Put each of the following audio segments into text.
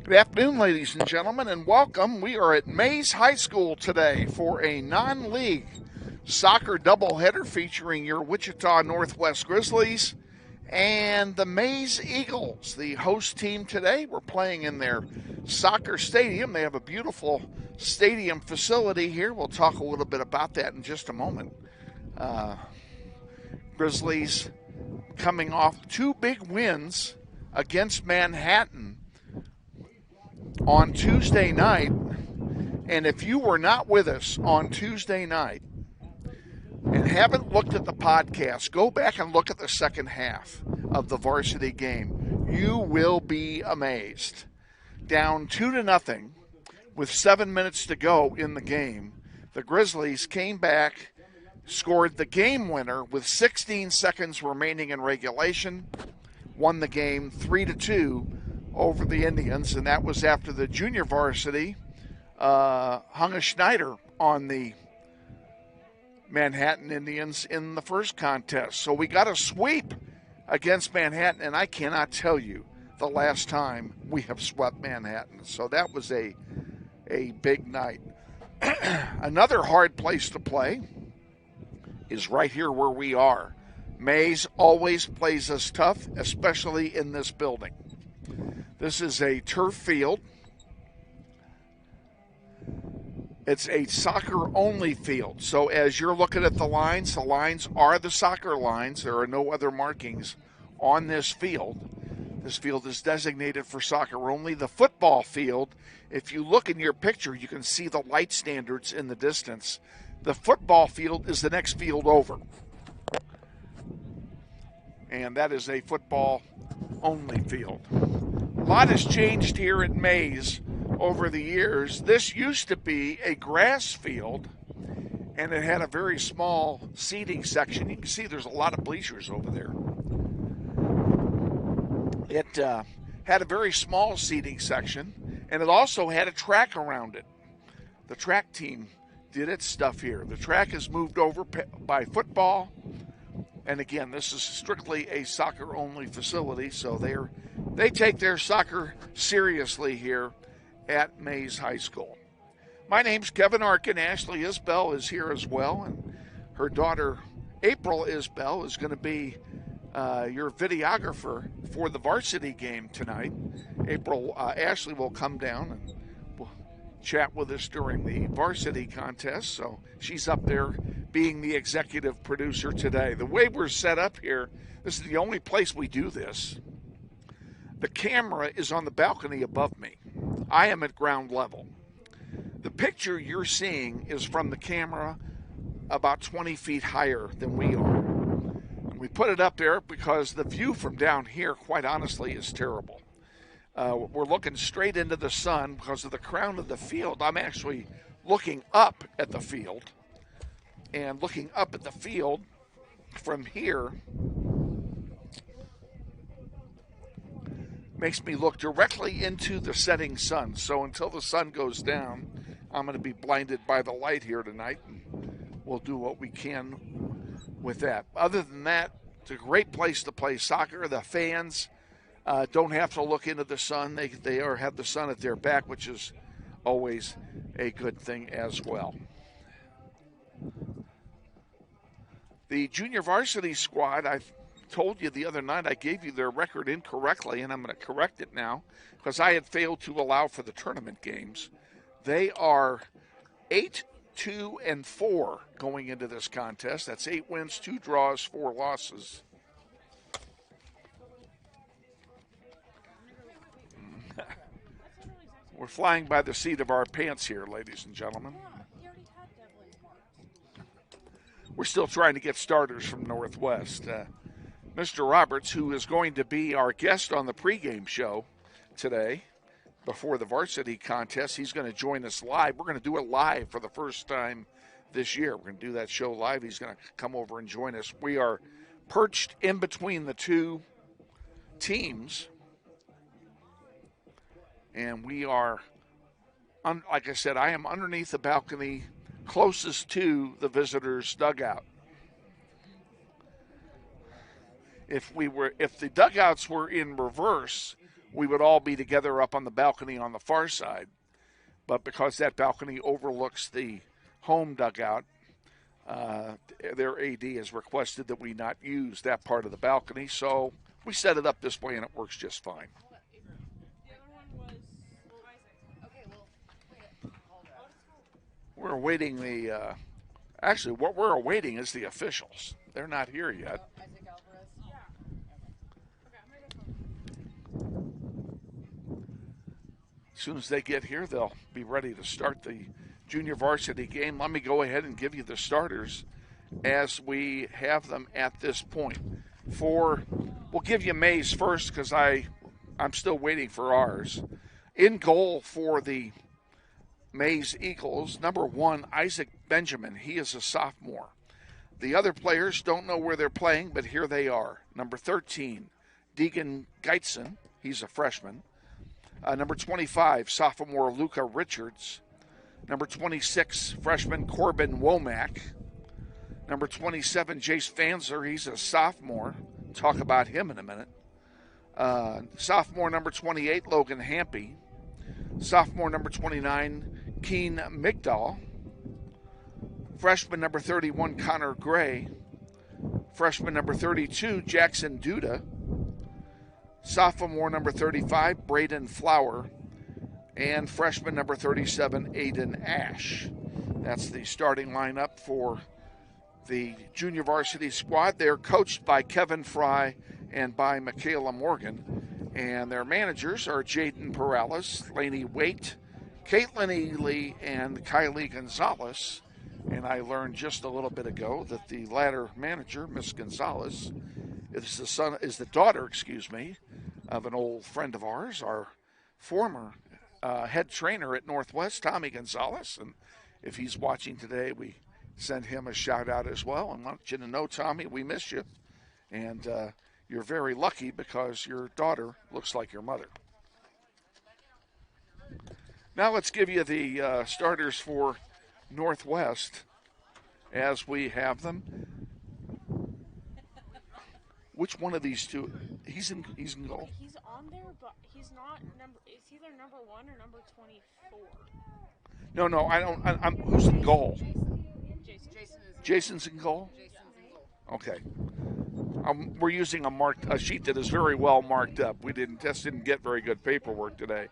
Good afternoon, ladies and gentlemen, and welcome. We are at Maize High School today for a non-league soccer doubleheader featuring your Wichita Northwest Grizzlies and the Maize Eagles, the host team today. We're playing in their soccer stadium. They have a beautiful stadium facility here. We'll talk a little bit about that in just a moment. Grizzlies coming off two big wins against Manhattan on Tuesday night. And if you were not with us on Tuesday night and haven't looked at the podcast, go back and look at the second half of the varsity game. You will be amazed. Down 2-0 with 7 minutes to go in the game, the Grizzlies came back, scored the game winner with 16 seconds remaining in regulation, won the game 3-2 over the Indians, and that was after the junior varsity hung a Schneider on the Manhattan Indians in the first contest. So we got a sweep against Manhattan, and I cannot tell you the last time we have swept Manhattan. So that was a big night. Another hard place to play is right here where we are. Maize always plays us tough, especially in this building. This is a turf field. It's a soccer-only field. So as you're looking at the lines are the soccer lines. There are no other markings on this field. This field is designated for soccer only. The football field, if you look in your picture, you can see the light standards in the distance. The football field is the next field over. And that is a football-only field. A lot has changed here at Maize over the years. This used to be a grass field, and it had a very small seating section. You can see there's a lot of bleachers over there. It had a very small seating section, and it also had a track around it. The track team did its stuff here. The track is moved over by football, and again, this is strictly a soccer-only facility, so they take their soccer seriously here at Maize High School. My name's Kevin Arkin. Ashley Isbell is here as well, and her daughter April Isbell is going to be your videographer for the varsity game tonight. Ashley will come down and will chat with us during the varsity contest, so she's up there being the executive producer today. The way we're set up here, this is the only place we do this. The camera is on the balcony above me. I am at ground level. The picture you're seeing is from the camera about 20 feet higher than we are. And we put it up there because the view from down here, quite honestly, is terrible. We're looking straight into the sun because of the crown of the field. I'm actually looking up at the field. And looking up at the field from here makes me look directly into the setting sun. So until the sun goes down, I'm going to be blinded by the light here tonight, and we'll do what we can with that. Other than that, it's a great place to play soccer. The fans don't have to look into the sun. They have the sun at their back, which is always a good thing as well. The junior varsity squad, I've told you the other night I gave you their record incorrectly, and I'm going to correct it now because I had failed to allow for the tournament games. They are 8-2-4 going into this contest. That's 8 wins, 2 draws, 4 losses. We're flying by the seat of our pants here, ladies and gentlemen. We're still trying to get starters from Northwest. Mr. Roberts, who is going to be our guest on the pregame show today before the varsity contest, he's going to join us live. We're going to do it live for the first time this year. We're going to do that show live. He's going to come over and join us. We are perched in between the two teams, and we are, like I said, I am underneath the balcony closest to the visitors' dugout. If the dugouts were in reverse, we would all be together up on the balcony on the far side. But because that balcony overlooks the home dugout, their AD has requested that we not use that part of the balcony. So we set it up this way, and it works just fine. We're awaiting the actually, what we're awaiting is the officials. They're not here yet. As soon as they get here, they'll be ready to start the junior varsity game. Let me go ahead and give you the starters as we have them at this point. We'll give you Maize first because I'm still waiting for ours. In goal for the Maize Eagles, number 1, Isaac Benjamin. He is a sophomore. The other players don't know where they're playing, but here they are. Number 13, Deegan Geitzen. He's a freshman. Number 25, sophomore Luca Richards. Number 26, freshman Corbin Womack. Number 27, Jace Fanzer. He's a sophomore. Talk about him in a minute. Sophomore number 28, Logan Hampy. Sophomore number 29, Keen Migdal. Freshman number 31, Connor Gray. Freshman number 32, Jackson Duda. Sophomore number 35, Braden Flower. And freshman number 37, Aiden Ash. That's the starting lineup for the junior varsity squad. They're coached by Kevin Fry and by Michaela Morgan. And their managers are Jaden Perales, Lainey Waite, Caitlin Ely, and Kylie Gonzalez. And I learned just a little bit ago that the latter manager, Miss Gonzalez, is the daughter, of an old friend of ours, our former head trainer at Northwest, Tommy Gonzalez. And if he's watching today, we send him a shout out as well. And I want you to know, Tommy, we miss you. And you're very lucky because your daughter looks like your mother. Now let's give you the starters for Northwest as we have them. Which one of these two? He's in goal. He's on there, but he's not number. It's either number 1 or number 24. No, I don't. I'm who's in goal? Jason's in goal. Okay. We're using a sheet that is very well marked up. We didn't get very good paperwork today.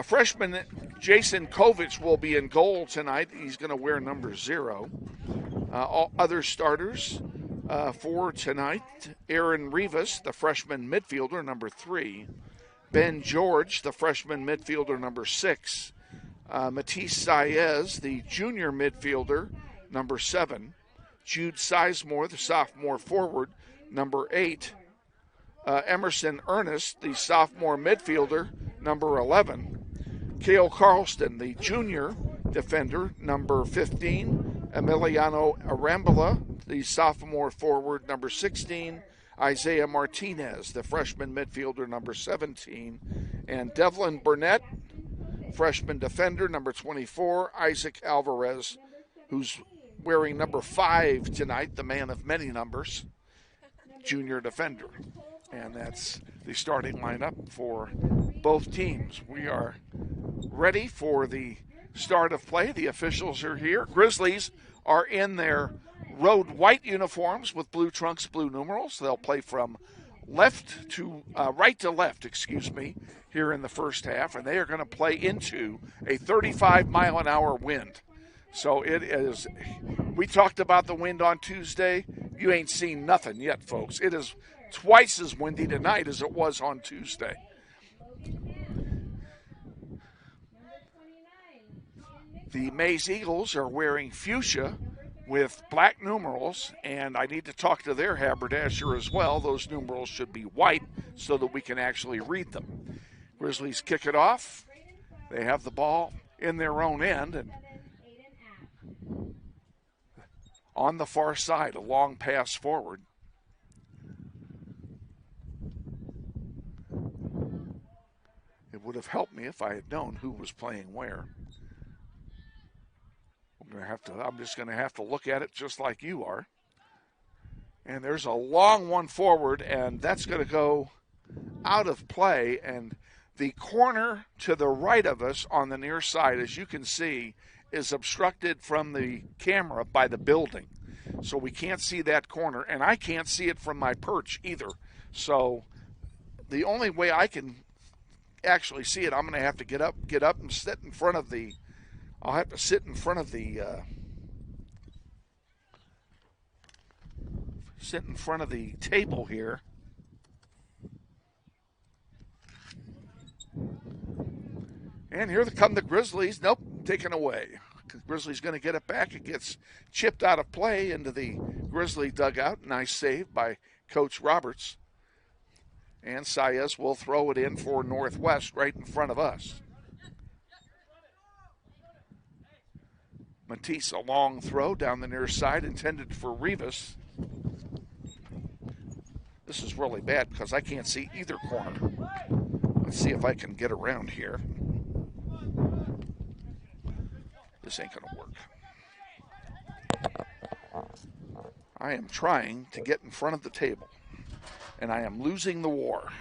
Freshman Jason Kovich will be in goal tonight. He's going to wear number 0. All other starters for tonight: Aaron Rivas, the freshman midfielder, number 3. Ben George, the freshman midfielder, number 6. Matisse Saez, the junior midfielder, number 7. Jude Sizemore, the sophomore forward, number 8. Emerson Ernest, the sophomore midfielder, number 11. Cale Carlston, the junior defender, number 15. Emiliano Arambula, the sophomore forward, number 16. Isaiah Martinez, the freshman midfielder, number 17. And Devlin Burnett, freshman defender, number 24. Isaac Alvarez, who's wearing number 5 tonight, the man of many numbers, junior defender. And that's the starting lineup for both teams. We are ready for the start of play. The officials are here. Grizzlies are in their road white uniforms with blue trunks, blue numerals. They'll play from right to left, here in the first half, and they are going to play into a 35-mile-an-hour wind. So it is, we talked about the wind on Tuesday. You ain't seen nothing yet, folks. It is twice as windy tonight as it was on Tuesday. The Maize Eagles are wearing fuchsia with black numerals, and I need to talk to their haberdasher as well. Those numerals should be white so that we can actually read them. Grizzlies kick it off. They have the ball in their own end, and on the far side, a long pass forward. It would have helped me if I had known who was playing where. I'm just going to have to look at it just like you are. And there's a long one forward, and that's going to go out of play, and the corner to the right of us on the near side, as you can see, is obstructed from the camera by the building. So we can't see that corner, and I can't see it from my perch either. So the only way I can actually see it, I'm going to have to get up and sit in front of the, I'll have to sit in front of the, table here. And here come the Grizzlies. Nope, taken away. Grizzlies going to get it back. It gets chipped out of play into the Grizzly dugout. Nice save by Coach Roberts. And Saez will throw it in for Northwest right in front of us. Matisse, a long throw down the near side intended for Rivas. This is really bad because I can't see either corner. Let's see if I can get around here. This ain't going to work. I am trying to get in front of the table, and I am losing the war.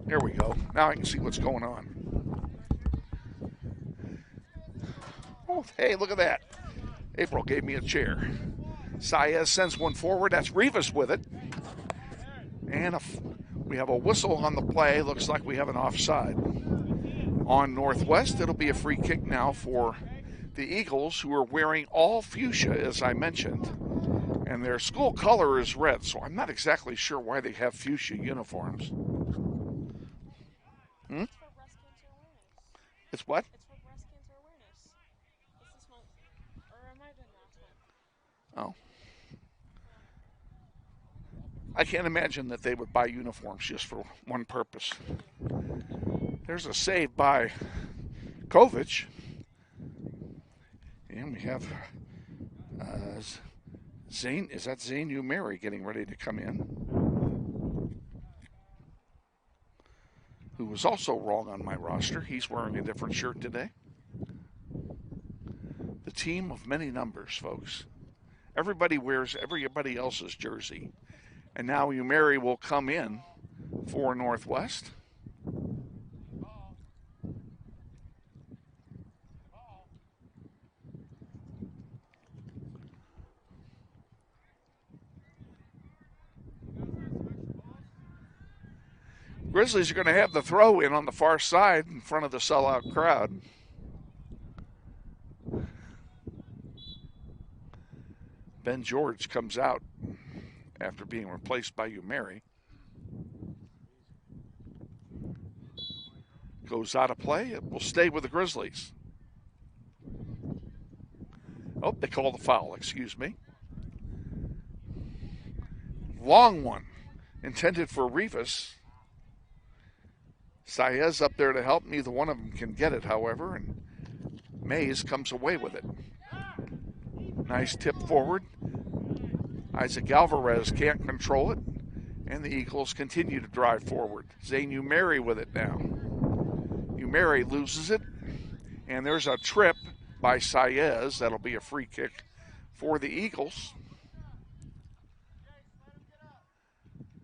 There we go. Now I can see what's going on. Oh, hey, look at that. April gave me a chair. Saez sends one forward. That's Rivas with it. And we have a whistle on the play. Looks like we have an offside. On Northwest, it'll be a free kick now for the Eagles, who are wearing all fuchsia, as I mentioned. And their school color is red, so I'm not exactly sure why they have fuchsia uniforms. It's what? It's for breast cancer awareness. It's this month. Or it might have been last month. Oh. I can't imagine that they would buy uniforms just for one purpose. There's a save by Kovic. And we have Zane. Is that Zane Umeri getting ready to come in? Who was also wrong on my roster. He's wearing a different shirt today. The team of many numbers, folks. Everybody wears everybody else's jersey. And now Umeri will come in for Northwest. Grizzlies are going to have the throw in on the far side in front of the sellout crowd. Ben George comes out after being replaced by Umeri. Goes out of play. It will stay with the Grizzlies. Oh, they called the foul, excuse me. Long one, intended for Rivas. Saez up there to help. Neither one of them can get it, however, and Maize comes away with it. Nice tip forward. Isaac Alvarez can't control it, and the Eagles continue to drive forward. Zane Umeri with it now. Umeri loses it, and there's a trip by Saez. That'll be a free kick for the Eagles.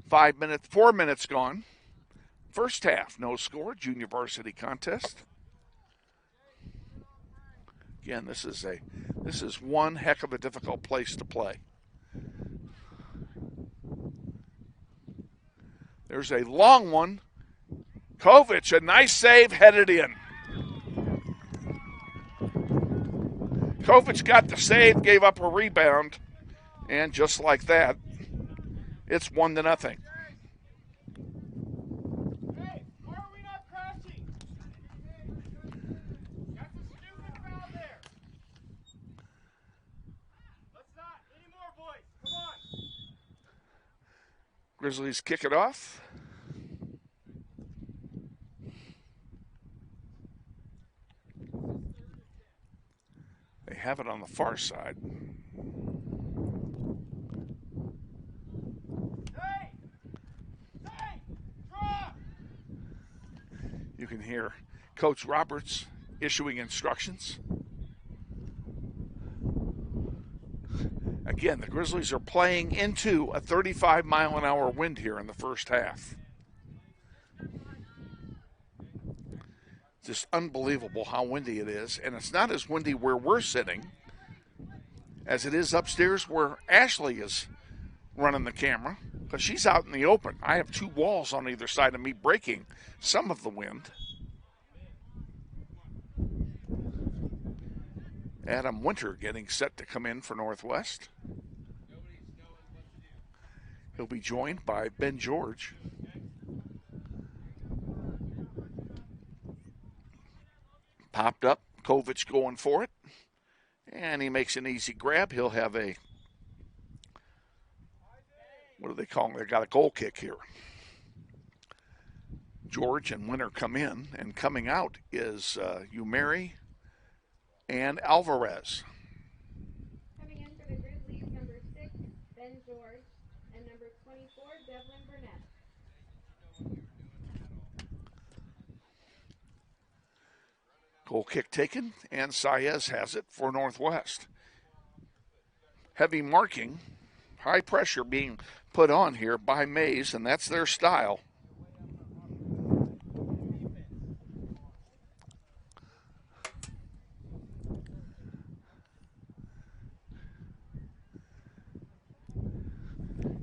4 minutes gone. First half, no score, junior varsity contest. Again, this is one heck of a difficult place to play. There's a long one. Kovic, a nice save, headed in. Kovic got the save, gave up a rebound, and just like that, it's 1-0. Grizzlies kick it off. They have it on the far side. You can hear Coach Roberts issuing instructions. Again, the Grizzlies are playing into a 35-mile-an-hour wind here in the first half. Just unbelievable how windy it is, and it's not as windy where we're sitting as it is upstairs where Ashley is running the camera, because she's out in the open. I have two walls on either side of me breaking some of the wind. Adam Winter getting set to come in for Northwest. He'll be joined by Ben George. Popped up, Kovic going for it, and he makes an easy grab. He'll have a, what do they call them? They got a goal kick here. George and Winter come in, and coming out is Umeri and Alvarez. Coming in for the Grizzlies, number 6, Ben George, and number 24, Devlin Burnett. Goal kick taken, and Saez has it for Northwest. Heavy marking, high pressure being put on here by Maize, and that's their style.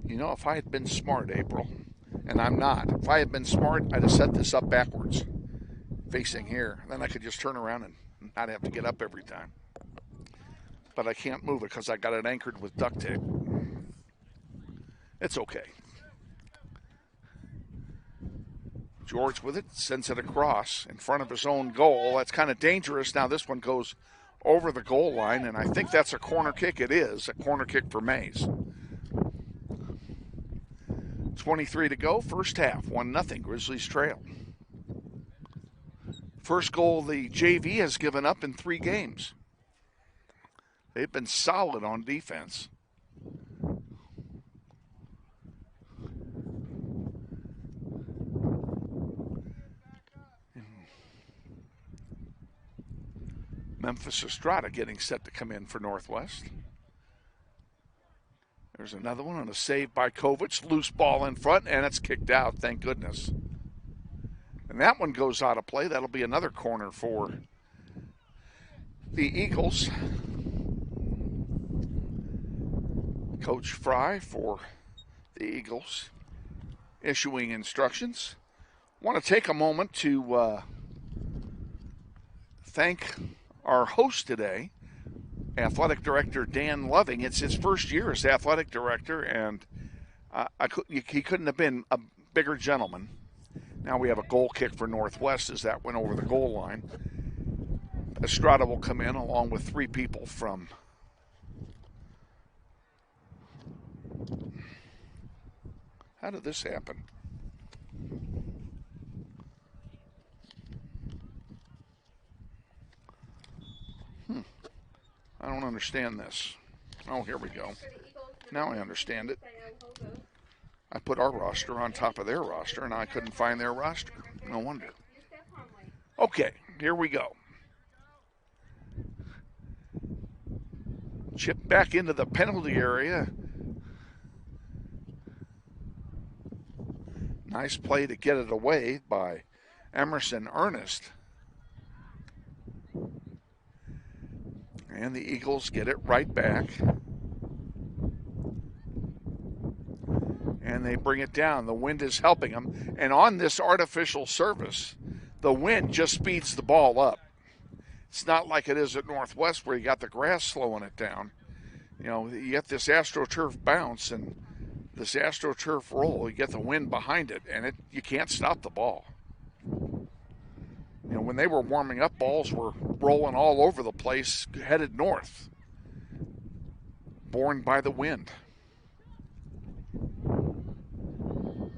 You know, if I had been smart, April, and I'm not, if I had been smart, I'd have set this up backwards, facing here. Then I could just turn around and not have to get up every time. But I can't move it because I got it anchored with duct tape. It's okay. George with it, sends it across in front of his own goal. That's kind of dangerous. Now this one goes over the goal line, and I think that's a corner kick. It is a corner kick for Maize. 23 to go, first half, 1-0, Grizzlies trail. First goal the JV has given up in 3 games. They've been solid on defense. Memphis Estrada getting set to come in for Northwest. There's another one on a save by Kovic. Loose ball in front, and it's kicked out, thank goodness. And that one goes out of play. That'll be another corner for the Eagles. Coach Fry for the Eagles issuing instructions. Want to take a moment to thank our host today, Athletic Director Dan Loving. It's his first year as Athletic Director, and he couldn't have been a bigger gentleman. Now we have a goal kick for Northwest as that went over the goal line. Estrada will come in along with 3 people from how did this happen? I don't understand this. Oh, here we go. Now I understand it. I put our roster on top of their roster, and I couldn't find their roster. No wonder. Okay, here we go. Chip back into the penalty area. Nice play to get it away by Emerson Ernest. And the Eagles get it right back. And they bring it down. The wind is helping them. And on this artificial surface, the wind just speeds the ball up. It's not like it is at Northwest where you got the grass slowing it down. You know, you get this AstroTurf bounce and this AstroTurf roll. You get the wind behind it, and you can't stop the ball. You know, when they were warming up, balls were rolling all over the place, headed north, borne by the wind.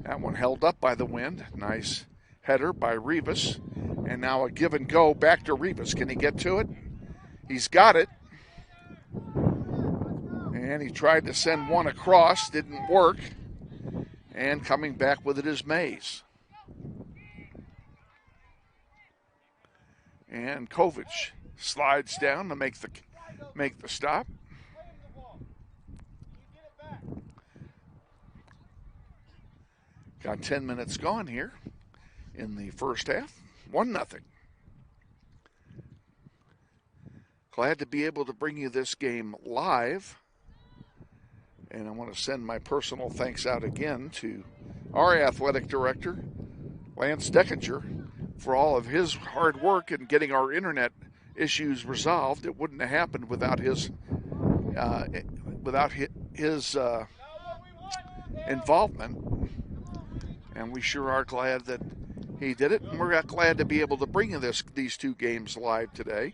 That one held up by the wind. Nice header by Rivas. And now a give and go back to Rivas. Can he get to it? He's got it. And he tried to send one across. Didn't work. And coming back with it is Maize. And Kovic slides down to make the stop. Got 10 minutes gone here in the first half. 1-0. Glad to be able to bring you this game live. And I want to send my personal thanks out again to our athletic director, Lance Deckinger, for all of his hard work in getting our internet issues resolved. It wouldn't have happened without his involvement. And we sure are glad that he did it. And we're glad to be able to bring you these two games live today.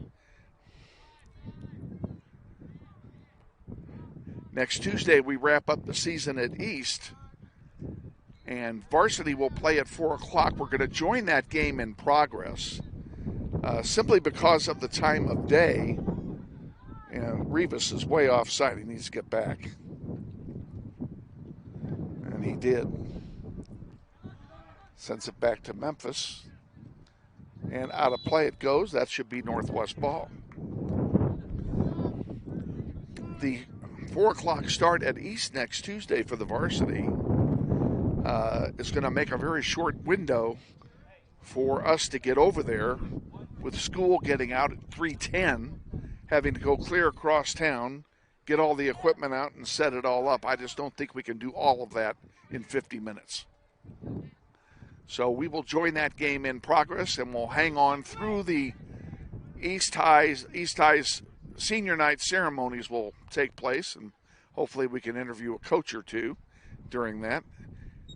Next Tuesday, we wrap up the season at East, and varsity will play at 4 o'clock. We're going to join that game in progress simply because of the time of day. And Revis is way offside. He needs to get back. And he did. Sends it back to Memphis. And out of play it goes. That should be Northwest ball. The 4 o'clock start at East next Tuesday for the varsity is going to make a very short window for us to get over there, with school getting out at 3:10, having to go clear across town, get all the equipment out and set it all up. I just don't think we can do all of that in 50 minutes. So we will join that game in progress, and we'll hang on through the East High's senior night ceremonies will take place, and hopefully we can interview a coach or two during that.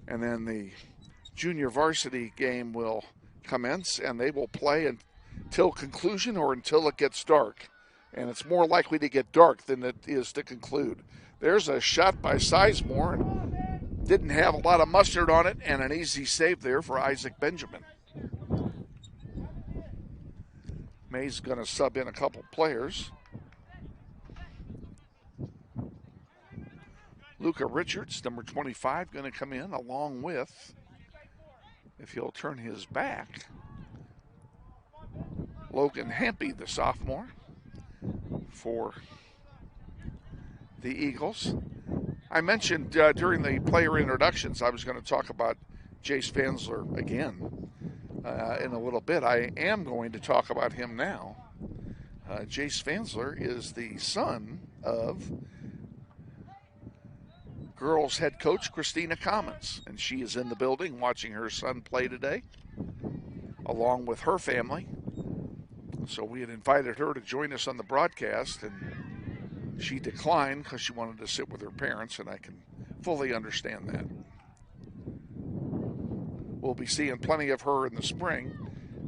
And then the junior varsity game will commence, and they will play until conclusion or until it gets dark. And it's more likely to get dark than it is to conclude. There's a shot by Sizemore. Didn't have a lot of mustard on it, and an easy save there for Isaac Benjamin. May's going to sub in a couple players. Luca Richards, number 25, going to come in along with, if he'll turn his back, Logan Hampy, the sophomore, for the Eagles. I mentioned during the player introductions I was going to talk about Jace Fansler again in a little bit. I am going to talk about him now. Jace Fansler is the son of girls head coach Christina Commons, and she is in the building watching her son play today along with her family. So we had invited her to join us on the broadcast, and she declined because she wanted to sit with her parents, and I can fully understand that. We'll be seeing plenty of her in the spring.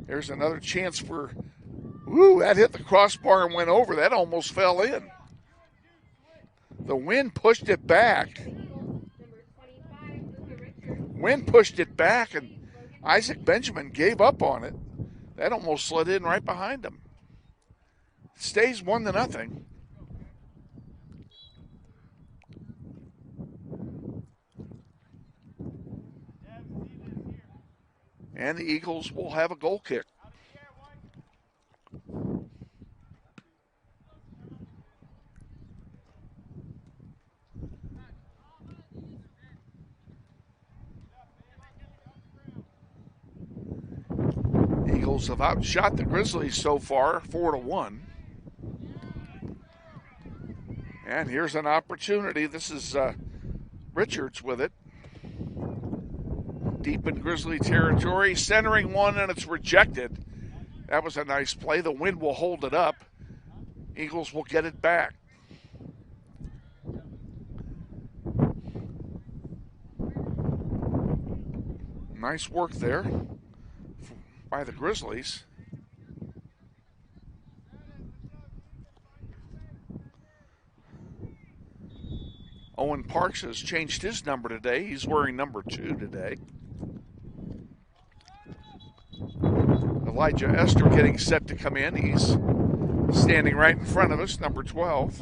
There's another chance for, that hit the crossbar and went over. That almost fell in. The wind pushed it back. Wind pushed it back, and Isaac Benjamin gave up on it. That almost slid in right behind him. It stays 1-0. And the Eagles will have a goal kick. Eagles have outshot the Grizzlies so far, 4-1. And here's an opportunity. This is Richards with it. Deep in Grizzly territory, centering one, and it's rejected. That was a nice play. The wind will hold it up. Eagles will get it back. Nice work there by the Grizzlies. Owen Parks has changed his number today. He's wearing number 2 today. Elijah Esther getting set to come in. He's standing right in front of us, number 12.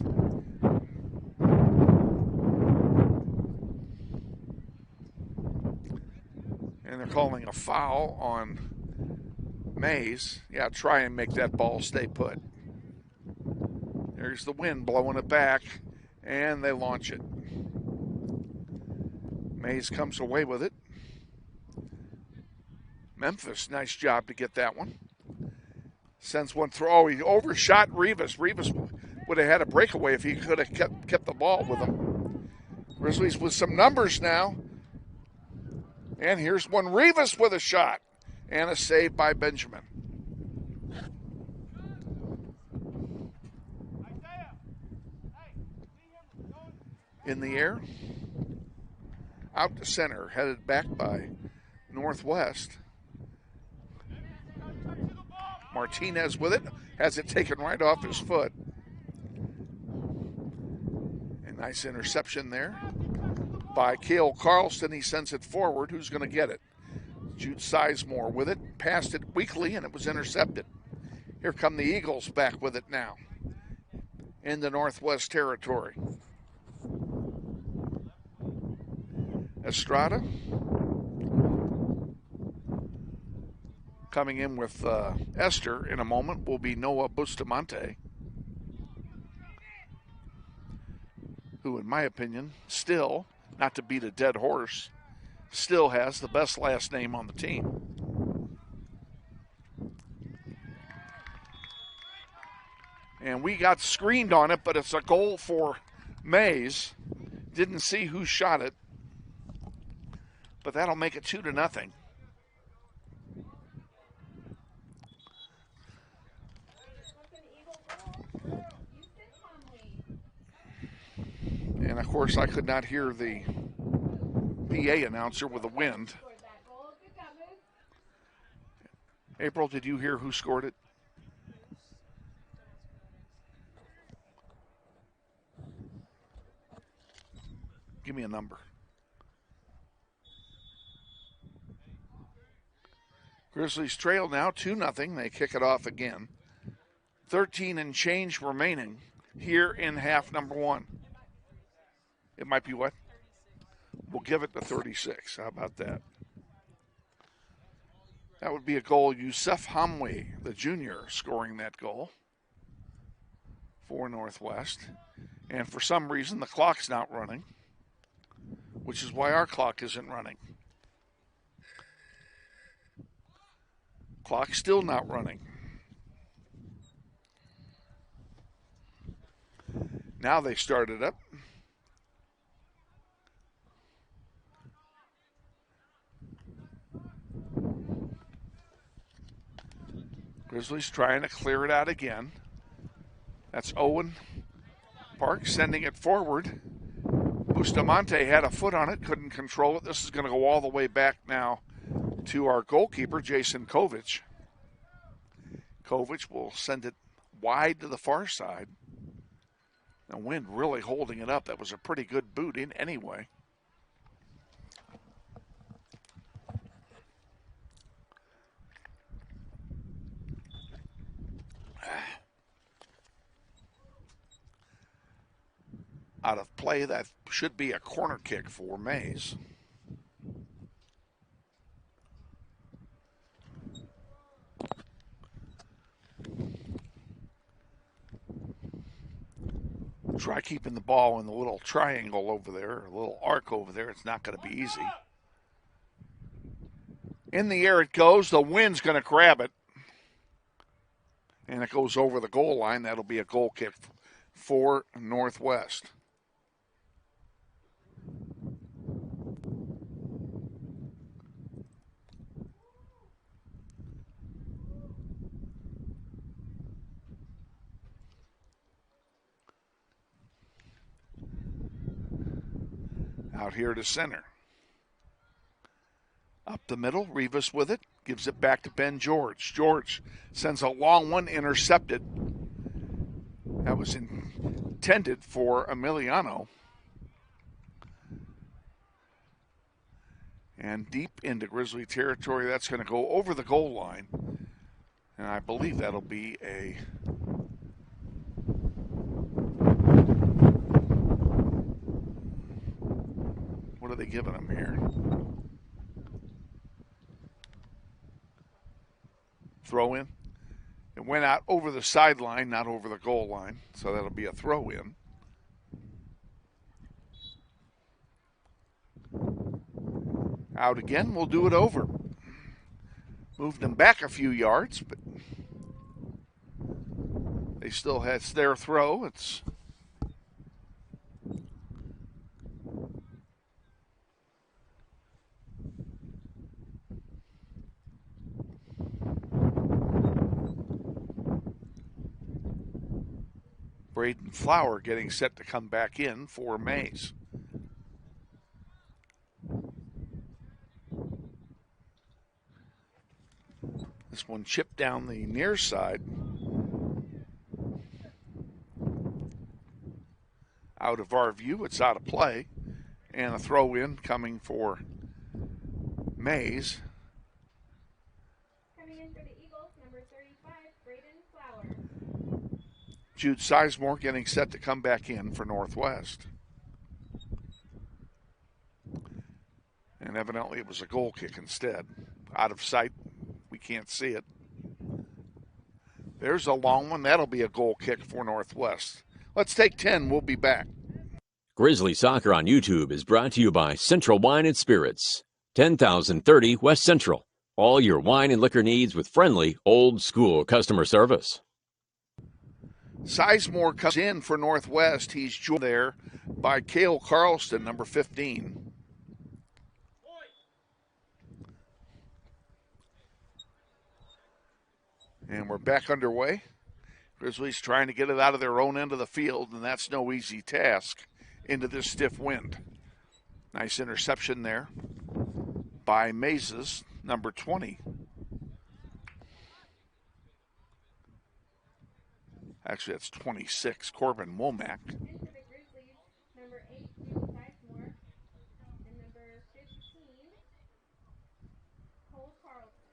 And they're calling a foul on Maize. Yeah, try and make that ball stay put. There's the wind blowing it back, and they launch it. Maize comes away with it. Memphis, nice job to get that one. Sends one through. Oh, he overshot Rivas. Rivas would have had a breakaway if he could have kept the ball with him. Grizzlies with some numbers now. And here's one. Rivas with a shot. And a save by Benjamin. In the air. Out to center. Headed back by Northwest. Martinez with it. Has it taken right off his foot. A nice interception there by Cale Carlston. He sends it forward. Who's going to get it? Jude Sizemore with it. Passed it weakly, and it was intercepted. Here come the Eagles back with it now. In the Northwest territory. Estrada. Coming in with Esther in a moment will be Noah Bustamante, who, in my opinion, still, not to beat a dead horse, still has the best last name on the team. And we got screened on it, but it's a goal for Maize. Didn't see who shot it, but that'll make it 2-0. And of course, I could not hear the PA announcer with the wind. April, did you hear who scored it? Give me a number. Grizzlies trail now 2-0. They kick it off again. 13 and change remaining here in half number one. It might be what? We'll give it the 36. How about that? That would be a goal. Yusuf Hamwi, the junior, scoring that goal for Northwest. And for some reason, the clock's not running, which is why our clock isn't running. Clock still not running. Now they start it up. Grizzlies trying to clear it out again. That's Owen Park sending it forward. Bustamante had a foot on it, couldn't control it. This is going to go all the way back now to our goalkeeper, Jason Kovich. Kovich will send it wide to the far side. The wind really holding it up. That was a pretty good boot in anyway. Out of play, that should be a corner kick for Maize. Try keeping the ball in the little triangle over there, a little arc over there. It's not going to be easy. In the air it goes. The wind's going to grab it. And it goes over the goal line. That'll be a goal kick for Northwest. Out here to center. Up the middle, Rivas with it. Gives it back to Ben George. George sends a long one, intercepted. That was intended for Emiliano. And deep into Grizzly territory, that's going to go over the goal line. And I believe that'll be a... What are they giving him here? Throw in. It went out over the sideline, not over the goal line. So that'll be a throw in. Out again, we'll do it over. Moved them back a few yards, but they still had their throw. It's Braden Flower getting set to come back in for Maize. This one chipped down the near side. Out of our view, it's out of play. And a throw in coming for Maize. Coming in for the Eagles, number 35, Braden Flower. Jude Sizemore getting set to come back in for Northwest. And evidently it was a goal kick instead. Out of sight, we can't see it. There's a long one. That'll be a goal kick for Northwest. Let's take 10. We'll be back. Grizzly Soccer on YouTube is brought to you by Central Wine and Spirits, 10,030 West Central. All your wine and liquor needs with friendly, old-school customer service. Sizemore comes in for Northwest. He's joined there by Cale Carlston, number 15. And we're back underway. Grizzlies trying to get it out of their own end of the field, and that's no easy task into this stiff wind. Nice interception there by Maize's number 20. Actually, that's 26, Corbin Womack. In for the Grizzlies, number 8, Jude Sizemore, and number 15, Cole Carlson.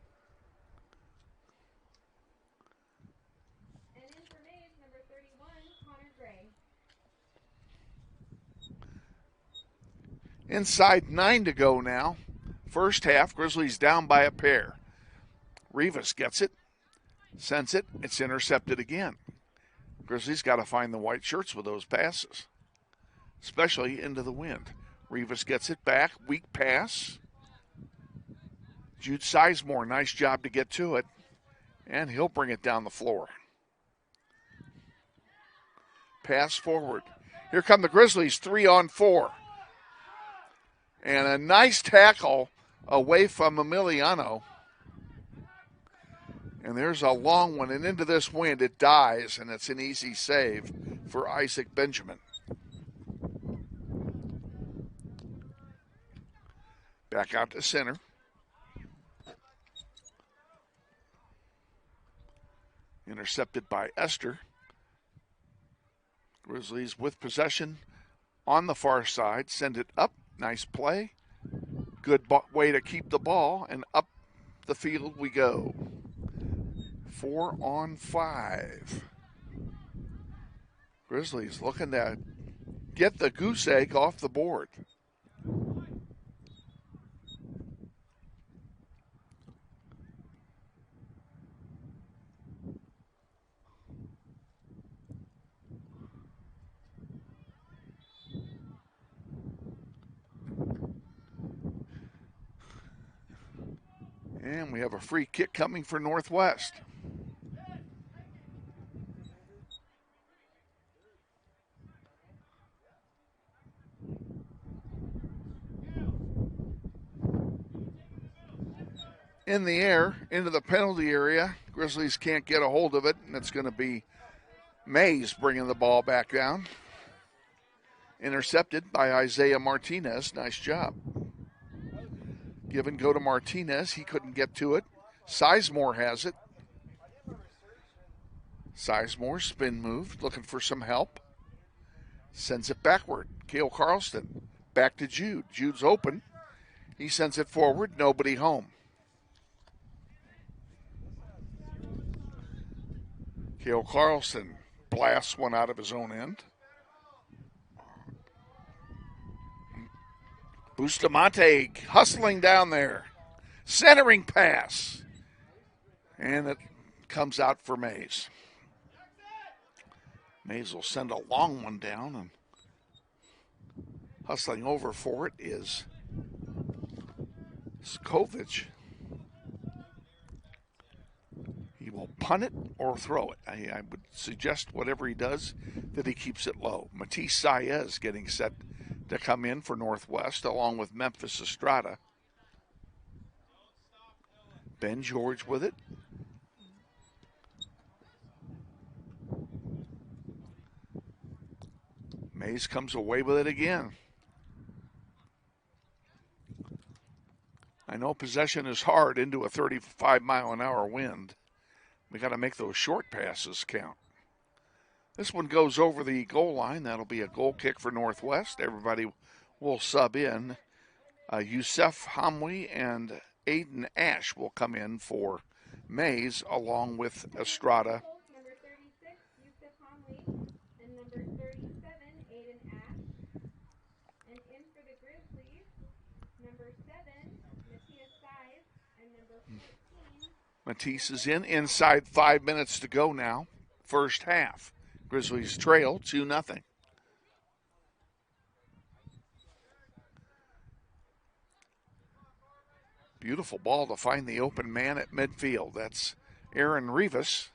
And in for Maize, number 31, Connor Gray. Inside 9 to go now. First half, Grizzlies down by a pair. Rivas gets it, sends it, it's intercepted again. Grizzlies got to find the white shirts with those passes, especially into the wind. Rivas gets it back, weak pass. Jude Sizemore, nice job to get to it, and he'll bring it down the floor. Pass forward. Here come the Grizzlies, 3-on-4. And a nice tackle away from Emiliano. And there's a long one, and into this wind it dies, and it's an easy save for Isaac Benjamin. Back out to center. Intercepted by Esther. Grizzlies with possession on the far side. Send it up. Nice play. Good way to keep the ball, and up the field we go. 4-on-5. Grizzlies looking to get the goose egg off the board. And we have a free kick coming for Northwest. In the air, into the penalty area. Grizzlies can't get a hold of it, and it's going to be Maize bringing the ball back down. Intercepted by Isaiah Martinez. Nice job. Give and go to Martinez. He couldn't get to it. Sizemore has it. Sizemore spin move, looking for some help. Sends it backward. Cale Carlston back to Jude. Jude's open. He sends it forward. Nobody home. Cale Carlston blasts one out of his own end. Bustamante hustling down there. Centering pass. And it comes out for Maize. Maize will send a long one down, and hustling over for it is Skovic. He will punt it or throw it. I would suggest whatever he does that he keeps it low. Matisse Saez getting set to come in for Northwest along with Memphis Estrada. Ben George with it. Maize comes away with it again. I know possession is hard into a 35-mile-an-hour wind. We got to make those short passes count. This one goes over the goal line. That'll be a goal kick for Northwest. Everybody will sub in. Youssef Hamwi and Aiden Ash will come in for Maize along with Estrada. Number 36, Youssef Hamwi, and number 37, Aiden Ash. And in for the Grizzlies, number 7, Matthias Size, and number 14. Matisse is in. Inside 5 minutes to go now. First half. Grizzlies trail 2-0. Beautiful ball to find the open man at midfield. That's Aaron Rivas.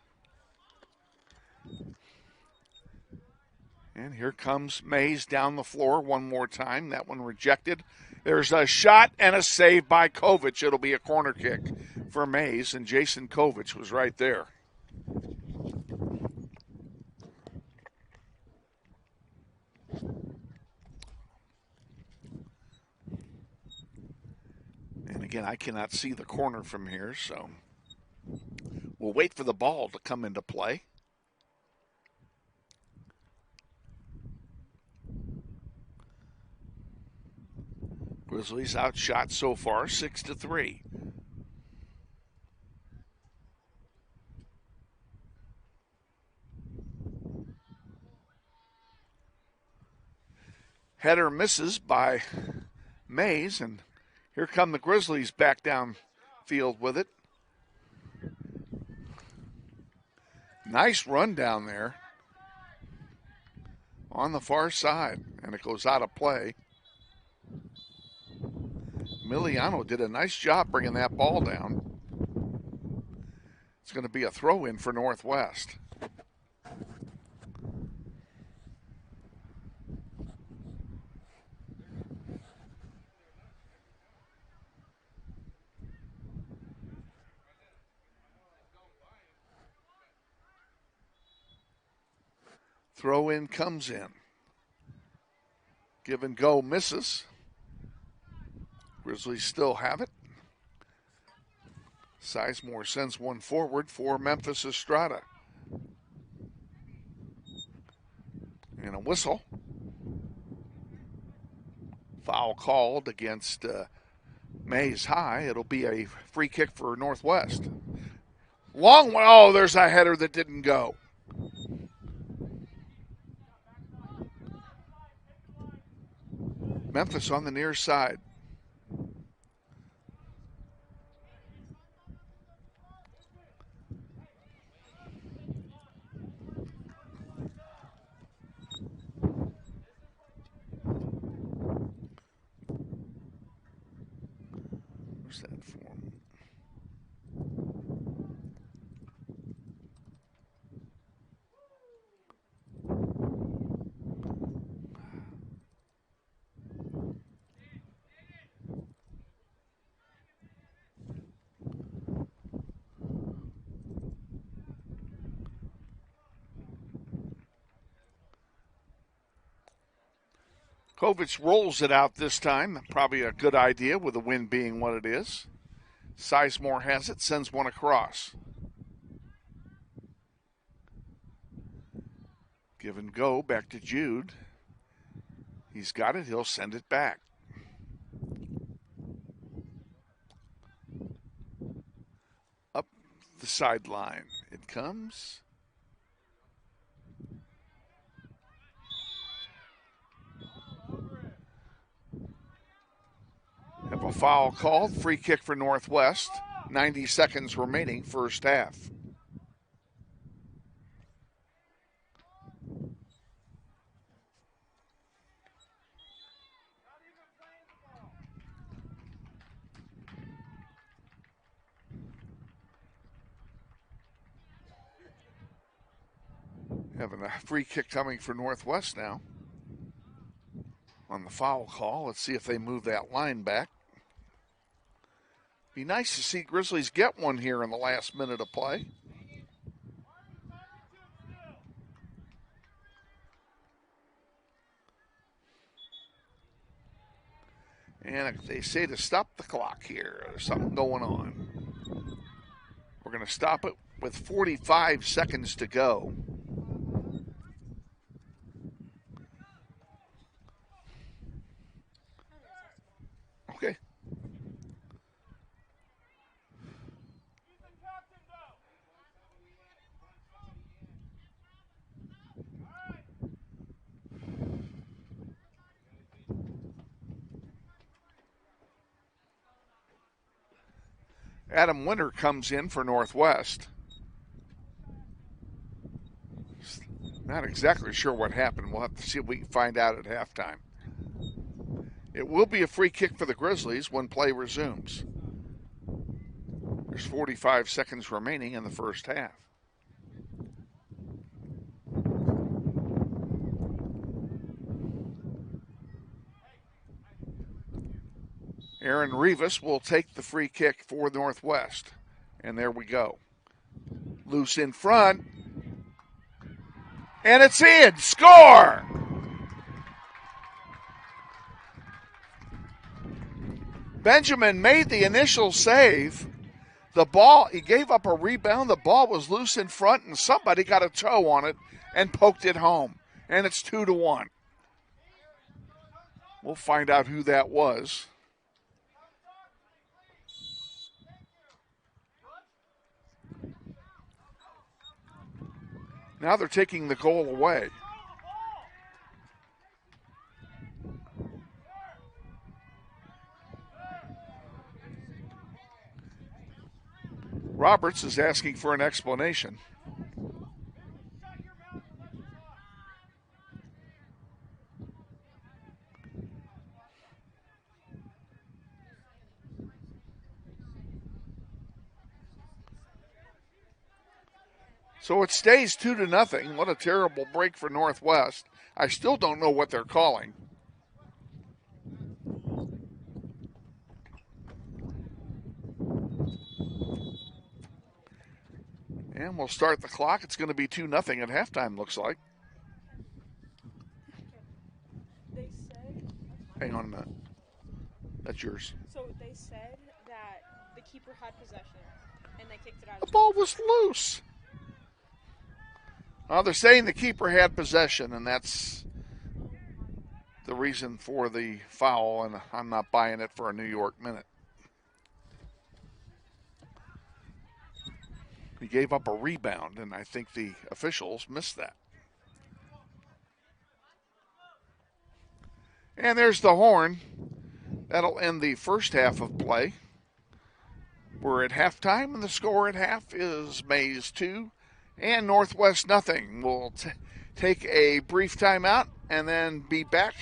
And here comes Maize down the floor one more time. That one rejected. There's a shot and a save by Kovic. It'll be a corner kick for Maize, and Jason Kovic was right there. And again, I cannot see the corner from here, so we'll wait for the ball to come into play. Grizzlies outshot so far 6-3. Header misses by Maize, and here come the Grizzlies back down field with it. Nice run down there on the far side, and it goes out of play. Miliano did a nice job bringing that ball down. It's going to be a throw-in for Northwest. Throw-in comes in. Give and go misses. Grizzlies still have it. Sizemore sends one forward for Memphis Estrada. And a whistle. Foul called against Maize High. It'll be a free kick for Northwest. Long one. Oh, there's a header that didn't go. Memphis on the near side. Where's that form? Kovic rolls it out this time. Probably a good idea with the wind being what it is. Sizemore has it, sends one across. Give and go back to Jude. He's got it. He'll send it back. Up the sideline. It comes. Have a foul called. Free kick for Northwest. 90 seconds remaining, first half. Having a free kick coming for Northwest now on the foul call. Let's see if they move that line back. Be nice to see Grizzlies get one here in the last minute of play. And they say to stop the clock here. There's something going on. We're going to stop it with 45 seconds to go. Okay. Adam Winter comes in for Northwest. Not exactly sure what happened. We'll have to see if we can find out at halftime. It will be a free kick for the Grizzlies when play resumes. There's 45 seconds remaining in the first half. Aaron Rivas will take the free kick for Northwest. And there we go. Loose in front. And it's in. Score! Benjamin made the initial save. The ball, he gave up a rebound. The ball was loose in front, and somebody got a toe on it and poked it home. And it's 2-1. We'll find out who that was. Now they're taking the goal away. Roberts is asking for an explanation. So it stays 2-0. What a terrible break for Northwest. I still don't know what they're calling. And we'll start the clock. It's going to be 2-0 at halftime, looks like. They said... Hang on a minute. That's yours. So they said that the keeper had possession, and they kicked it out. The ball was loose. They're saying the keeper had possession, and that's the reason for the foul, and I'm not buying it for a New York minute. He gave up a rebound, and I think the officials missed that. And there's the horn. That'll end the first half of play. We're at halftime, and the score at half is Maize 2 and Northwest 0. We'll take a brief timeout and then be back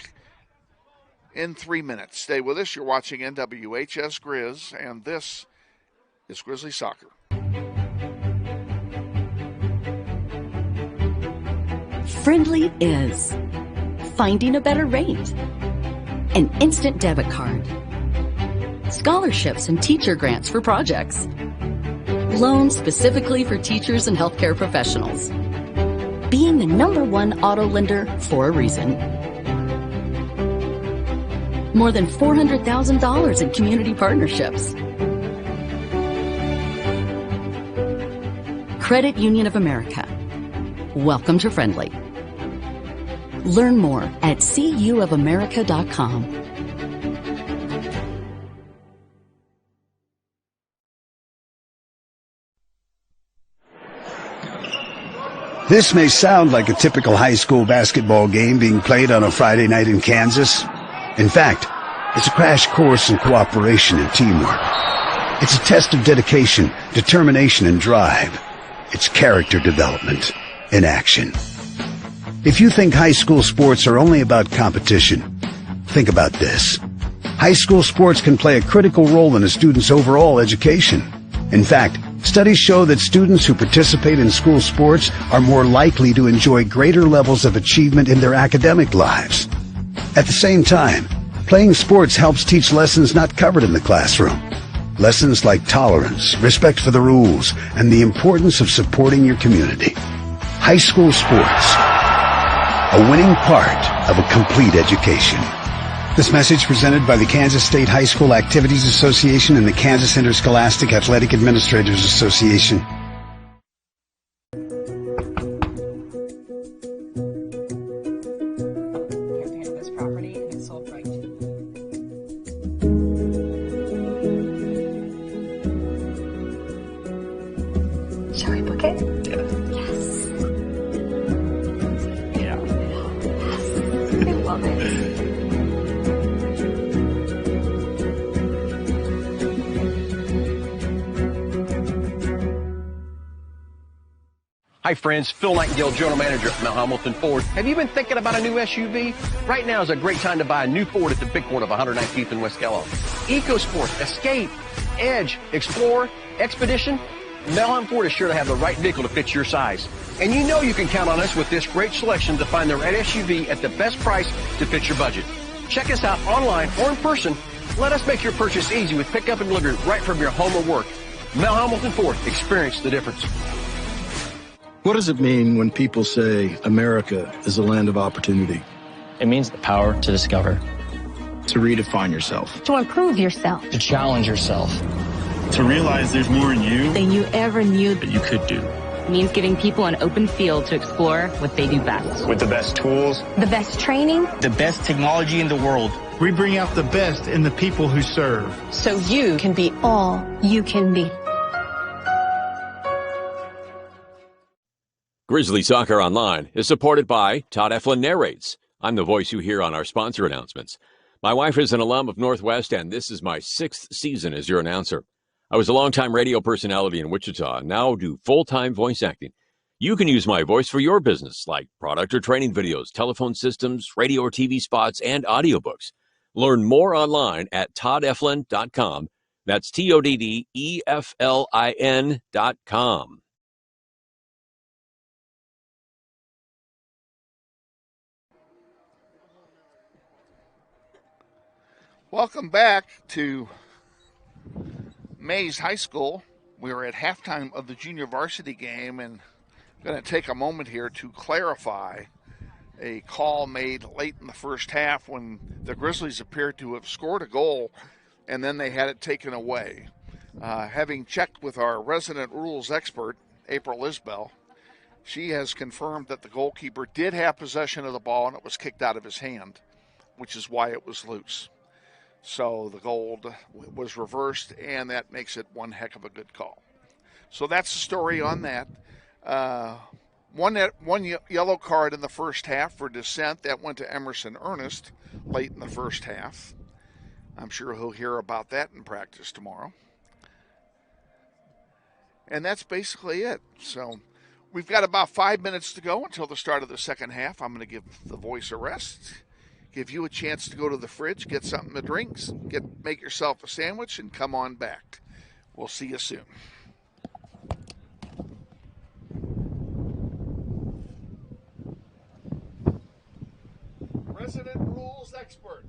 in 3 minutes. Stay with us. You're watching NWHS Grizz, and this is Grizzly Soccer. Friendly is finding a better rate, an instant debit card, scholarships and teacher grants for projects, loans specifically for teachers and healthcare professionals, being the #1 auto lender for a reason, more than $400,000 in community partnerships. Credit Union of America. Welcome to Friendly. Learn more at cuofamerica.com. This may sound like a typical high school basketball game being played on a Friday night in Kansas. In fact, it's a crash course in cooperation and teamwork. It's a test of dedication, determination, and drive. It's character development in action. If you think high school sports are only about competition, think about this. High school sports can play a critical role in a student's overall education. In fact, Studies show that students who participate in school sports are more likely to enjoy greater levels of achievement in their academic lives. At the same time, playing sports helps teach lessons not covered in the classroom. Lessons like tolerance, respect for the rules, and the importance of supporting your community. High school sports, a winning part of a complete education. This message presented by the Kansas State High School Activities Association and the Kansas Interscholastic Athletic Administrators Association. This property and it's sold right. Shall we book it? Yes. Yeah. I love it. Hi friends, Phil Nightingale, General Manager at Mount Hamilton Ford. Have you been thinking about a new SUV? Right now is a great time to buy a new Ford at the big one of 119th and West Kellogg. EcoSport, Escape, Edge, Explorer, Expedition. Mount Hamilton Ford is sure to have the right vehicle to fit your size. And you know you can count on us with this great selection to find the right SUV at the best price to fit your budget. Check us out online or in person. Let us make your purchase easy with pickup and delivery right from your home or work. Mount Hamilton Ford, experience the difference. What does it mean when people say America is a land of opportunity? It means the power to discover, To redefine yourself. To improve yourself. to challenge yourself. To realize there's more in you Than you ever knew. that you could do. Means giving people an open field to explore what they do best. With the best tools, The best training. The best technology in the world. We bring out the best in the people who serve. So you can be all you can be. Grizzly Soccer Online is supported by Todd Eflin Narrates. I'm the voice you hear on our sponsor announcements. My wife is an alum of Northwest, and this is my 6th season as your announcer. I was a longtime radio personality in Wichita and now do full-time voice acting. You can use my voice for your business, like product or training videos, telephone systems, radio or TV spots, and audiobooks. Learn more online at toddeflin.com. That's TODDEFLIN.com. Welcome back to Maize High School. We are at halftime of the junior varsity game, and I'm going to take a moment here to clarify a call made late in the first half when the Grizzlies appeared to have scored a goal and then they had it taken away. Having checked with our resident rules expert, April Isbell, she has confirmed that the goalkeeper did have possession of the ball and it was kicked out of his hand, which is why it was loose. So the goal was reversed, and that makes it one heck of a good call. So that's the story on that. One yellow card in the first half for dissent. That went to Emerson Ernest late in the first half. I'm sure he'll hear about that in practice tomorrow. And that's basically it. So we've got about 5 minutes to go until the start of the second half. I'm going to give the voice a rest. Give you a chance to go to the fridge, get something to drink, make yourself a sandwich, and come on back. We'll see you soon. Resident rules expert.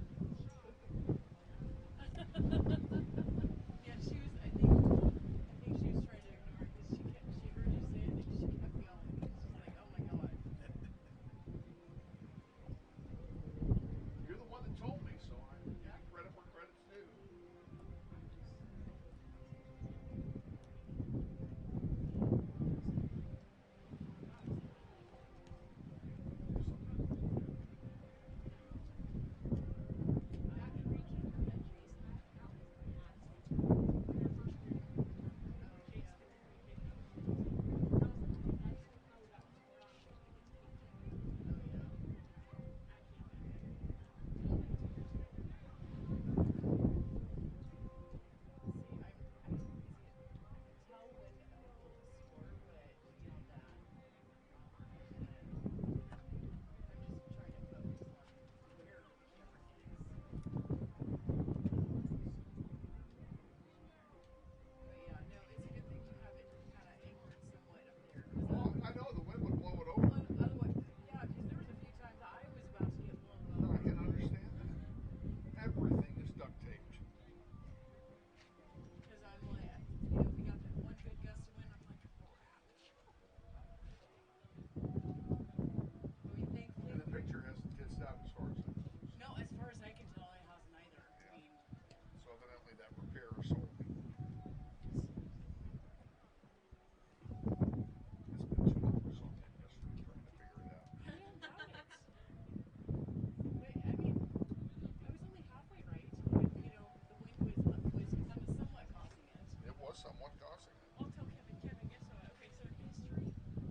somewhat causing it. I'll tell Kevin. Kevin, guess what? Okay, so in history,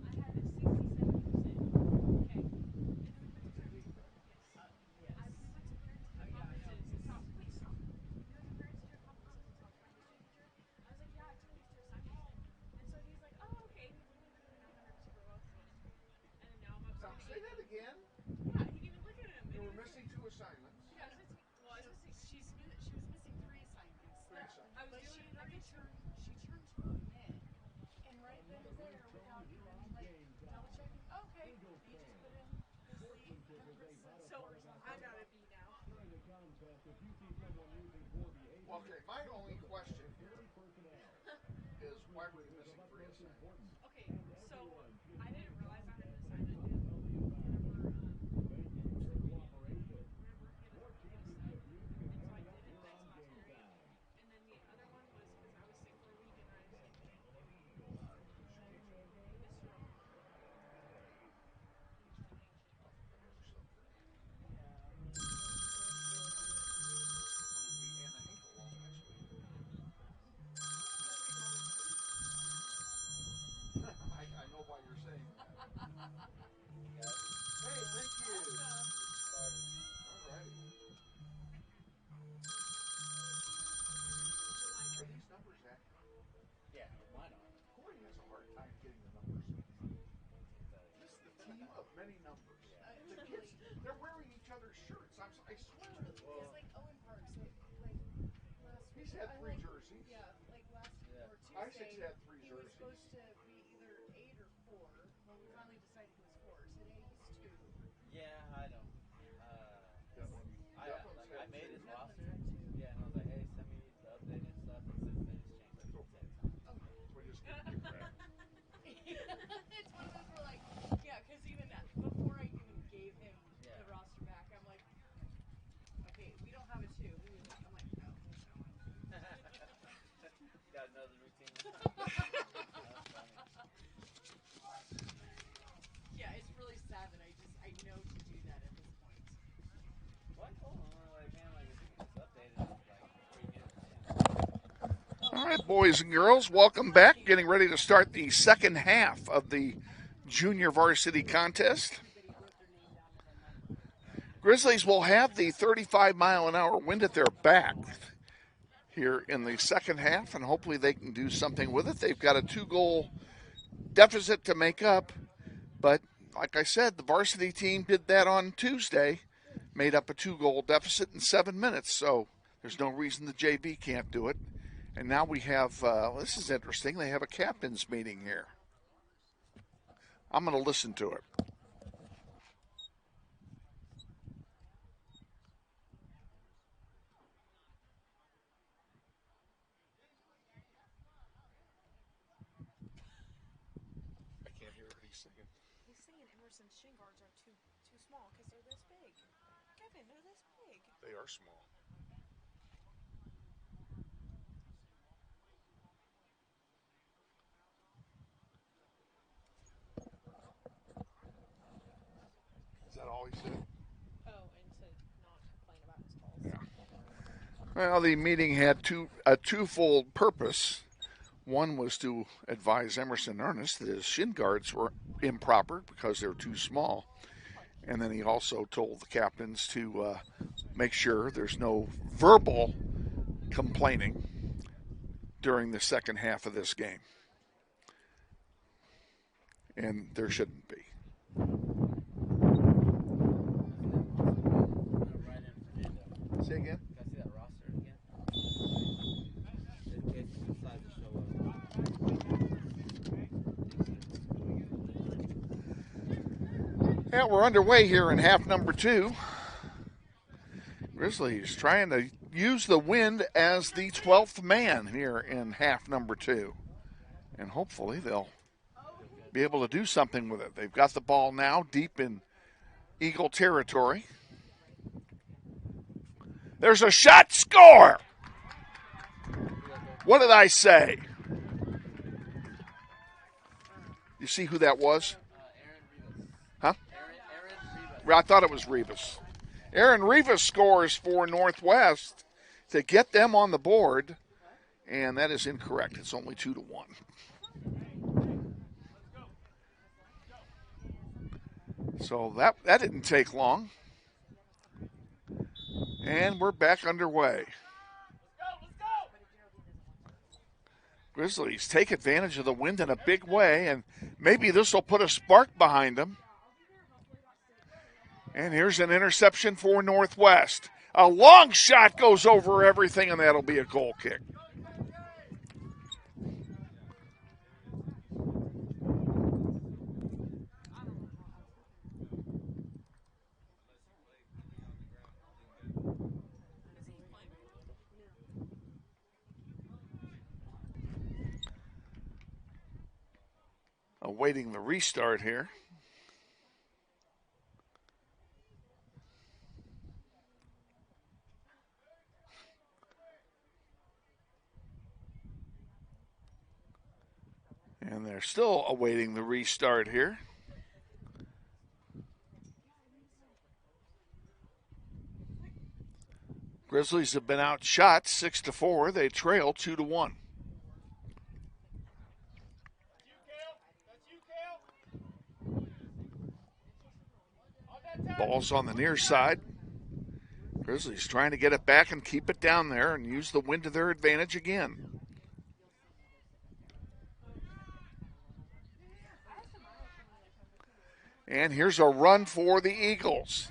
I had a 67%. Okay. And then we went to parents' yes. We went to parents' teacher conferences. Stop. Wait, stop. We went to parents' teacher conferences and talked to my history teacher. I was like, yeah, I told history assignments. And so he's like, oh, okay. He's like, and now I'm super well. And then now I'm upset. Say that again. Yeah, he gave me look at him. You were missing 2 assignments. Yeah, I was missing. Well, I was missing. She was missing 3 assignments. I was doing she turned to put them in. And right then and there, without even like double checking, okay, you just put in this lead. So I'm out of B now. Okay, my only question here is why were you missing 3 assignments? Okay, so I didn't realize I had an assignment whenever and then the other one was because I was sick for a week and I was like, I know why you're saying that. Hey, thank you. All right. Are these numbers accurate? Yeah, mine are. Corey has a hard time getting the numbers. This is the team of many numbers. The kids, they're wearing each other's shirts. I swear. It's like Owen Parks. Like last He's had 3 jerseys. Yeah, like last or Tuesday. Isaac's had 3 he jerseys. was supposed to be either 8 or 4. Well, we finally decided he was 4. Today he's 2. Yeah, I don't. I made his roster. Yeah, and I was like, hey, send me the updated stuff. And since they just changed it. We're just getting back. It's one of those where like, yeah, because even before I even gave him the roster back, I'm like, okay, we don't have a 2. I'm like, no. Got another routine. Yeah, it's really sad that I know to do that at this point. What? Hold on, like, man, like, if you can just update it, like, before you get it. All right, boys and girls, welcome back. Getting ready to start the second half of the junior varsity contest. Grizzlies will have the 35-mile-an-hour wind at their back here in the second half, and hopefully they can do something with it. They've got a 2-goal deficit to make up, but like I said, the varsity team did that on Tuesday, made up a 2-goal deficit in 7 minutes, so there's no reason the JV can't do it. And now we have, this is interesting, they have a captain's meeting here. I'm going to listen to it. I can't hear what he's saying. He's saying Emerson's shin guards are too small because they're this big. Kevin, they're this big. They are small. Is that all he said? Oh, and to not complain about his calls. Yeah. Well, the meeting had a twofold purpose. One was to advise Emerson Ernest that his shin guards were improper because they're too small. And then he also told the captains to make sure there's no verbal complaining during the second half of this game. And there shouldn't be. Say again? Can I see that roster again? In case you decide to show up. Yeah, we're underway here in half number 2. Grizzlies trying to use the wind as the 12th man here in half number 2. And hopefully they'll be able to do something with it. They've got the ball now deep in Eagle territory. There's a shot, score! What did I say? You see who that was? Huh? I thought it was Rivas. Aaron Rivas scores for Northwest to get them on the board. And that is incorrect. It's only 2-1. So that didn't take long. And we're back underway. Grizzlies take advantage of the wind in a big way, and maybe this will put a spark behind them. And here's an interception for Northwest. A long shot goes over everything, and that'll be a goal kick. Awaiting the restart here. And they're still awaiting the restart here. Grizzlies have been outshot 6-4. They trail 2-1. Ball's on the near side. Grizzlies trying to get it back and keep it down there and use the wind to their advantage again. And here's a run for the Eagles.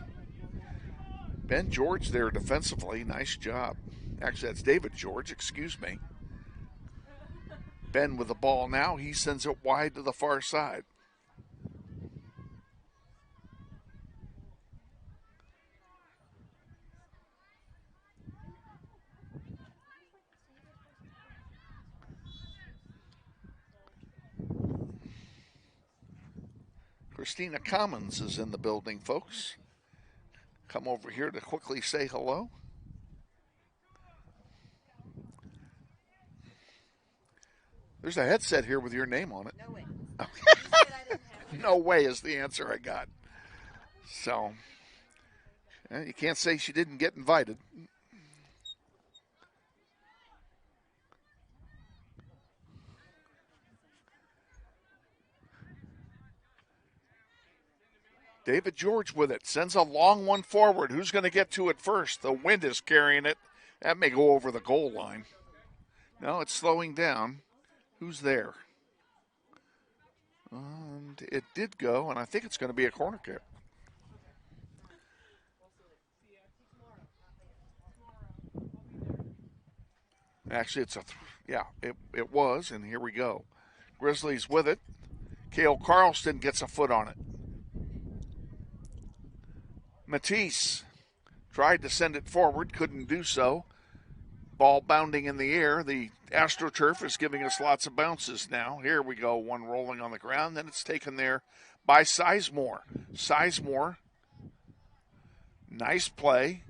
Ben George there defensively. Nice job. Actually, that's David George. Excuse me. Ben with the ball now. He sends it wide to the far side. Christina Commons is in the building, folks. Come over here to quickly say hello. There's a headset here with your name on it. No way. No way is the answer I got. So, you can't say she didn't get invited. David George with it. Sends a long one forward. Who's going to get to it first? The wind is carrying it. That may go over the goal line. No, it's slowing down. Who's there? And it did go, and I think it's going to be a corner kick. Actually, it's it was, and here we go. Grizzlies with it. Cale Carlston gets a foot on it. Matisse tried to send it forward, couldn't do so. Ball bounding in the air. The AstroTurf is giving us lots of bounces now. Here we go, one rolling on the ground. Then it's taken there by Sizemore. Sizemore, nice play.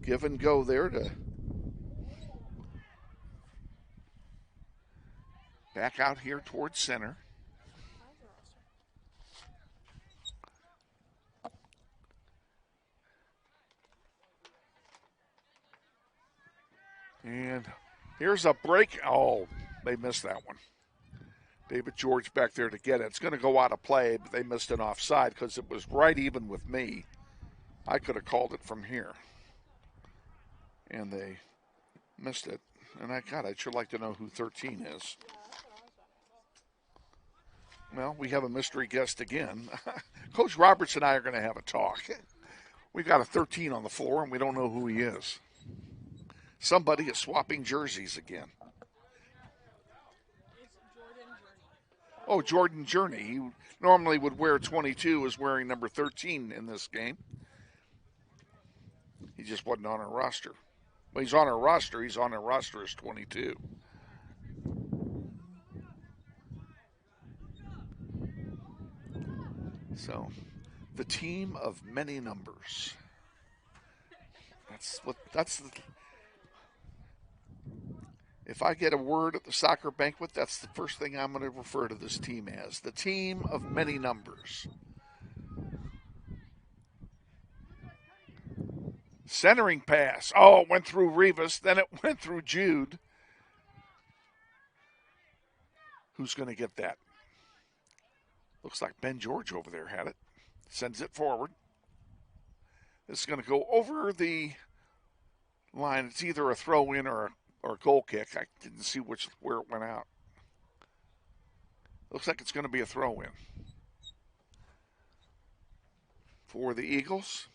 Give and go there to back out here towards center. And here's a break. Oh, they missed that one. David George back there to get it. It's going to go out of play, but they missed an offside because it was right even with me. I could have called it from here. And they missed it. And I'd sure like to know who 13 is. Well, we have a mystery guest again. Coach Roberts and I are going to have a talk. We've got a 13 on the floor, and we don't know who he is. Somebody is swapping jerseys again. Oh, Jordan Journey. He normally would wear 22, is wearing number 13 in this game. He just wasn't on our roster. Well, he's on our roster. He's on our roster as 22. So, the team of many numbers. If I get a word at the soccer banquet, that's the first thing I'm going to refer to this team as. The team of many numbers. Centering pass. Oh, it went through Rivas. Then it went through Jude. Who's going to get that? Looks like Ben George over there had it. Sends it forward. This is going to go over the line. It's either a throw-in or a goal kick. I didn't see where it went out. Looks like it's going to be a throw-in for the Eagles.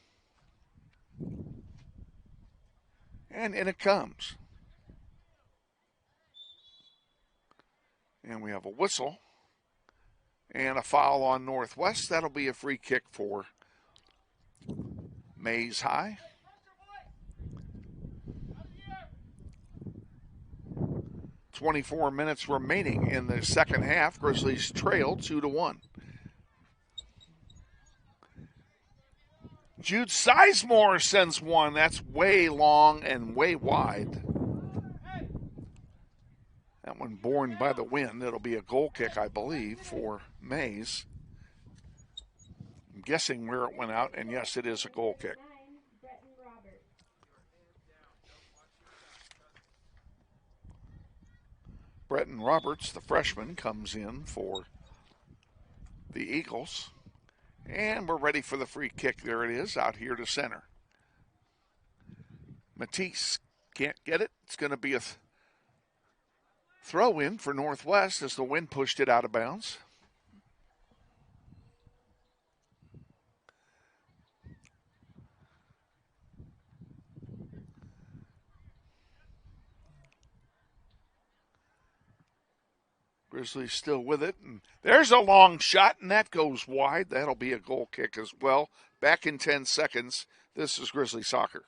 And in it comes. And we have a whistle and a foul on Northwest. That'll be a free kick for Maize High. .24 minutes remaining in the second half. Grizzlies trail 2-1. Jude Sizemore sends one. That's way long and way wide. That one borne by the wind. It'll be a goal kick, I believe, for Maize. I'm guessing where it went out, and yes, it is a goal kick. Bretton Roberts, the freshman, comes in for the Eagles. And we're ready for the free kick. There it is, out here to center. Matisse can't get it. It's going to be a throw-in for Northwest as the wind pushed it out of bounds. Grizzlies still with it. And there's a long shot, and that goes wide. That'll be a goal kick as well. Back in 10 seconds. This is Grizzly Soccer.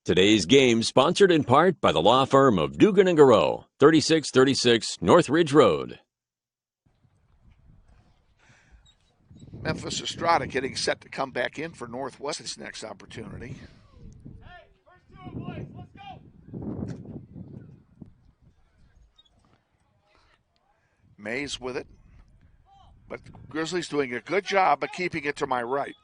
Today's game sponsored in part by the law firm of Dugan & Garreau, 3636 Northridge Road. Memphis Estrada getting set to come back in for Northwest's next opportunity. Hey, first two, boys, let's go. Mays with it. But Grizzlies doing a good job of keeping it to my right.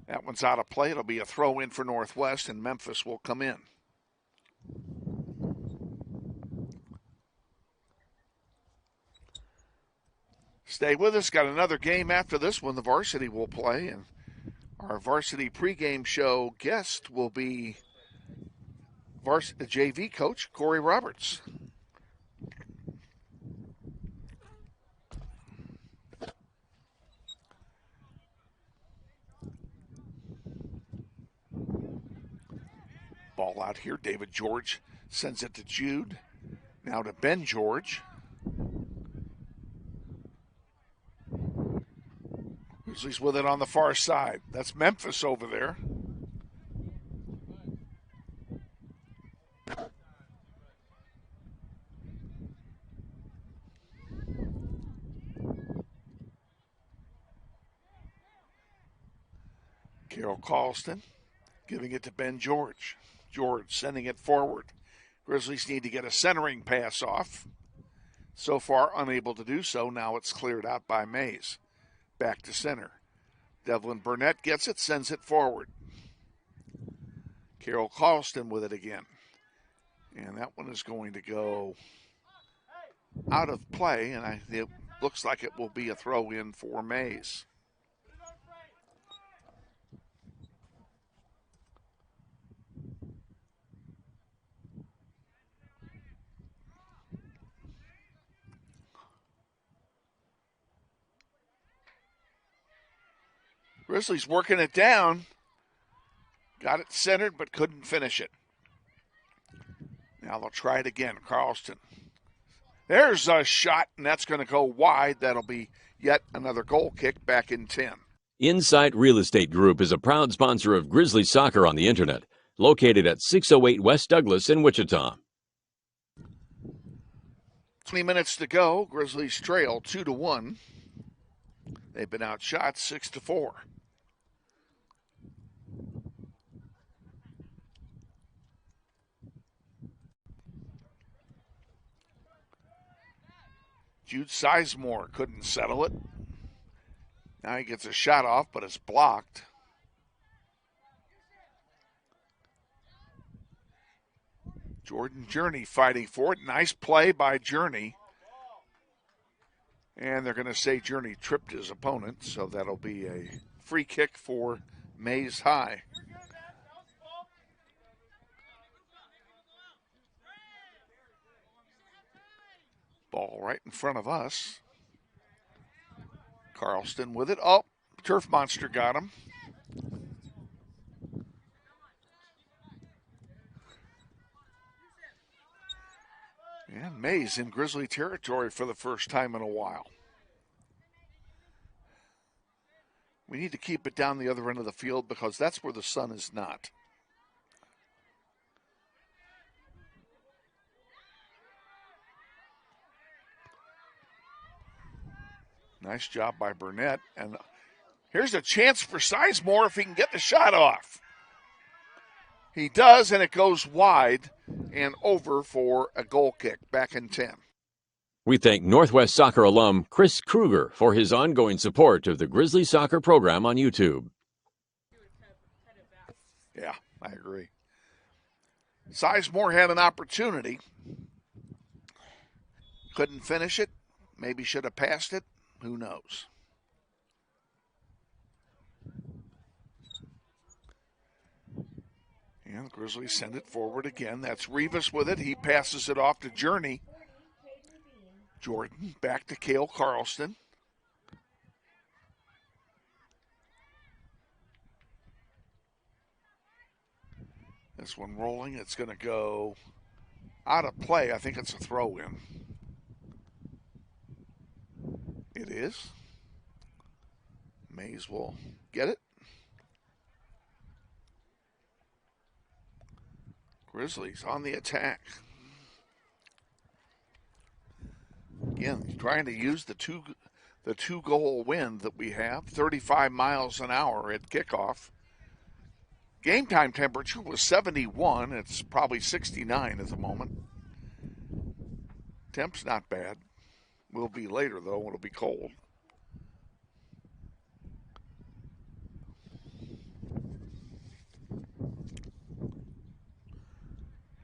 That one's out of play. It'll be a throw-in for Northwest, and Memphis will come in. Stay with us. Got another game after this one. The varsity will play, and our varsity pregame show guest will be JV coach Corey Roberts. Ball out here. David George sends it to Jude. Now to Ben George. Grizzlies with it on the far side. That's Memphis over there. Carroll Carlston giving it to Ben George. George sending it forward. Grizzlies need to get a centering pass off. So far unable to do so. Now it's cleared out by Mays. Back to center. Devlin Burnett gets it, sends it forward. Carroll Carlston with it again. And that one is going to go out of play, and it looks like it will be a throw-in for Mays. Grizzlies working it down. Got it centered, but couldn't finish it. Now they'll try it again. Carlston. There's a shot, and that's going to go wide. That'll be yet another goal kick back in 10. Insight Real Estate Group is a proud sponsor of Grizzly Soccer on the Internet, located at 608 West Douglas in Wichita. 20 minutes to go. Grizzlies trail 2-1. They've been outshot 6-4. Jude Sizemore couldn't settle it. Now he gets a shot off, but it's blocked. Jordan Journey fighting for it. Nice play by Journey. And they're going to say Journey tripped his opponent, so that'll be a free kick for Maize High. Ball right in front of us. Carlston with it. Oh, Turf Monster got him. And Maize in Grizzly territory for the first time in a while. We need to keep it down the other end of the field because that's where the sun is not. Nice job by Burnett. And here's a chance for Sizemore if he can get the shot off. He does, and it goes wide and over for a goal kick, back in 10. We thank Northwest Soccer alum Chris Kruger for his ongoing support of the Grizzly soccer program on YouTube. Yeah, I agree. Sizemore had an opportunity. Couldn't finish it. Maybe should have passed it. Who knows? And the Grizzlies send it forward again. That's Rivas with it. He passes it off to Journey. Jordan back to Cale Carlston. This one rolling. It's going to go out of play. I think it's a throw-in. It is. Maize will get it. Grizzlies on the attack. Again, trying to use the two-goal wind that we have, 35 miles an hour at kickoff. Game time temperature was 71. It's probably 69 at the moment. Temp's not bad. Will be later, though. It'll be cold.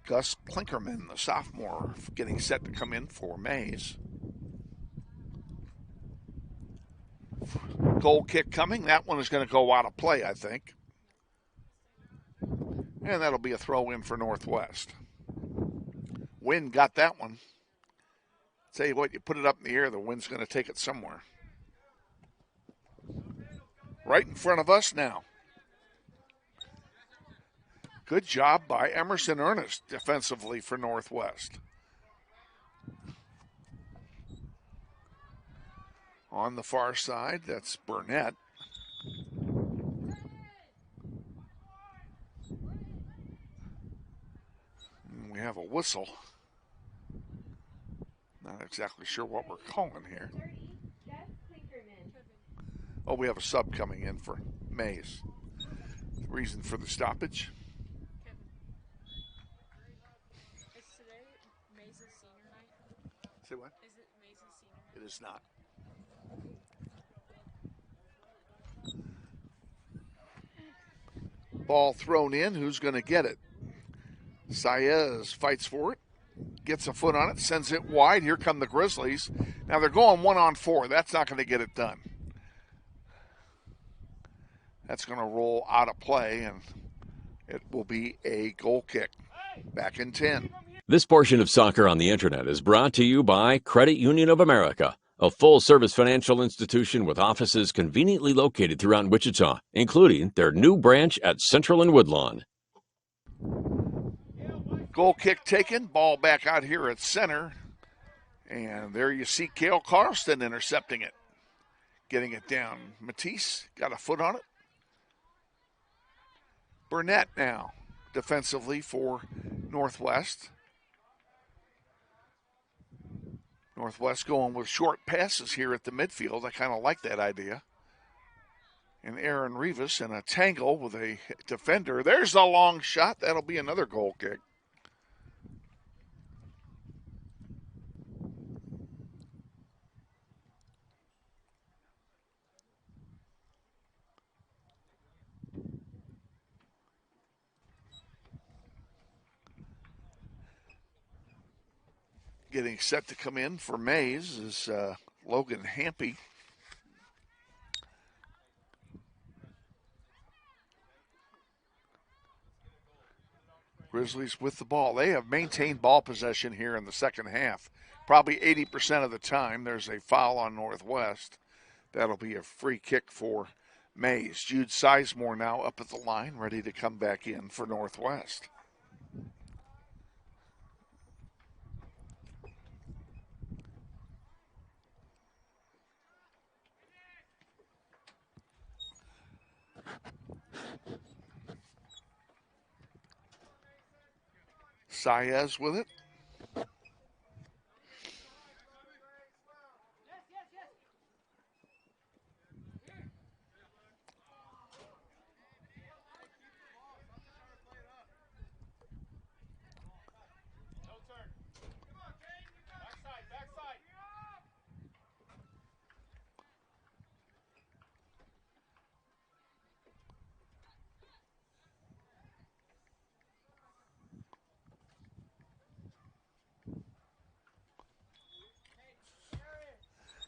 Gus Klinkerman, the sophomore, getting set to come in for Maize. Goal kick coming. That one is going to go out of play, I think. And that'll be a throw in for Northwest. Wind got that one. Tell you what, you put it up in the air, the wind's going to take it somewhere. Right in front of us now. Good job by Emerson Ernest defensively for Northwest. On the far side, that's Burnett. And we have a whistle. Not exactly sure what we're calling here. Oh, we have a sub coming in for Maize. Reason for the stoppage. Is today Maize's senior night? Say what? Is it Maize's senior night? It is not. Ball thrown in. Who's going to get it? Saez fights for it. Gets a foot on it. Sends it wide. Here come the Grizzlies. Now they're going 1-on-4. That's not going to get it done. That's going to roll out of play, and it will be a goal kick. Back in 10. This portion of Soccer on the Internet is brought to you by Credit Union of America, a full-service financial institution with offices conveniently located throughout Wichita, including their new branch at Central and Woodlawn. Goal kick taken. Ball back out here at center. And there you see Cale Carlston intercepting it. Getting it down. Matisse got a foot on it. Burnett now defensively for Northwest. Northwest going with short passes here at the midfield. I kind of like that idea. And Aaron Rivas in a tangle with a defender. There's a long shot. That'll be another goal kick. Getting set to come in for Maize is Logan Hampy. Grizzlies with the ball. They have maintained ball possession here in the second half. Probably 80% of the time. There's a foul on Northwest. That'll be a free kick for Maize. Jude Sizemore now up at the line, ready to come back in for Northwest. Saez with it.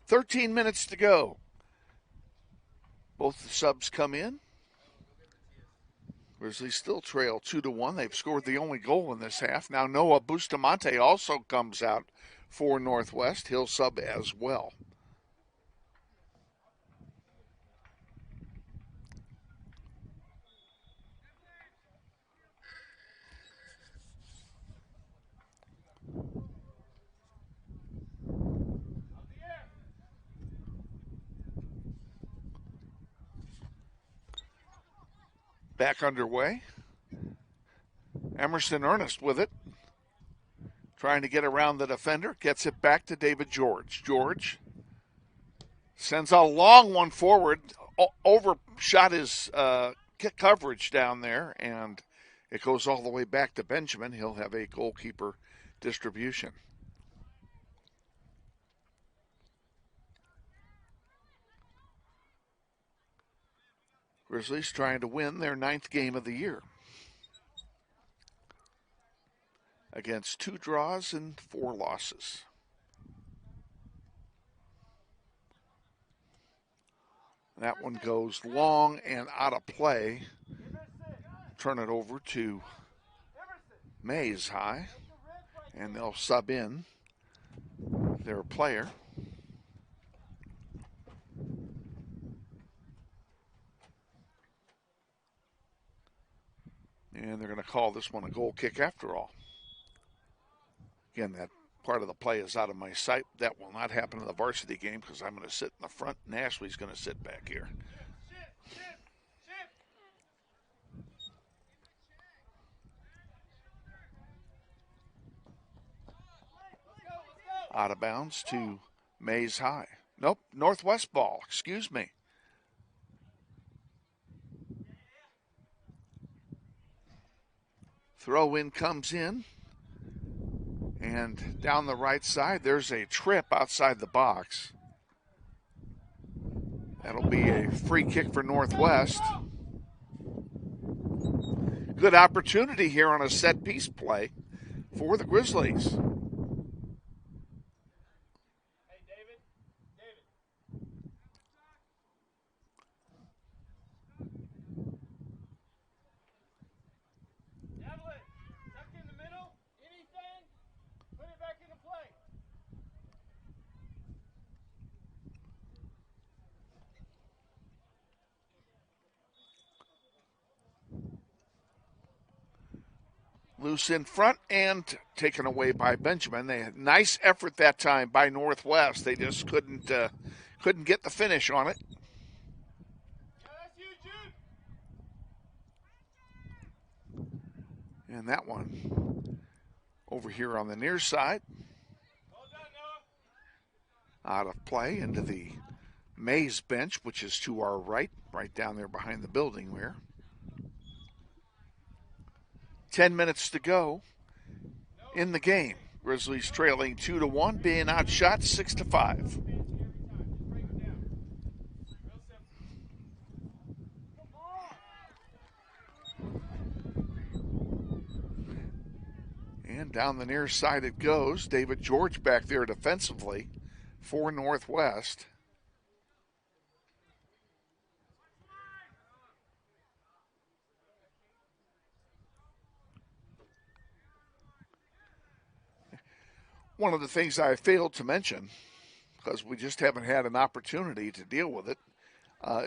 "13 minutes to go. Both the subs come in. Grizzlies still trail 2-1. They've scored the only goal in this half. Now Noah Bustamante also comes out for Northwest. He'll sub as well. Back underway. Emerson Ernest with it. Trying to get around the defender. Gets it back to David George. George sends a long one forward. Overshot his coverage down there, and it goes all the way back to Benjamin. He'll have a goalkeeper distribution. Grizzlies trying to win their 9th game of the year. Against 2 draws and 4 losses. That one goes long and out of play. Turn it over to Maize High, and they'll sub in their player. And they're going to call this one a goal kick after all. Again, that part of the play is out of my sight. That will not happen in the varsity game because I'm going to sit in the front and Ashley's going to sit back here. Out of bounds to Maize High. Nope, Northwest ball, excuse me. Throw in comes in. And down the right side, there's a trip outside the box. That'll be a free kick for Northwest. Good opportunity here on a set piece play for the Grizzlies. Loose in front and taken away by Benjamin. They had nice effort that time by Northwest. They just couldn't get the finish on it. And that one over here on the near side. Out of play into the Maize bench, which is to our right down there behind the building there. 10 minutes to go in the game. Grizzlies trailing 2-1, being outshot 6-5. And down the near side it goes. David George back there defensively for Northwest. One of the things I failed to mention, because we just haven't had an opportunity to deal with it,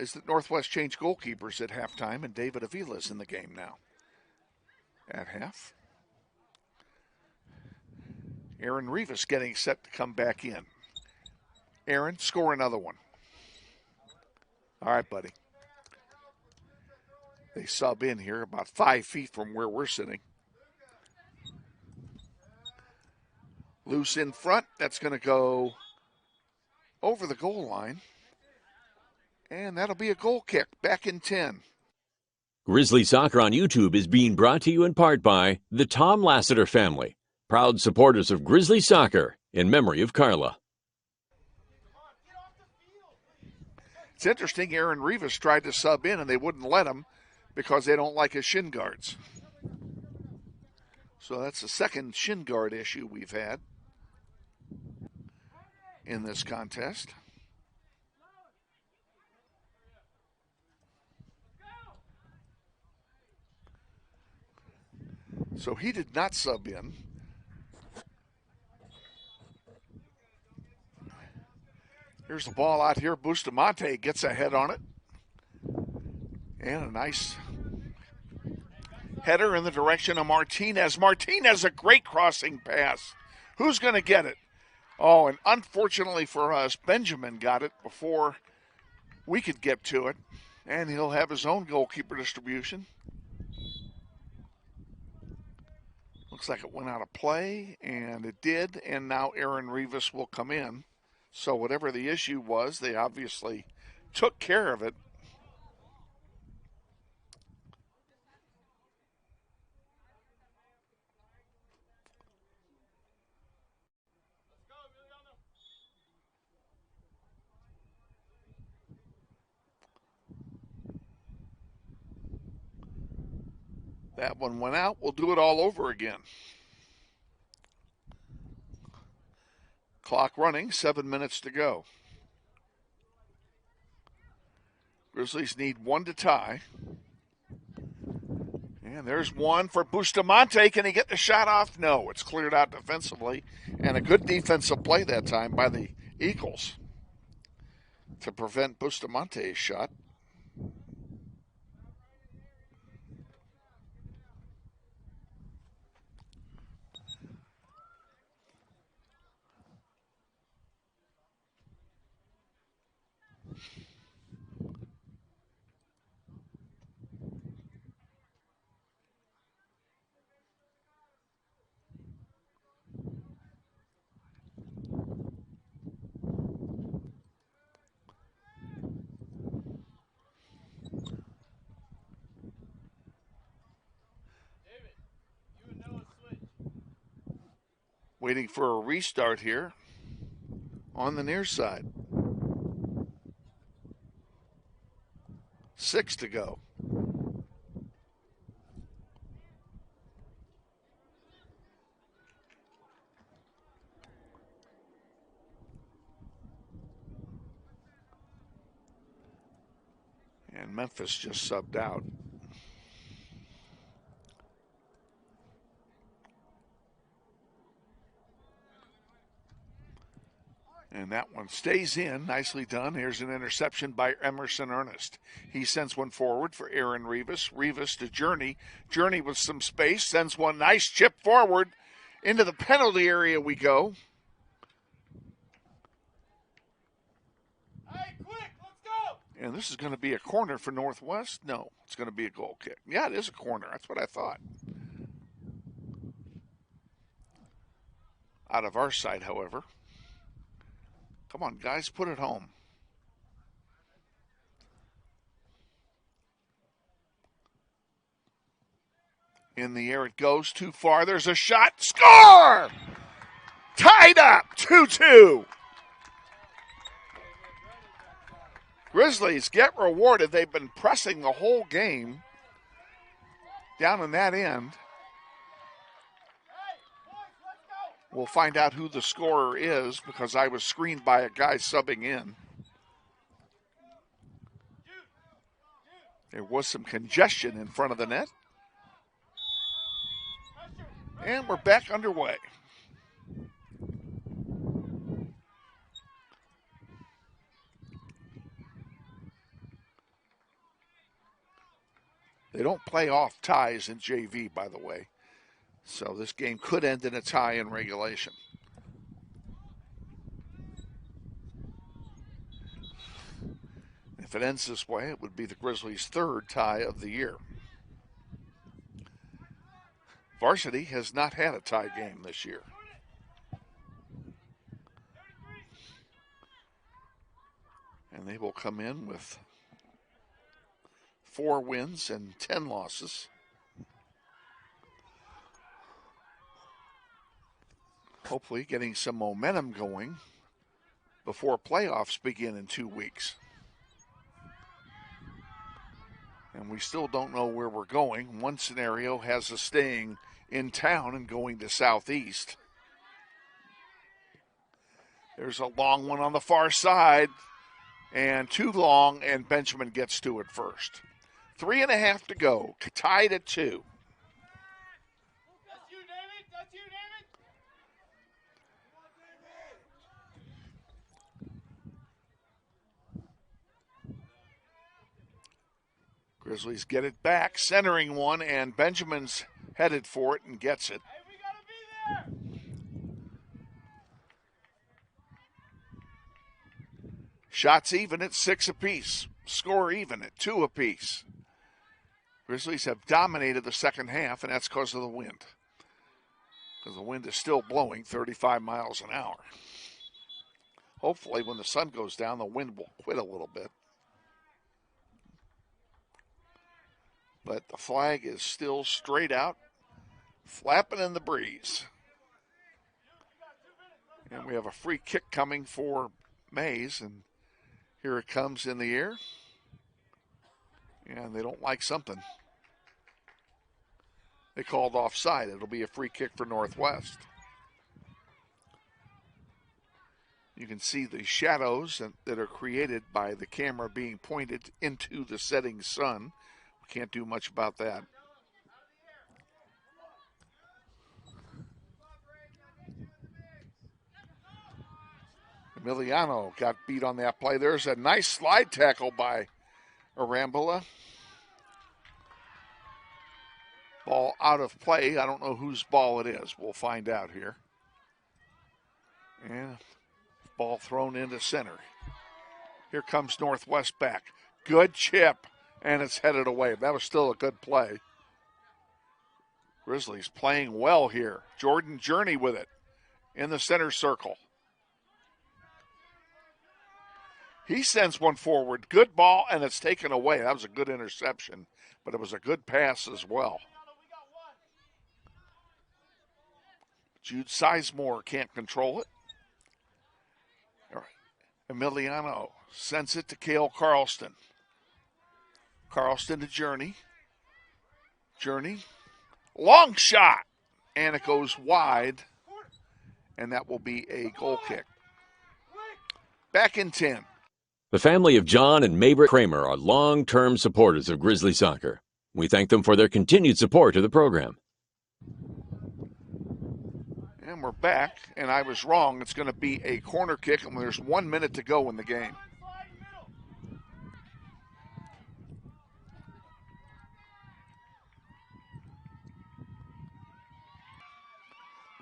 is that Northwest changed goalkeepers at halftime, and David Avila's in the game now at half. Aaron Rivas getting set to come back in. Aaron, score another one. All right, buddy. They sub in here about 5 feet from where we're sitting. Loose in front. That's going to go over the goal line. And that'll be a goal kick. Back in 10. Grizzly Soccer on YouTube is being brought to you in part by the Tom Lassiter family, proud supporters of Grizzly Soccer in memory of Carla. It's interesting, Aaron Rivas tried to sub in and they wouldn't let him because they don't like his shin guards. So that's the second shin guard issue we've had in this contest. So he did not sub in. Here's the ball out here. Bustamante gets a head on it. And a nice header in the direction of Martinez. Martinez, a great crossing pass. Who's going to get it? Oh, and unfortunately for us, Benjamin got it before we could get to it. And he'll have his own goalkeeper distribution. Looks like it went out of play, and it did. And now Aaron Rivas will come in. So whatever the issue was, they obviously took care of it. That one went out. We'll do it all over again. Clock running, 7 minutes to go. Grizzlies need one to tie. And there's one for Bustamante. Can he get the shot off? No, it's cleared out defensively. And a good defensive play that time by the Eagles to prevent Bustamante's shot. Waiting for a restart here on the near side. 6 to go. And Memphis just subbed out. And that one stays in. Nicely done. Here's an interception by Emerson Ernest. He sends one forward for Aaron Rivas. Rivas to Journey. Journey with some space. Sends one nice chip forward. Into the penalty area we go. Hey, quick, let's go! And this is going to be a corner for Northwest? No, it's going to be a goal kick. Yeah, it is a corner. That's what I thought. Out of our side, however. Come on, guys, put it home. In the air it goes, too far. There's a shot. Score! Tied up, 2-2. Grizzlies get rewarded. They've been pressing the whole game down in that end. We'll find out who the scorer is because I was screened by a guy subbing in. There was some congestion in front of the net. And we're back underway. They don't play off ties in JV, by the way. So this game could end in a tie in regulation. If it ends this way, it would be the Grizzlies' third tie of the year. Varsity has not had a tie game this year. And they will come in with 4 wins and 10 losses. Hopefully getting some momentum going before playoffs begin in 2 weeks. And we still don't know where we're going. One scenario has us staying in town and going to Southeast. There's a long one on the far side, and too long, and Benjamin gets to it first. 3.5 to go, tied at 2. Grizzlies get it back, centering one, and Benjamin's headed for it and gets it. Shots even at 6 apiece. Score even at 2 apiece. Grizzlies have dominated the second half, and that's because of the wind. Because the wind is still blowing 35 miles an hour. Hopefully when the sun goes down, the wind will quit a little bit. But the flag is still straight out, flapping in the breeze. And we have a free kick coming for Maize, and here it comes in the air. And they don't like something. They called offside. It'll be a free kick for Northwest. You can see the shadows that are created by the camera being pointed into the setting sun. We can't do much about that. Emiliano got beat on that play. There's a nice slide tackle by Arambola. Ball out of play. I don't know whose ball it is. We'll find out here. And ball thrown into center. Here comes Northwest back. Good chip. And it's headed away. That was still a good play. Grizzlies playing well here. Jordan Journey with it in the center circle. He sends one forward. Good ball, and it's taken away. That was a good interception, but it was a good pass as well. Jude Sizemore can't control it. Emiliano sends it to Cale Carlston. Carlston to Journey. Journey. Long shot. And it goes wide. And that will be a goal kick. Back in 10. The family of John and Mabry Kramer are long-term supporters of Grizzly soccer. We thank them for their continued support of the program. And we're back, and I was wrong. It's going to be a corner kick, and there's 1 minute to go in the game.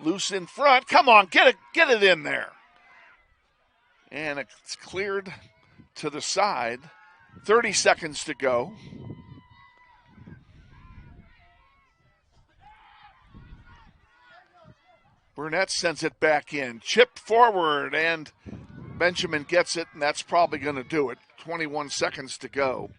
Loose in front. Come on, get it in there. And it's cleared to the side. 30 seconds to go. Burnett sends it back in. Chip forward, and Benjamin gets it, and that's probably going to do it. 21 seconds to go.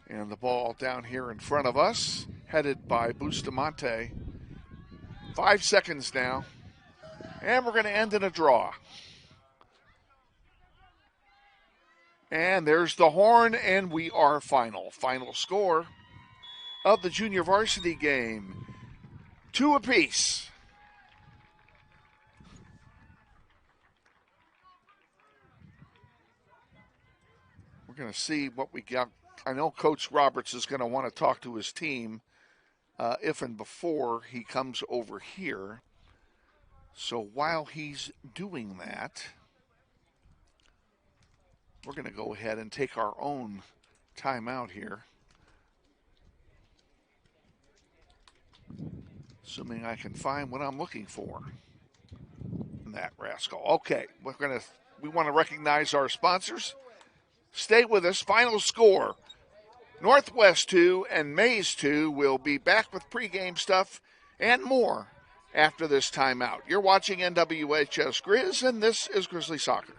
And the ball down here in front of us, headed by Bustamante. 5 seconds now. And we're going to end in a draw. And there's the horn, and we are final. Final score of the junior varsity game. 2 apiece. We're going to see what we got. I know Coach Roberts is going to want to talk to his team if and before he comes over here. So while he's doing that, we're going to go ahead and take our own timeout here. Assuming I can find what I'm looking for. That rascal. Okay, we want to recognize our sponsors. Stay with us. Final score. Northwest 2 and Maize 2 will be back with pregame stuff and more after this timeout. You're watching NWHS Grizz, and this is Grizzly Soccer.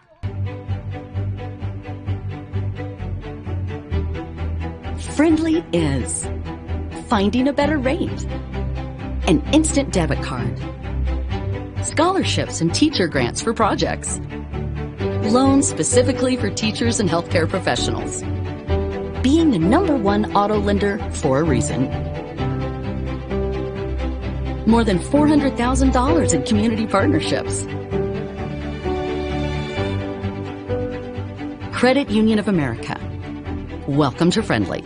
Friendly is finding a better rate, an instant debit card, scholarships and teacher grants for projects, loans specifically for teachers and healthcare professionals, being the #1 auto lender for a reason. More than $400,000 in community partnerships. Credit Union of America. Welcome to Friendly.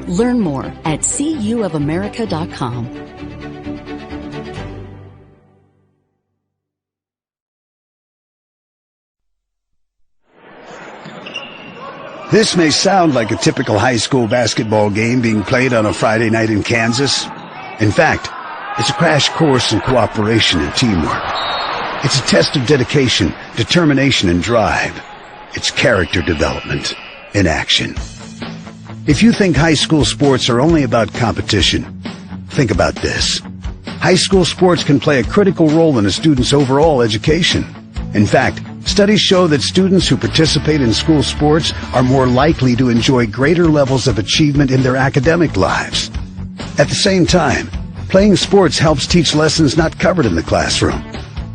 Learn more at cuofamerica.com. This may sound like a typical high school basketball game being played on a Friday night in Kansas. In fact, it's a crash course in cooperation and teamwork. It's a test of dedication, determination, and drive. It's character development in action. If you think high school sports are only about competition, think about this. High school sports can play a critical role in a student's overall education. In fact, studies show that students who participate in school sports are more likely to enjoy greater levels of achievement in their academic lives. At the same time, playing sports helps teach lessons not covered in the classroom.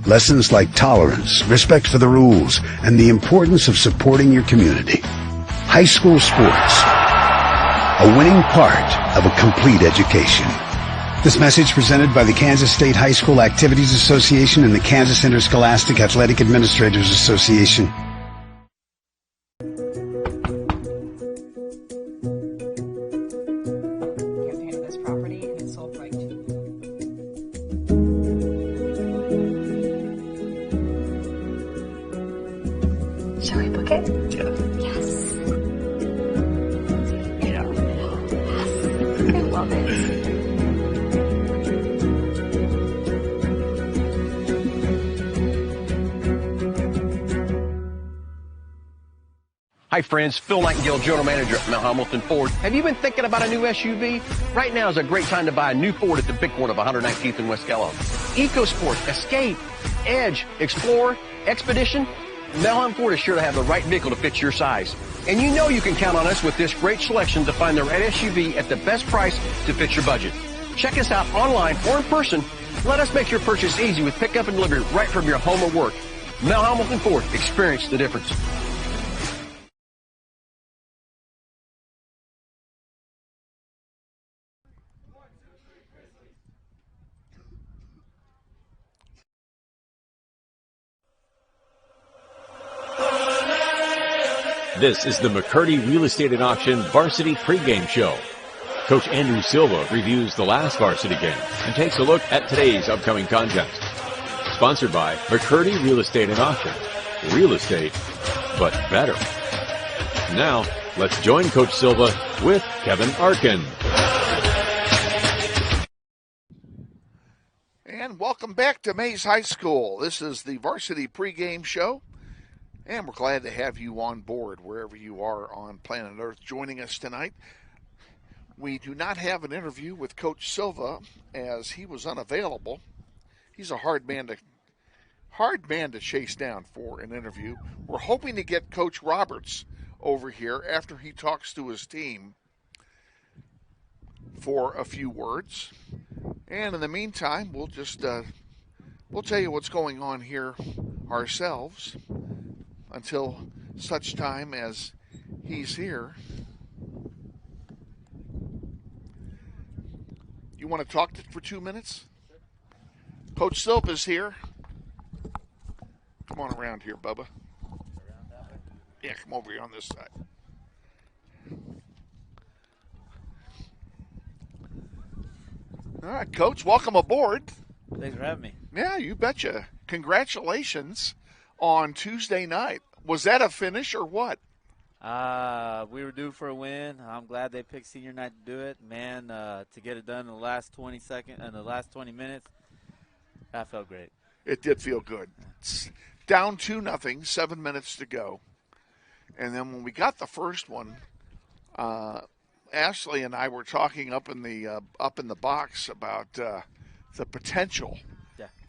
Lessons like tolerance, respect for the rules, and the importance of supporting your community. High school sports, a winning part of a complete education. This message presented by the Kansas State High School Activities Association and the Kansas Interscholastic Athletic Administrators Association. Shall we book it? Yeah. Yes. Yeah. Yes. I love it. Hi friends, Phil Nightingale, General Manager at Mount Hamilton Ford. Have you been thinking about a new SUV? Right now is a great time to buy a new Ford at the big one of 119th and West Kellogg. EcoSport, Escape, Edge, Explorer, Expedition. Mount Hamilton Ford is sure to have the right vehicle to fit your size. And you know you can count on us with this great selection to find the right SUV at the best price to fit your budget. Check us out online or in person. Let us make your purchase easy with pickup and delivery right from your home or work. Mount Hamilton Ford, experience the difference. This is the McCurdy Real Estate and Auction Varsity Pregame Show. Coach Andrew Silva reviews the last varsity game and takes a look at today's upcoming contest. Sponsored by McCurdy Real Estate and Auction. Real estate, but better. Now, let's join Coach Silva with Kevin Arkin. And welcome back to Maize High School. This is the Varsity Pregame Show. And we're glad to have you on board wherever you are on planet Earth joining us tonight. We do not have an interview with Coach Silva as he was unavailable. He's a hard man to chase down for an interview. We're hoping to get Coach Roberts over here after he talks to his team for a few words. And in the meantime, we'll just we'll tell you what's going on here ourselves until such time as he's here. You want to talk for 2 minutes? Coach Silp is here. Come on around here, Bubba. Yeah, come over here on this side. All right, Coach, welcome aboard. Thanks for having me. Yeah, you betcha. Congratulations on Tuesday night. Was that a finish or what? We were due for a win. I'm glad they picked senior night to do it. Man, to get it done in the last 20 minutes, that felt great. It did feel good. It's down 2-0, 7 minutes to go. And then when we got the first one, Ashley and I were talking up in the box about the potential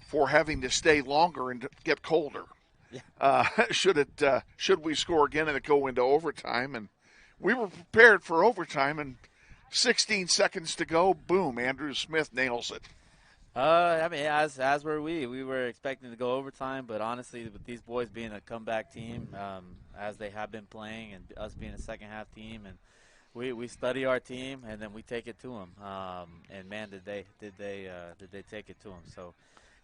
for having to stay longer and get colder. Yeah. Should we score again and it go into overtime? And we were prepared for overtime, and 16 seconds to go, boom, Andrew Smith nails it. I mean, as were we. We were expecting to go overtime, but honestly, with these boys being a comeback team, as they have been playing, and us being a second half team, and we study our team, and then we take it to them. And man, did they take it to them? So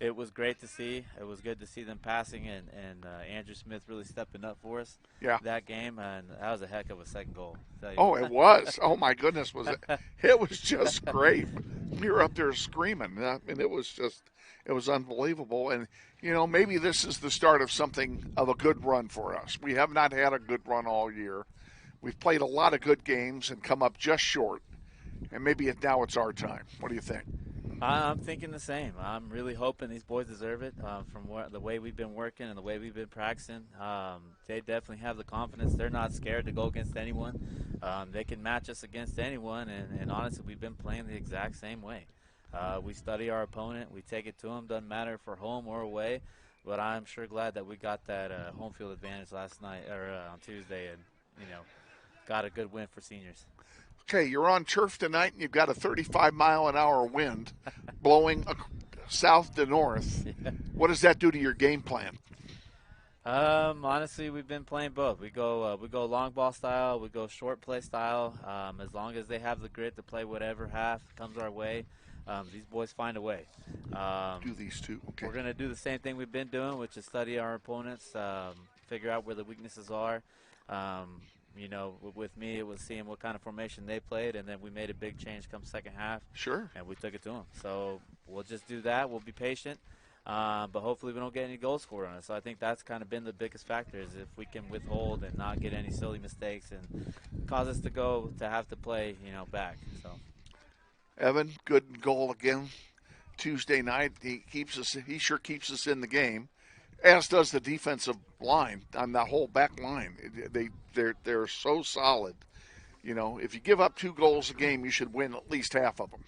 it was great to see. It was good to see them passing, and Andrew Smith really stepping up for us. Yeah. That game, and that was a heck of a second goal. Oh, it was. Oh my goodness, was it? It was just great. We were up there screaming. I mean, it was unbelievable. And maybe this is the start of something of a good run for us. We have not had a good run all year. We've played a lot of good games and come up just short. And maybe now it's our time. What do you think? I'm thinking the same. I'm really hoping these boys deserve it from the way we've been working and the way we've been practicing. They definitely have the confidence. They're not scared to go against anyone. They can match us against anyone, and honestly, we've been playing the exact same way. We study our opponent. We take it to them. Doesn't matter if we're home or away. But I'm sure glad that we got that home field advantage last night or on Tuesday, and got a good win for seniors. Okay, you're on turf tonight, and you've got a 35-mile-an-hour wind blowing south to north. Yeah. What does that do to your game plan? Honestly, we've been playing both. We go long ball style. We go short play style. As long as they have the grit to play whatever half comes our way, these boys find a way. Do these two. Okay. We're going to do the same thing we've been doing, which is study our opponents, figure out where the weaknesses are. With me, it was seeing what kind of formation they played, and then we made a big change come second half. Sure. And we took it to them. So we'll just do that. We'll be patient, but hopefully we don't get any goals scored on us. So I think that's kind of been the biggest factor, is if we can withhold and not get any silly mistakes and cause us to have to play, back. So. Evan, good goal again Tuesday night. He sure keeps us in the game, as does the defensive line on the whole back line. They're so solid. If you give up 2 goals a game, you should win at least half of them.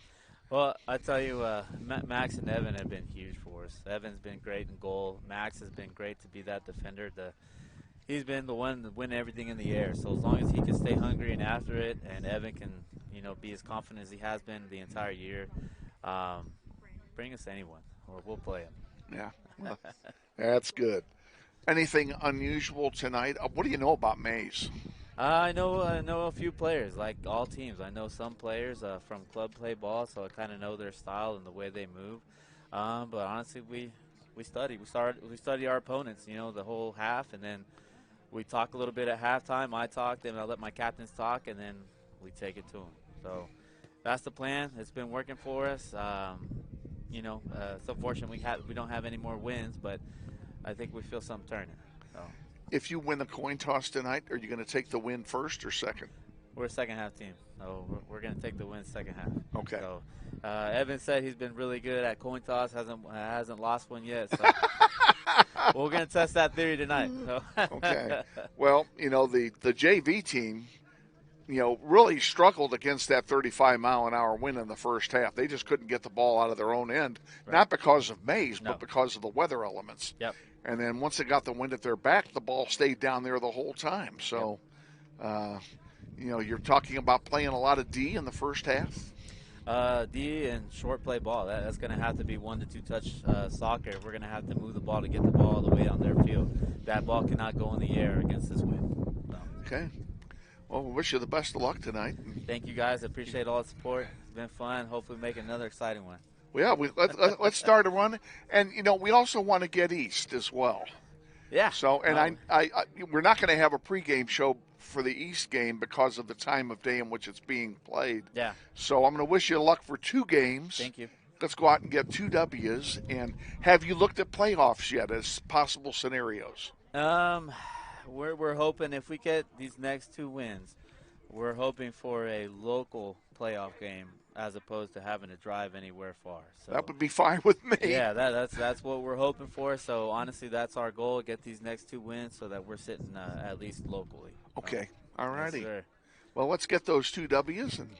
Well, I tell you, Max and Evan have been huge for us. Evan's been great in goal. Max has been great to be that defender. He's been the one to win everything in the air. So as long as he can stay hungry and after it, and Evan can, be as confident as he has been the entire year, bring us anyone, or we'll play him. Yeah, well, that's good. Anything unusual tonight? What do you know about Maize? I know a few players, like all teams. I know some players from club play ball, so I kind of know their style and the way they move. But honestly, we study. We study our opponents, the whole half, and then we talk a little bit at halftime. I talk, then I let my captains talk, and then we take it to them. So that's the plan. It's been working for us. It's unfortunate we don't have any more wins, but I think we feel some turning. So. If you win the coin toss tonight, are you going to take the win first or second? We're a second half team, so we're going to take the win second half. Okay. So Evan said he's been really good at coin toss, hasn't lost one yet. So we're going to test that theory tonight. So. Okay. Well, the JV team, really struggled against that 35-mile-an-hour wind in the first half. They just couldn't get the ball out of their own end, right. Not because of Maize, but because of the weather elements. Yep. And then once they got the wind at their back, the ball stayed down there the whole time. So, you're talking about playing a lot of D in the first half? D and short play ball. That's going to have to be 1 to 2 touch soccer. We're going to have to move the ball to get the ball all the way on their field. that ball cannot go in the air against this wind. So. Okay. Well, we wish you the best of luck tonight. Thank you, guys. I appreciate all the support. It's been fun. Hopefully make another exciting one. Well, yeah, let's start a run. And, we also want to get east as well. Yeah. So, and we're not going to have a pregame show for the East game because of the time of day in which it's being played. Yeah. So I'm going to wish you luck for 2 games. Thank you. Let's go out and get 2 W's. And have you looked at playoffs yet as possible scenarios? We're hoping if we get these next 2 wins, we're hoping for a local playoff game as opposed to having to drive anywhere far. So that would be fine with me. Yeah, that's what we're hoping for. So honestly, that's our goal: get these next 2 wins so that we're sitting at least locally. Okay. All righty. Yes, well, let's get those 2 W's and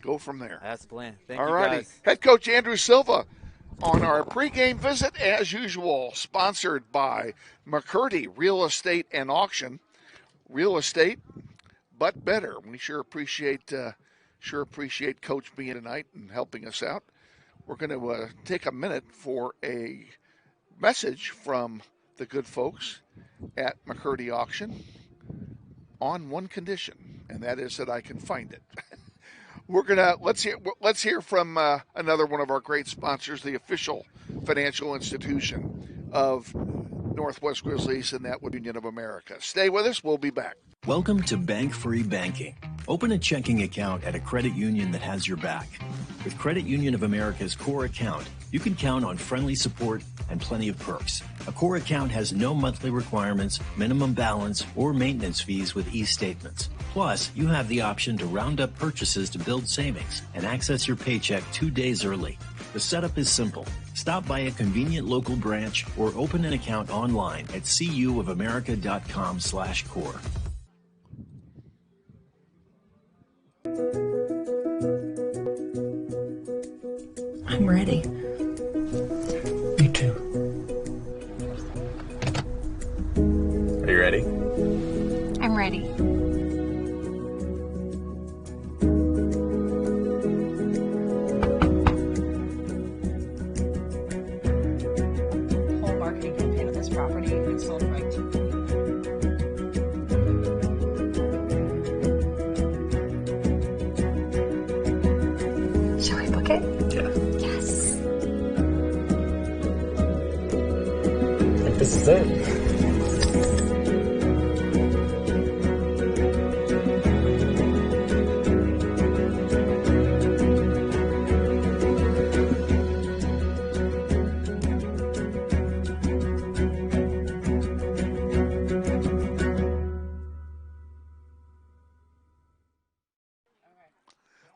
go from there. That's the plan. Thank you, guys. Head coach Andrew Silva on our pregame visit, as usual, sponsored by McCurdy Real Estate and Auction. Real estate, but better. We sure appreciate Coach being tonight and helping us out. We're going to take a minute for a message from the good folks at McCurdy Auction on one condition, and that is that I can find it. We're gonna let's hear from another one of our great sponsors, the official financial institution of Northwest Grizzlies, and that would be Union of America. Stay with us. We'll be back. Welcome to Bank-Free Banking. Open a checking account at a credit union that has your back. With Credit Union of America's core account, you can count on friendly support and plenty of perks. A core account has no monthly requirements, minimum balance, or maintenance fees with e-statements. Plus, you have the option to round up purchases to build savings and access your paycheck 2 days early. The setup is simple. Stop by a convenient local branch or open an account online at cuofamerica.com/core. I'm ready. Me too. Are you ready? I'm ready. Whole marketing campaign of this property and sold right to Shall we book it? Yeah. Yes. I think this is it.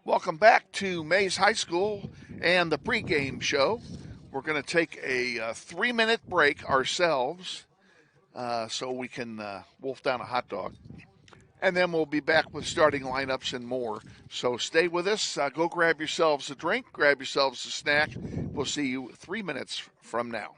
Welcome back to Maize High School and the pregame show. We're going to take a 3-minute break ourselves so we can wolf down a hot dog. And then we'll be back with starting lineups and more. So stay with us. Go grab yourselves a drink, grab yourselves a snack. We'll see you 3 minutes from now.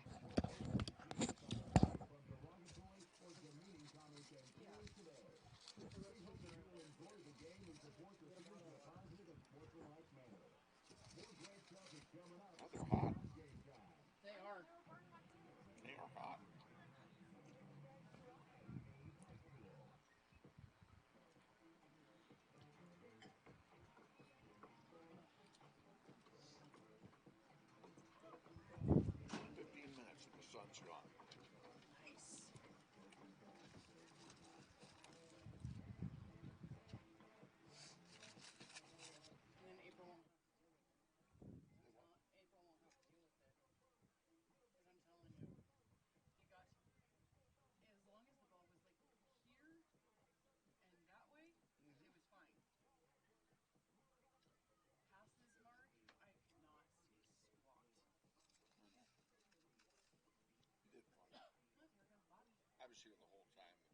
I was here the whole time. The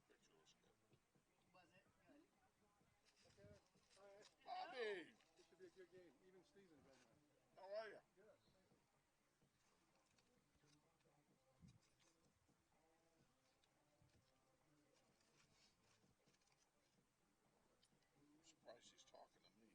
picture was good. Was it? Good. Bobby! This should be a good game. Even Steven right now. How are you? Good. I'm surprised he's talking to me.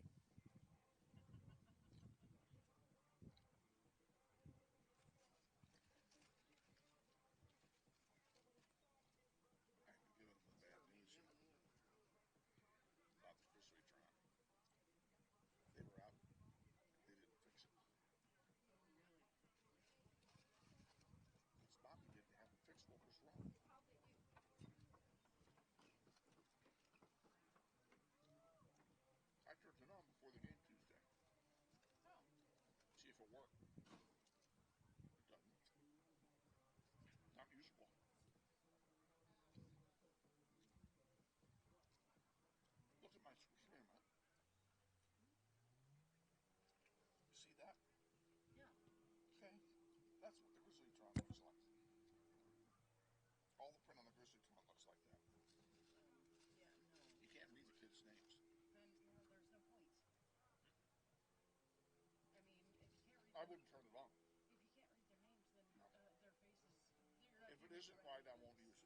isn't wide, I won't use it.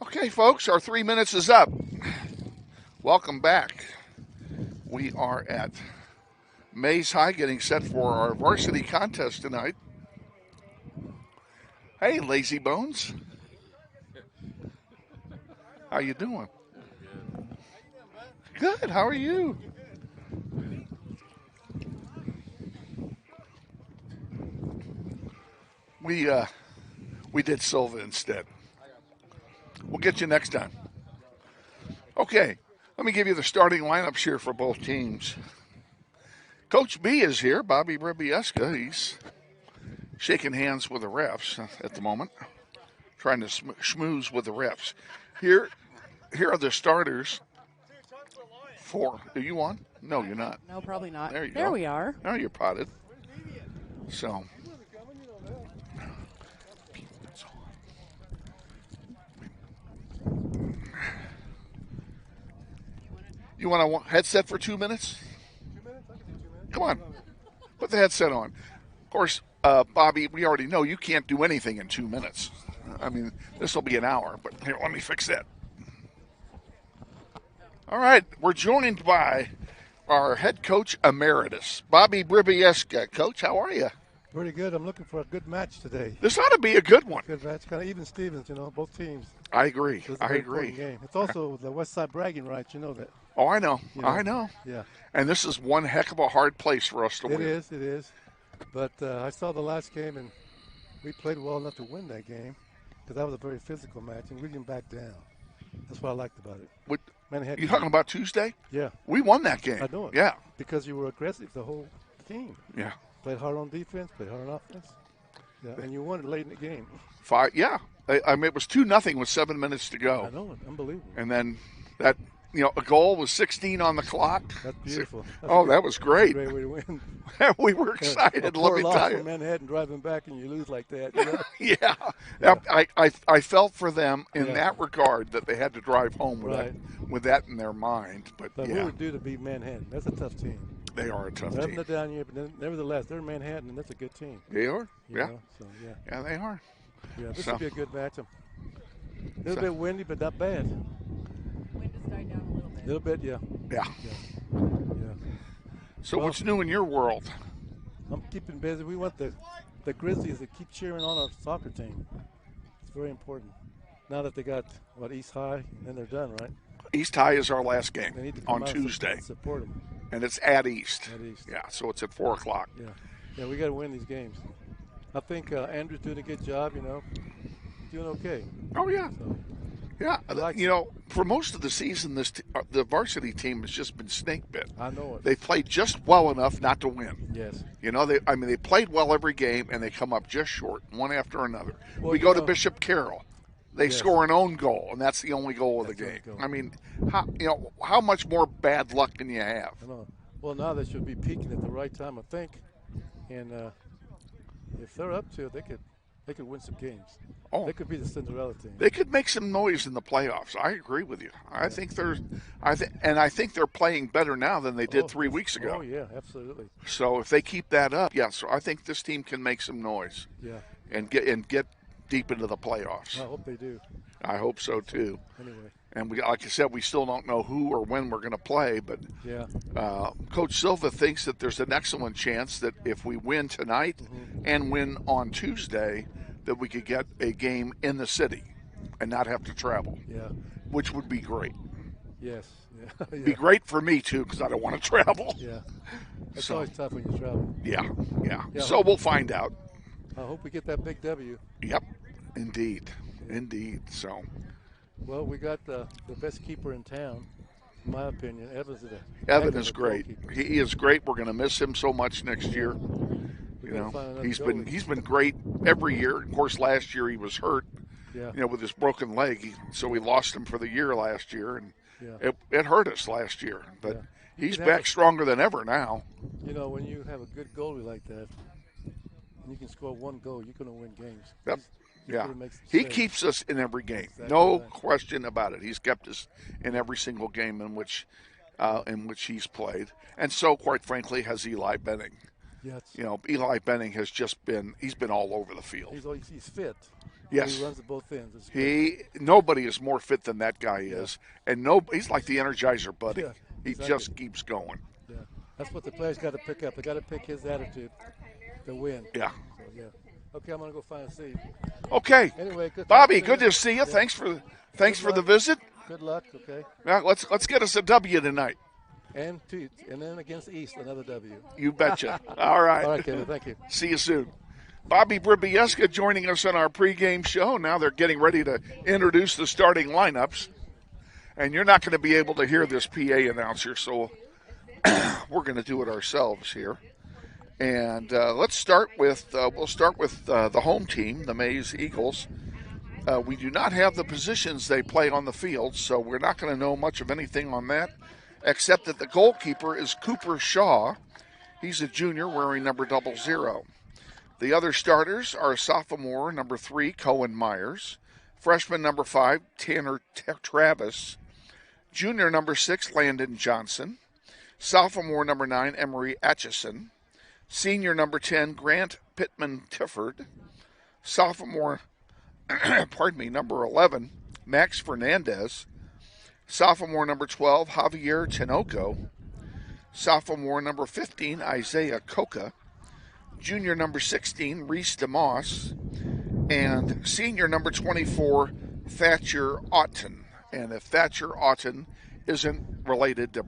Okay, folks, our 3 minutes is up. Welcome back. We are at Maize High getting set for our varsity contest tonight. Hey, Lazy Bones. How you doing? Good. How are you? We did Silva instead. We'll get you next time. Okay, let me give you the starting lineups here for both teams. Coach B is here, Bobby Bribieska. He's shaking hands with the refs at the moment, trying to schmooze with the refs. Here are the starters for. Are you on? No, you're not. No, probably not. There you there go. We are. Now you're potted. So. You want a headset for 2 minutes? 2 minutes? I can do 2 minutes. Come on. Put the headset on. Of course, Bobby, we already know you can't do anything in 2 minutes. I mean, this will be an hour, but here, let me fix that. All right, we're joined by our head coach emeritus, Bobby Bribieska. Coach, how are you? Pretty good. I'm looking for a good match today. This ought to be a good one. Good match. Kind of even Stevens, both teams. I agree. So it's a I very agree. important game. It's also the West Side bragging rights. You know that. Oh, I know. I know. Yeah. And this is one heck of a hard place for us to win. It is. But I saw the last game, and we played well enough to win that game because that was a very physical match, and we didn't back down. That's what I liked about it. You talking about Tuesday? Yeah. We won that game. I know it. Yeah. Because you were aggressive, the whole team. Yeah. Played hard on defense, played hard on offense. Yeah, and you won it late in the game. Yeah. I mean, it was 2-0 with 7 minutes to go. I know it. Unbelievable. And then that, a goal was 16 on the clock. That's beautiful. That was great. Great way to win. We were excited. Let me tell you. From Manhattan driving back and you lose like that. Yeah. I felt for them in that regard that they had to drive home with that in their mind. But we were due to beat Manhattan. That's a tough team. They are a tough team. team. They're down here, but nevertheless, they're Manhattan, and that's a good team. They are. Yeah. Yeah, they are. Yeah, this will be a good match. A little bit windy, but not bad. Wind has died down a little bit. A little bit, yeah. Yeah. So what's new in your world? I'm keeping busy. We want the Grizzlies to keep cheering on our soccer team. It's very important. Now that they got, East High, and then they're done, right? East High is our last game on Tuesday. Support them. And it's at East. At East. Yeah, so it's at 4 o'clock. Yeah, we got to win these games. I think Andrew's doing a good job, doing okay. Oh, yeah. So, yeah, for most of the season, the varsity team has just been snake bit. I know it. They played just well enough not to win. Yes. They played well every game, and they come up just short, one after another. Well, we go to Bishop Carroll. They score an own goal, and that's the only goal of the game. I mean, how much more bad luck can you have? I know. Well, now they should be peaking at the right time, I think. And if they're up to it, they could they could win some games. Oh, They could be the Cinderella team. They could make some noise in the playoffs. I agree with you. I think I think they're playing better now than they did 3 weeks ago. Oh yeah, absolutely. So if they keep that up, so I think this team can make some noise. Yeah. And get deep into the playoffs. I hope they do. I hope so too. Anyway. And like I said, we still don't know who or when we're going to play, but yeah. Coach Silva thinks that there's an excellent chance that if we win tonight and win on Tuesday, that we could get a game in the city and not have to travel. Yeah. Which would be great. Yes. Yeah. It'd be great for me too, because I don't want to travel. Yeah. It's always tough when you travel. Yeah. So we'll find out. I hope we get that big W. Yep. Indeed. So. Well, we got the best keeper in town, in my opinion. Evan is great. He is great. We're going to miss him so much next year. He's been great every year. Of course, last year he was hurt. Yeah. With his broken leg, so we lost him for the year last year, and yeah. it hurt us last year. But he's back stronger than ever now. When you have a good goalie like that, and you can score one goal, you're going to win games. Yep. He keeps us in every game. No question about it. He's kept us in every single game in which he's played, and so quite frankly has Eli Benning. Yes. Eli Benning has he's been all over the field. He's fit. Yes. He runs at both ends. Nobody is more fit than that guy is, and he's like the Energizer Buddy. Yeah, he just keeps going. Yeah, that's what the players got to pick up. They got to pick his attitude to win. Yeah. So, yeah. Okay, I'm gonna go find a seat. Okay. Anyway, Bobby, good to see you. Yeah. Thanks for the visit. Good luck. Okay. Now let's get us a W tonight. And then against East, another W. You betcha. All right. All right, Kevin. Thank you. See you soon. Bobby Bribieska joining us on our pregame show. Now they're getting ready to introduce the starting lineups. And you're not going to be able to hear this PA announcer, so we're going to do it ourselves here. And we'll start with the home team, the Maize Eagles. We do not have the positions they play on the field, so we're not going to know much of anything on that, except that the goalkeeper is Cooper Shaw. He's a junior wearing number 00. The other starters are sophomore number 3, Cohen Myers, freshman number 5, Tanner Travis, junior number 6, Landon Johnson, sophomore number 9, Emery Atchison, senior number 10, Grant Pittman Tifford, sophomore, number 11, Max Fernandez, sophomore number 12, Javier Tinoco, sophomore number 15, Isaiah Coca, junior number 16, Reese DeMoss, and senior number 24, Thatcher Otten. And if Thatcher Otten isn't related to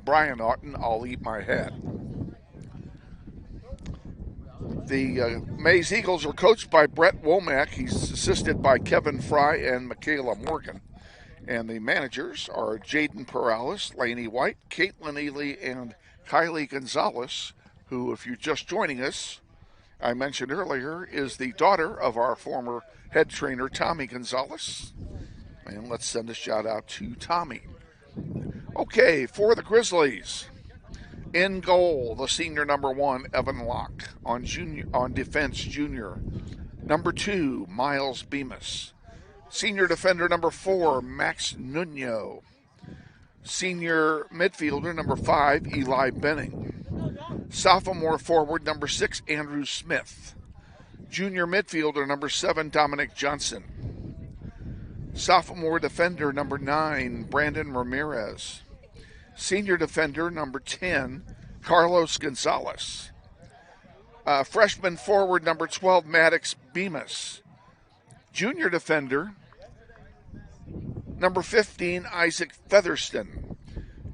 Brian Otten, I'll eat my hat. The Maize Eagles are coached by Brett Womack. He's assisted by Kevin Fry and Michaela Morgan. And the managers are Jaden Perales, Laney White, Caitlin Ely, and Kylie Gonzalez, who, if you're just joining us, I mentioned earlier, is the daughter of our former head trainer, Tommy Gonzalez. And let's send a shout out to Tommy. Okay, for the Grizzlies, in goal, the senior number 1, Evan Locke. On defense, junior number 2, Miles Bemis. Senior defender number 4, Max Nuno. Senior midfielder number 5, Eli Benning. Sophomore forward number 6, Andrew Smith. Junior midfielder number 7, Dominic Johnson. Sophomore defender number 9, Brandon Ramirez. Senior defender number 10, Carlos Gonzalez. Freshman forward number 12, Maddox Bemis. Junior defender number 15, Isaac Featherston.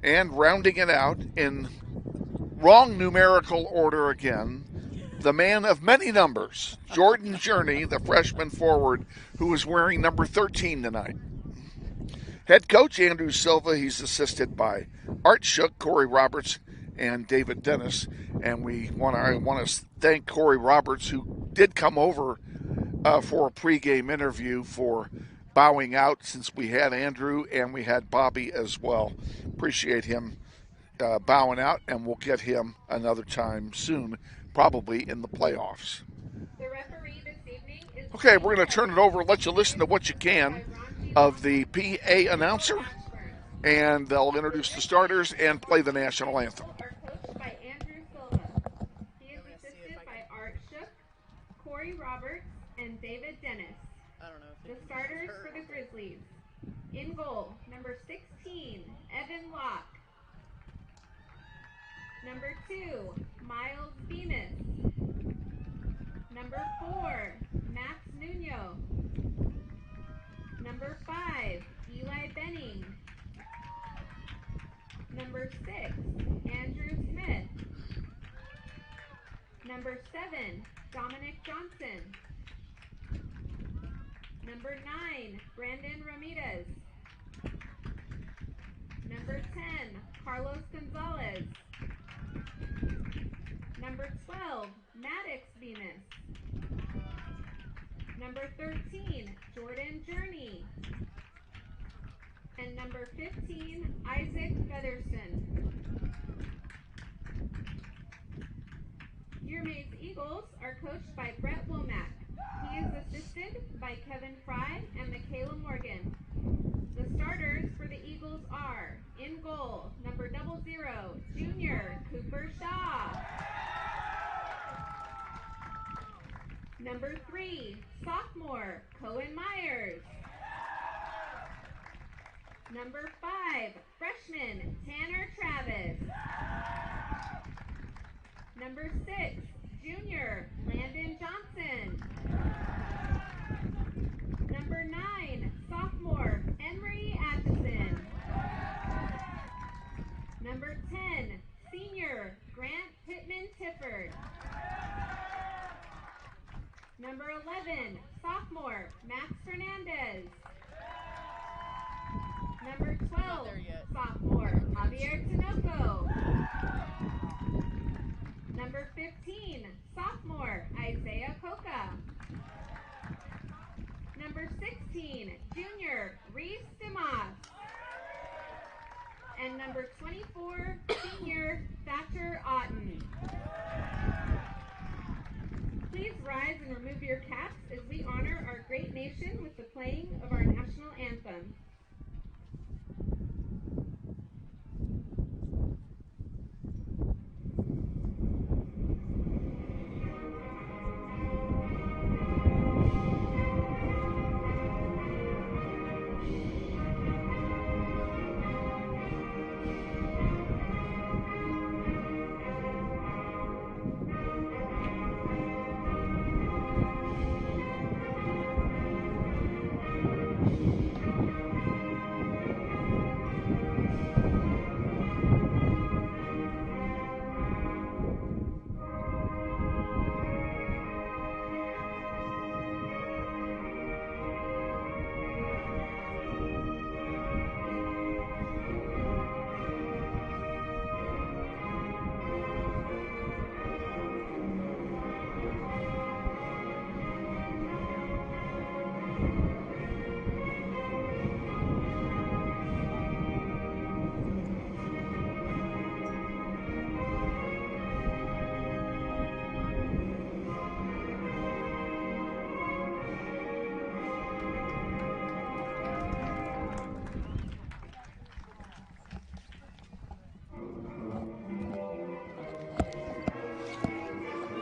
And rounding it out in wrong numerical order again, the man of many numbers, Jordan Journey, the freshman forward, who is wearing number 13 tonight. Head coach Andrew Silva, he's assisted by Art Shook, Corey Roberts, and David Dennis. And I want to thank Corey Roberts, who did come over for a pregame interview, for bowing out since we had Andrew and we had Bobby as well. Appreciate him bowing out, and we'll get him another time soon, probably in the playoffs. The referee this evening Okay, we're going to turn it over and let you listen to what you can of the PA announcer, and they'll introduce the starters and play the national anthem. Are coached by Andrew Silva. He is assisted by Art Shook, Corey Roberts, and David Dennis. The starters for the Grizzlies. In goal, number 16, Evan Locke. Number 2, Miles Bemis. Number 4, Max Nuno. Number 5, Eli Benning. Number 6, Andrew Smith. Number 7, Dominic Johnson. Number 9, Brandon Ramirez. Number 10, Carlos Gonzalez. Number 12, Maddox Venus. Number 13, Jordan Journey. And number 15, Isaac Featherston. Your Maize Eagles are coached by Brett Womack. He is assisted by Kevin Fry and Michaela Morgan. The starters for the Eagles are, in goal, number 00, Junior Cooper Shaw. Number 3, sophomore, Cohen Myers. Number 5, freshman, Tanner Travis. Number 6, junior, Landon Johnson. Number 9, sophomore, Emery Atchison. Number 10, senior, Grant Pittman Tifford. Number 11, sophomore, Max Fernandez. Number 12, sophomore, Javier Tinoco. Number 15, sophomore, Isaiah Coca. Number 16, junior, Reese DeMoss. And number 24, senior, Thatcher Otten. Please rise and remove your caps as we honor our great nation with the playing of our national anthem.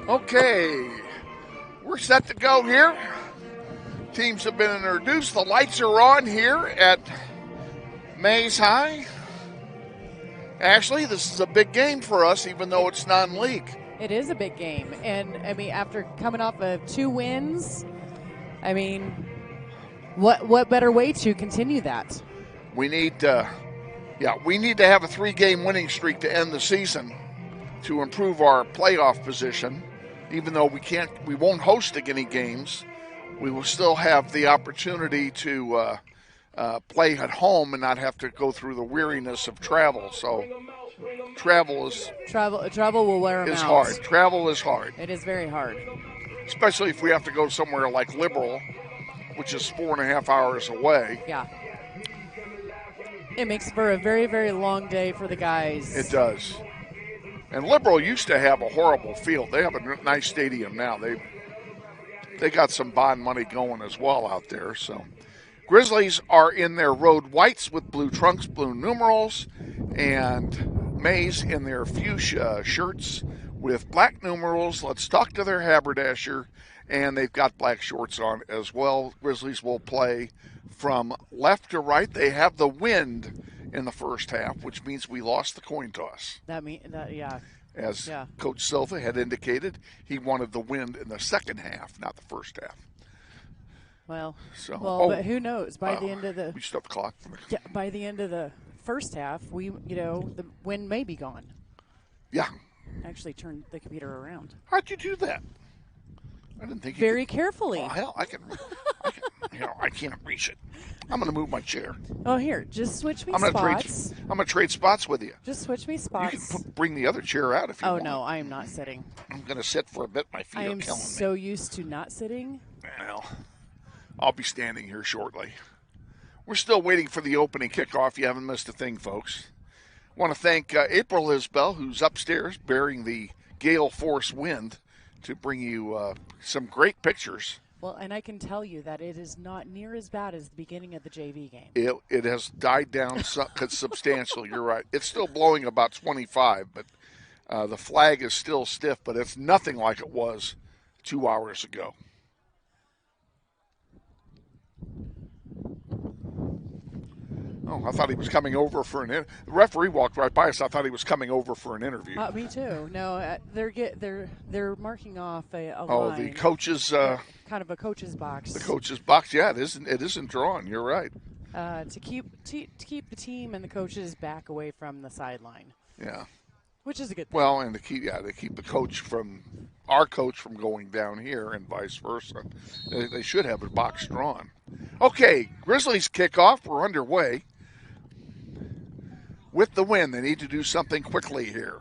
Okay, we're set to go here. Teams have been introduced. The lights are on here at Maize High. Ashley, this is a big game for us, even though it's non-league. It is a big game. And, I mean, after coming off of 2 wins, I mean, what better way to continue that? We need to have a 3-game winning streak to end the season to improve our playoff position. Even though we won't host any games, we will still have the opportunity to play at home and not have to go through the weariness of travel. So travel will wear them out. Hard. Travel is hard. It is very hard, especially if we have to go somewhere like Liberal, which is 4.5 hours away. Yeah, it makes for a very, very long day for the guys. It does. And Liberal used to have a horrible field. They have a nice stadium now. they got some bond money going as well out there. So Grizzlies are in their road whites with blue trunks, blue numerals, and Maize in their fuchsia shirts with black numerals. Let's talk to their haberdasher, and they've got black shorts on as well. Grizzlies will play from left to right. They have the wind in the first half, which means we lost the coin toss. As Coach Silva had indicated, he wanted the wind in the second half, not the first half. Well, but who knows? By the end of the we stopped the clock. By the end of the first half, the wind may be gone. Yeah. Actually, turned the computer around. How'd you do that? I didn't think. Very carefully. Oh hell, I can't reach it. I'm going to move my chair. Oh, here, just switch me spots. I'm going to trade spots with you. Just switch me spots. You can bring the other chair out if you want. Oh no, I am not sitting. I'm going to sit for a bit. My feet are killing me. I am so used to not sitting. Well, I'll be standing here shortly. We're still waiting for the opening kickoff. You haven't missed a thing, folks. I want to thank April Isbell, who's upstairs bearing the gale force wind to bring you some great pictures. Well, and I can tell you that it is not near as bad as the beginning of the JV game. It has died down substantially. You're right. It's still blowing about 25, but the flag is still stiff, but it's nothing like it was 2 hours ago. Oh, I thought he was coming over for the referee walked right by us. I thought he was coming over for an interview. Me too. No, they're marking off a line. Oh, the coaches. Kind of a coach's box. The coach's box. Yeah, it isn't drawn. You're right. To keep the team and the coaches back away from the sideline. Yeah. Which is a good thing. Well, and to keep our coach from going down here and vice versa. They should have a box drawn. Okay, Grizzlies kickoff. We're underway. With the win, they need to do something quickly here.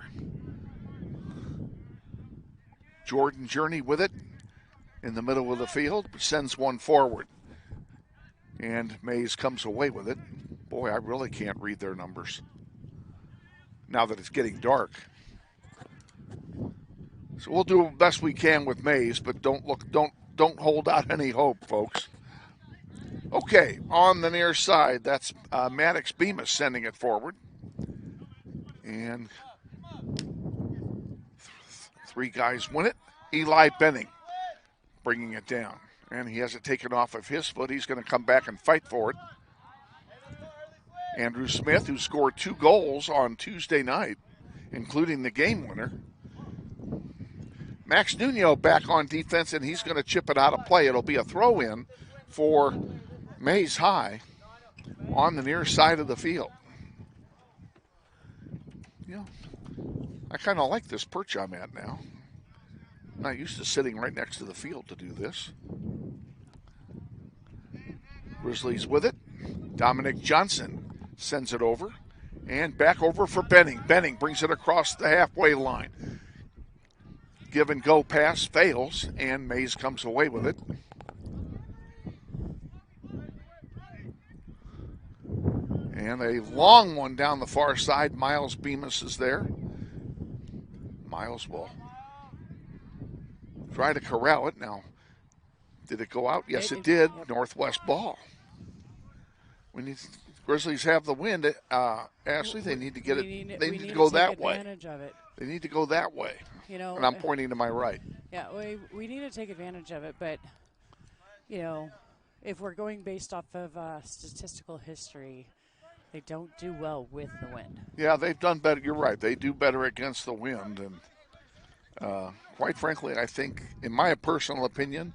Jordan Journey with it in the middle of the field, sends one forward. And Maize comes away with it. Boy, I really can't read their numbers now that it's getting dark. So we'll do the best we can with Maize, but don't don't hold out any hope, folks. Okay, on the near side, that's Maddox Bemis sending it forward. And three guys win it. Eli Benning bringing it down. And he has it taken off of his foot. He's going to come back and fight for it. Andrew Smith, who scored 2 goals on Tuesday night, including the game winner. Max Nuno back on defense, and he's going to chip it out of play. It'll be a throw-in for Maize High on the near side of the field. You know, I kind of like this perch I'm at now. I'm not used to sitting right next to the field to do this. Grizzlies with it. Dominic Johnson sends it over. And back over for Benning. Benning brings it across the halfway line. Give and go pass fails, and Maize comes away with it. And a long one down the far side. Miles Bemis is there. Miles will try to corral it. Now, did it go out? Yes, it did. Yep. Northwest ball. Grizzlies have the wind. Ashley, they need to get it. They need to go that way. They need to go that way. You know, and I'm pointing to my right. Yeah, we need to take advantage of it, but you know, if we're going based off of statistical history, they don't do well with the wind. Yeah, they've done better. You're right. They do better against the wind, and quite frankly, I think, in my personal opinion,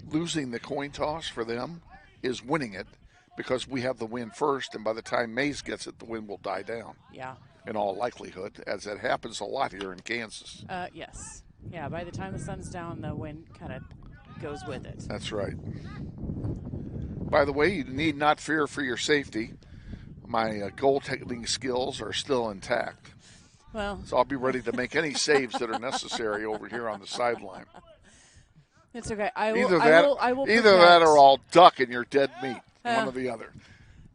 losing the coin toss for them is winning it because we have the wind first, and by the time Maize gets it, the wind will die down. Yeah. In all likelihood, as it happens a lot here in Kansas. Yes. Yeah, by the time the sun's down, the wind kind of goes with it. That's right. By the way, you need not fear for your safety. My goaltending skills are still intact. Well, so I'll be ready to make any saves that are necessary over here on the sideline. It's okay. Either that or I'll duck and you're dead meat. One or the other.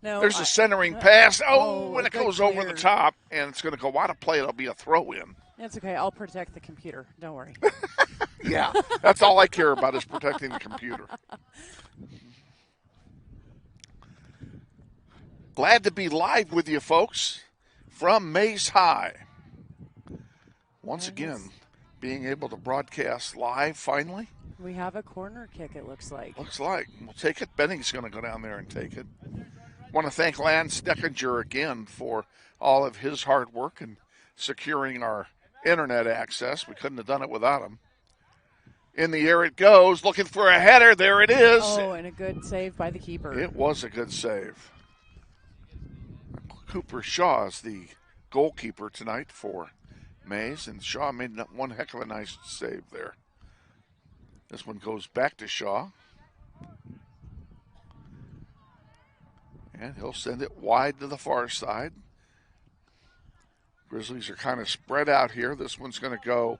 No, there's a centering pass. And it goes over the top, and it's going to go out of play. It'll be a throw-in. It's okay. I'll protect the computer. Don't worry. Yeah, that's all I care about is protecting the computer. Glad to be live with you folks from Maize High. Once again, being able to broadcast live finally. We have a corner kick, it looks like. Looks like. We'll take it. Benning's going to go down there and take it. Want to thank Lance Deckinger again for all of his hard work in securing our internet access. We couldn't have done it without him. In the air it goes, looking for a header. There it is. Oh, and a good save by the keeper. It was a good save. Cooper Shaw is the goalkeeper tonight for Maize, and Shaw made one heck of a nice save there. This one goes back to Shaw. And he'll send it wide to the far side. Grizzlies are kind of spread out here. This one's going to go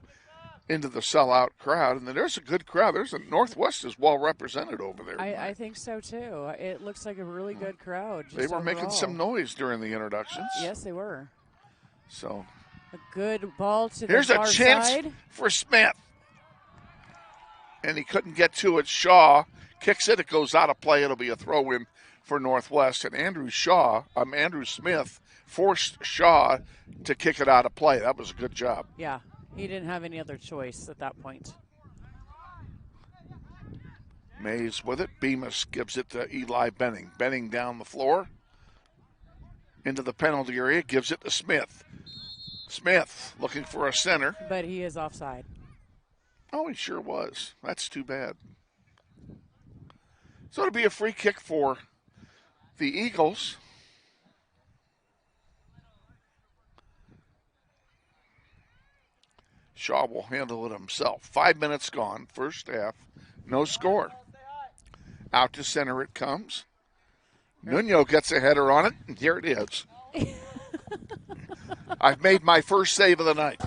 into the sellout crowd. And there's a good crowd. Northwest is well represented over there. I think so, too. It looks like a really good crowd. They were making overall. some noise during the introductions. Yes, they were. So a good ball to the here's far a chance side. For Smith. And he couldn't get to it. Shaw kicks it. It goes out of play. It'll be a throw-in for Northwest. And Andrew Smith forced Shaw to kick it out of play. That was a good job. Yeah, he didn't have any other choice at that point. Maize with it. Bemis gives it to Eli Benning. Benning down the floor. Into the penalty area. Gives it to Smith. Smith looking for a center. But he is offside. Oh, he sure was. That's too bad. So it'll be a free kick for the Eagles. Shaw will handle it himself. 5 minutes gone, first half, no score. Out to center it comes. Nuno gets a header on it, and here it is. I've made my first save of the night.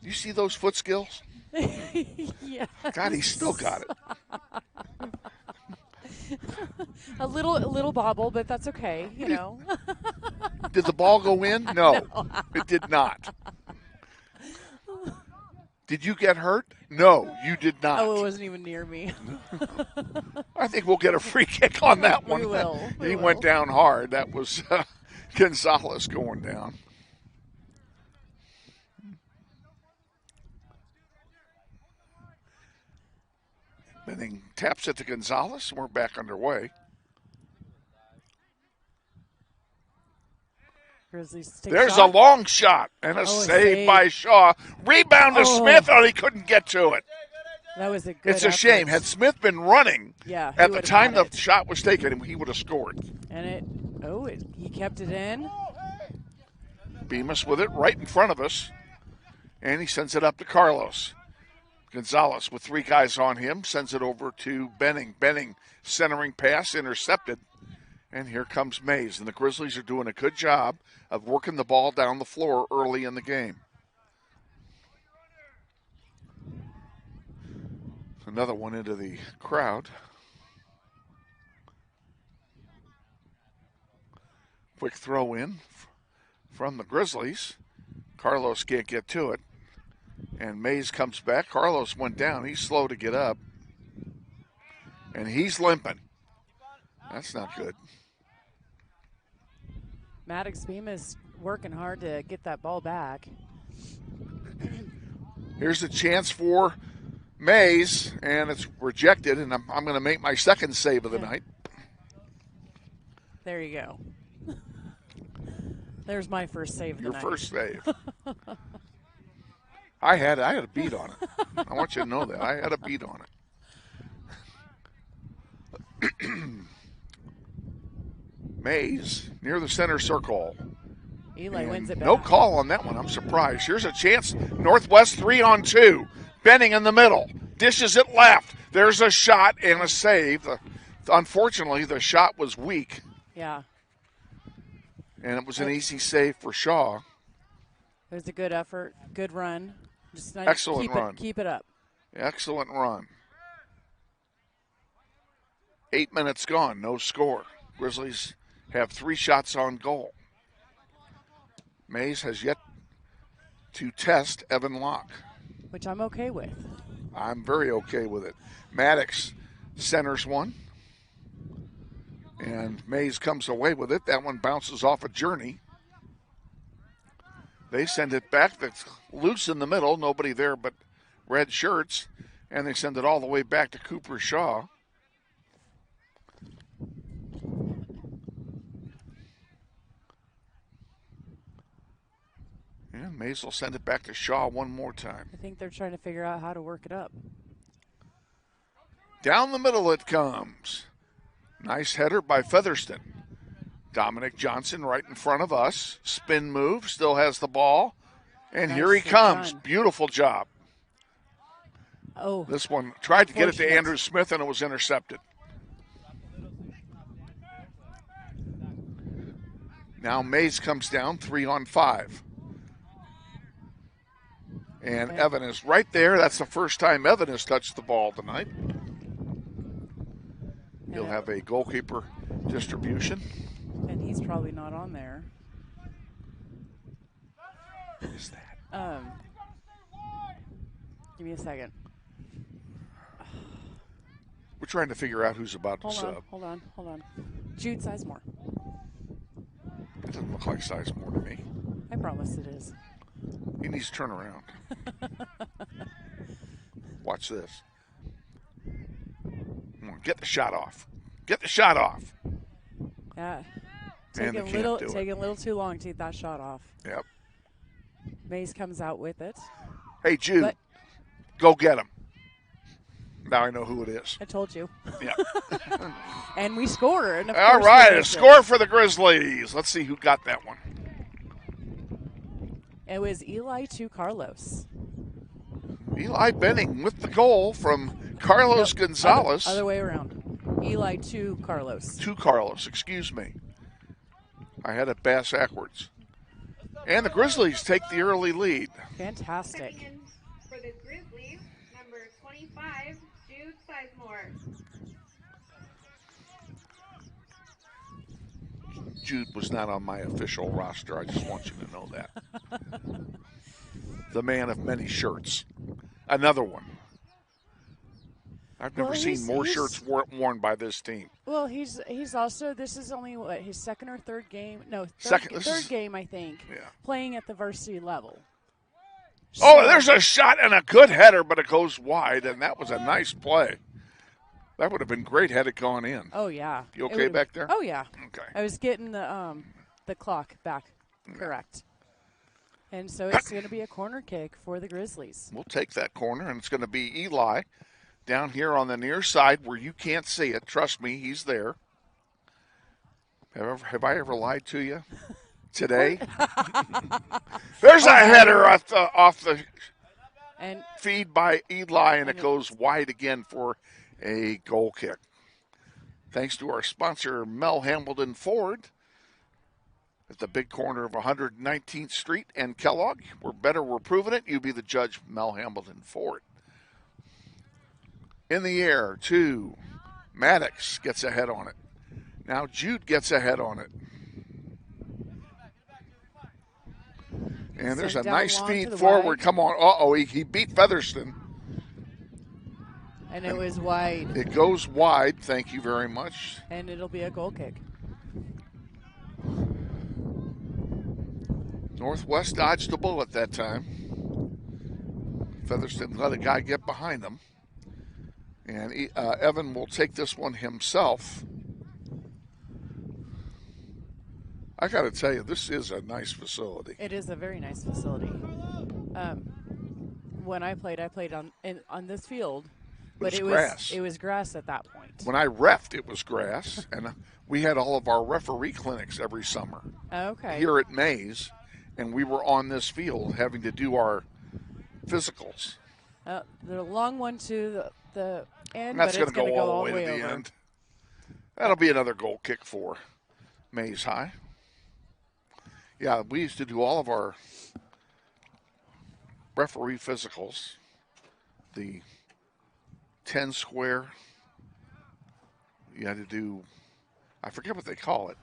You see those foot skills? Yeah. God, he's still got it. a little bobble, but that's okay, you know. Did the ball go in? No, it did not. Did you get hurt? No, you did not. Oh, it wasn't even near me. I think we'll get a free kick on that one. We will. He went down hard. That was Gonzalez going down. Benning taps it to Gonzalez, and we're back underway. Grizzlies take There's shot. a long shot and a save by Shaw. Rebound to Smith, and he couldn't get to it. That was a good It's a shame. Had Smith been running at the time the shot was taken, he would have scored. And he kept it in. Bemis with it right in front of us. And he sends it up to Carlos. Gonzalez with three guys on him sends it over to Benning. Benning centering pass intercepted. And here comes Maize. And the Grizzlies are doing a good job of working the ball down the floor early in the game. Another one into the crowd. Quick throw in from the Grizzlies. Carlos can't get to it. And Maize comes back. Carlos went down. He's slow to get up. And he's limping. That's not good. Maddox Beam is working hard to get that ball back. Here's a chance for Maize, and it's rejected, and I'm going to make my second save of the night. There you go. There's my first save of the night. Your first save. I had a beat on it. I want you to know that. I had a beat on it. Maize near the center circle. Eli wins it back. No call on that one. I'm surprised. Here's a chance. Northwest 3-on-2. Benning in the middle. Dishes it left. There's a shot and a save. Unfortunately, the shot was weak. Yeah. And it was an easy save for Shaw. It was a good effort. Good run. Just nice. Excellent run. Keep it up. Excellent run. 8 minutes gone. No score. Grizzlies have 3 shots on goal. Maize has yet to test Evan Locke. Which I'm okay with. I'm very okay with it. Maddox centers one. And Maize comes away with it. That one bounces off a Journey. They send it back. That's loose in the middle. Nobody there but red shirts. And they send it all the way back to Cooper Shaw. And Maize will send it back to Shaw one more time. I think they're trying to figure out how to work it up. Down the middle it comes. Nice header by Featherston. Dominic Johnson right in front of us. Spin move, still has the ball. And here he comes. Done. Beautiful job. Oh. This one tried to get it to Andrew Smith and it was intercepted. Now Maize comes down 3-on-5. And Evan is right there. That's the first time Evan has touched the ball tonight. He'll have a goalkeeper distribution. And he's probably not on there. Who is that? Give me a second. We're trying to figure out who's about to sub. Hold on. Jude Sizemore. It doesn't look like Sizemore to me. I promise it is. He needs to turn around. Watch this. Come on, get the shot off. Get the shot off. Yeah. And Taking a little too long to get that shot off. Yep. Maize comes out with it. Hey, Jude, go get him. Now I know who it is. I told you. Yeah. And we score. And all right, a score for the Grizzlies. Let's see who got that one. It was Eli to Carlos. Eli Benning with the goal from Carlos Gonzalez. Other way around. Eli to Carlos. To Carlos, excuse me. I had it backwards. And the Grizzlies take the early lead. Fantastic. Checking in for the Grizzlies, number 25, Jude Sizemore. Jude was not on my official roster. I just want you to know that. The man of many shirts. Another one. I've never seen more shirts worn by this team. Well, he's also, this is only what, his second or third game? No, third game, I think, playing at the varsity level. Oh, there's a shot and a good header, but it goes wide, and that was a nice play. That would have been great had it gone in. Oh, yeah. You okay back there? Oh, yeah. Okay. I was getting the clock back correct. And so it's going to be a corner kick for the Grizzlies. We'll take that corner, and it's going to be Eli down here on the near side where you can't see it. Trust me, he's there. Have I ever lied to you today? There's a header off the feed by Eli, and it goes wide again for a goal kick. Thanks to our sponsor, Mel Hambledon Ford, at the big corner of 119th Street and Kellogg. We're better, we're proving it. You be the judge, Mel Hambledon Ford. In the air, Maddox gets ahead on it. Now Jude gets ahead on it. And there's a nice feed forward. Come on. He beat Featherston. And it was wide. It goes wide. Thank you very much. And it'll be a goal kick. Northwest dodged the bullet that time. Featherston let a guy get behind him. And Evan will take this one himself. I got to tell you, this is a nice facility. It is a very nice facility. When I played on this field, but it was grass at that point. When I reffed, it was grass, and we had all of our referee clinics every summer. Okay. Here at Maize, and we were on this field having to do our physicals. The long one to the end, that's but it's going to go all the way to the over. end. That'll be another goal kick for Maize High. Yeah, we used to do all of our referee physicals. The 10 square, you had to do, I forget what they call it.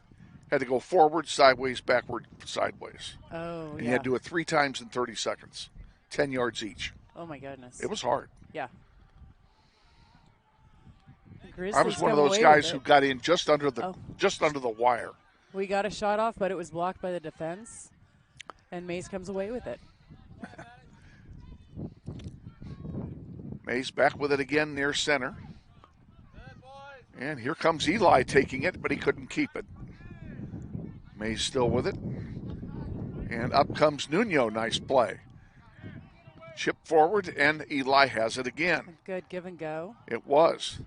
Had to go forward, sideways, backward, sideways. Oh, and yeah. you had to do it 3 times in 30 seconds, 10 yards each. Oh, my goodness. It was hard. Yeah. I was one of those guys who got in just under the wire. We got a shot off, but it was blocked by the defense, and Maize comes away with it. Maize back with it again near center. And here comes Eli taking it, but he couldn't keep it. Maize still with it. And up comes Nuno. Nice play. Chip forward, and Eli has it again. Good give and go. It was.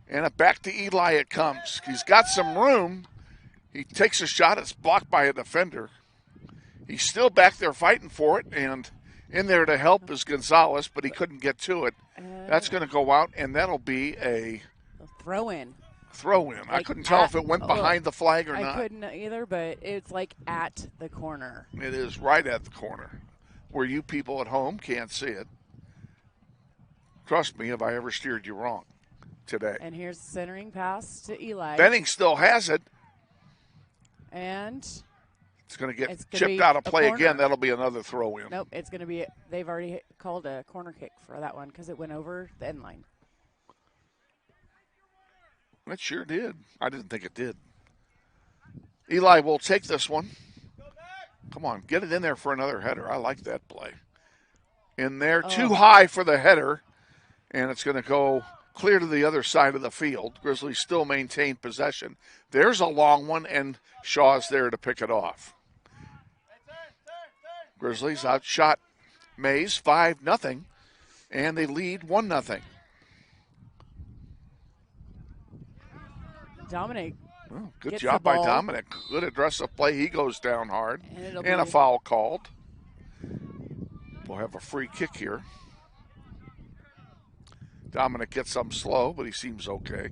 And back to Eli it comes. He's got some room. He takes a shot. It's blocked by a defender. He's still back there fighting for it, and in there to help is Gonzalez, but he couldn't get to it. That's going to go out, and that'll be a throw-in. Throw-in. I couldn't tell if it went behind the flag or not. I couldn't either, but it's like at the corner. It is right at the corner, where you people at home can't see it. Trust me, have I ever steered you wrong today. And here's the centering pass to Eli. Benning still has it. And it's going to get chipped out of play again. That'll be another throw-in. Nope, it's going to be – they've already called a corner kick for that one because it went over the end line. It sure did. I didn't think it did. Eli will take this one. Come on, get it in there for another header. I like that play. In there, too high for the header, and it's going to go clear to the other side of the field. Grizzlies still maintain possession. There's a long one, and Shaw's there to pick it off. Grizzlies outshot Maize 5-0, and they lead 1-0. Dominic. Well, good job by Dominic. Good aggressive play. He goes down hard. And a foul called. We'll have a free kick here. Dominic gets some slow, but he seems okay.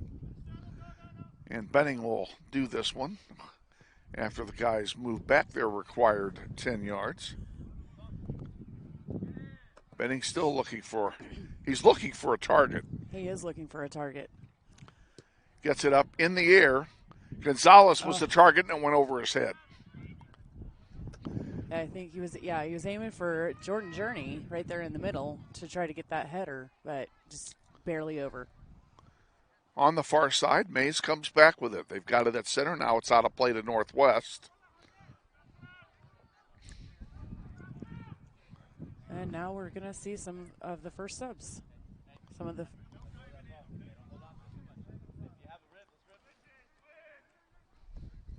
And Benning will do this one after the guys move back their required 10 yards. Benning still looking for a target. He is looking for a target. Gets it up in the air. Gonzalez was the target and it went over his head. I think he was aiming for Jordan Journey right there in the middle to try to get that header, but just barely over. On the far side, Maize comes back with it. They've got it at center. Now it's out of play to Northwest. And now we're going to see some of the first subs. Some of the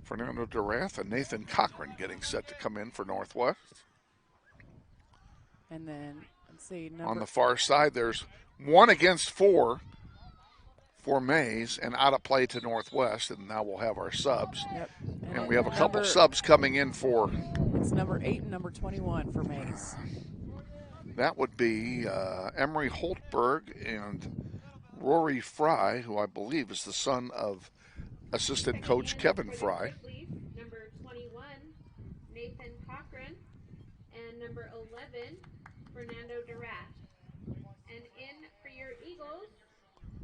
Fernando Durath and Nathan Cochran getting set to come in for Northwest. And then, let's see. On the far side, there's 1 against 4 for Maize and out of play to Northwest. And now we'll have our subs. Yep. And we have a couple subs coming in for. It's number 8 and number 21 for Maize. That would be Emery Holtberg and Rory Fry, who I believe is the son of assistant coach Kevin Fry. Number 21, Nathan Cochran, and number 11, Fernando Durath. And in for your Eagles,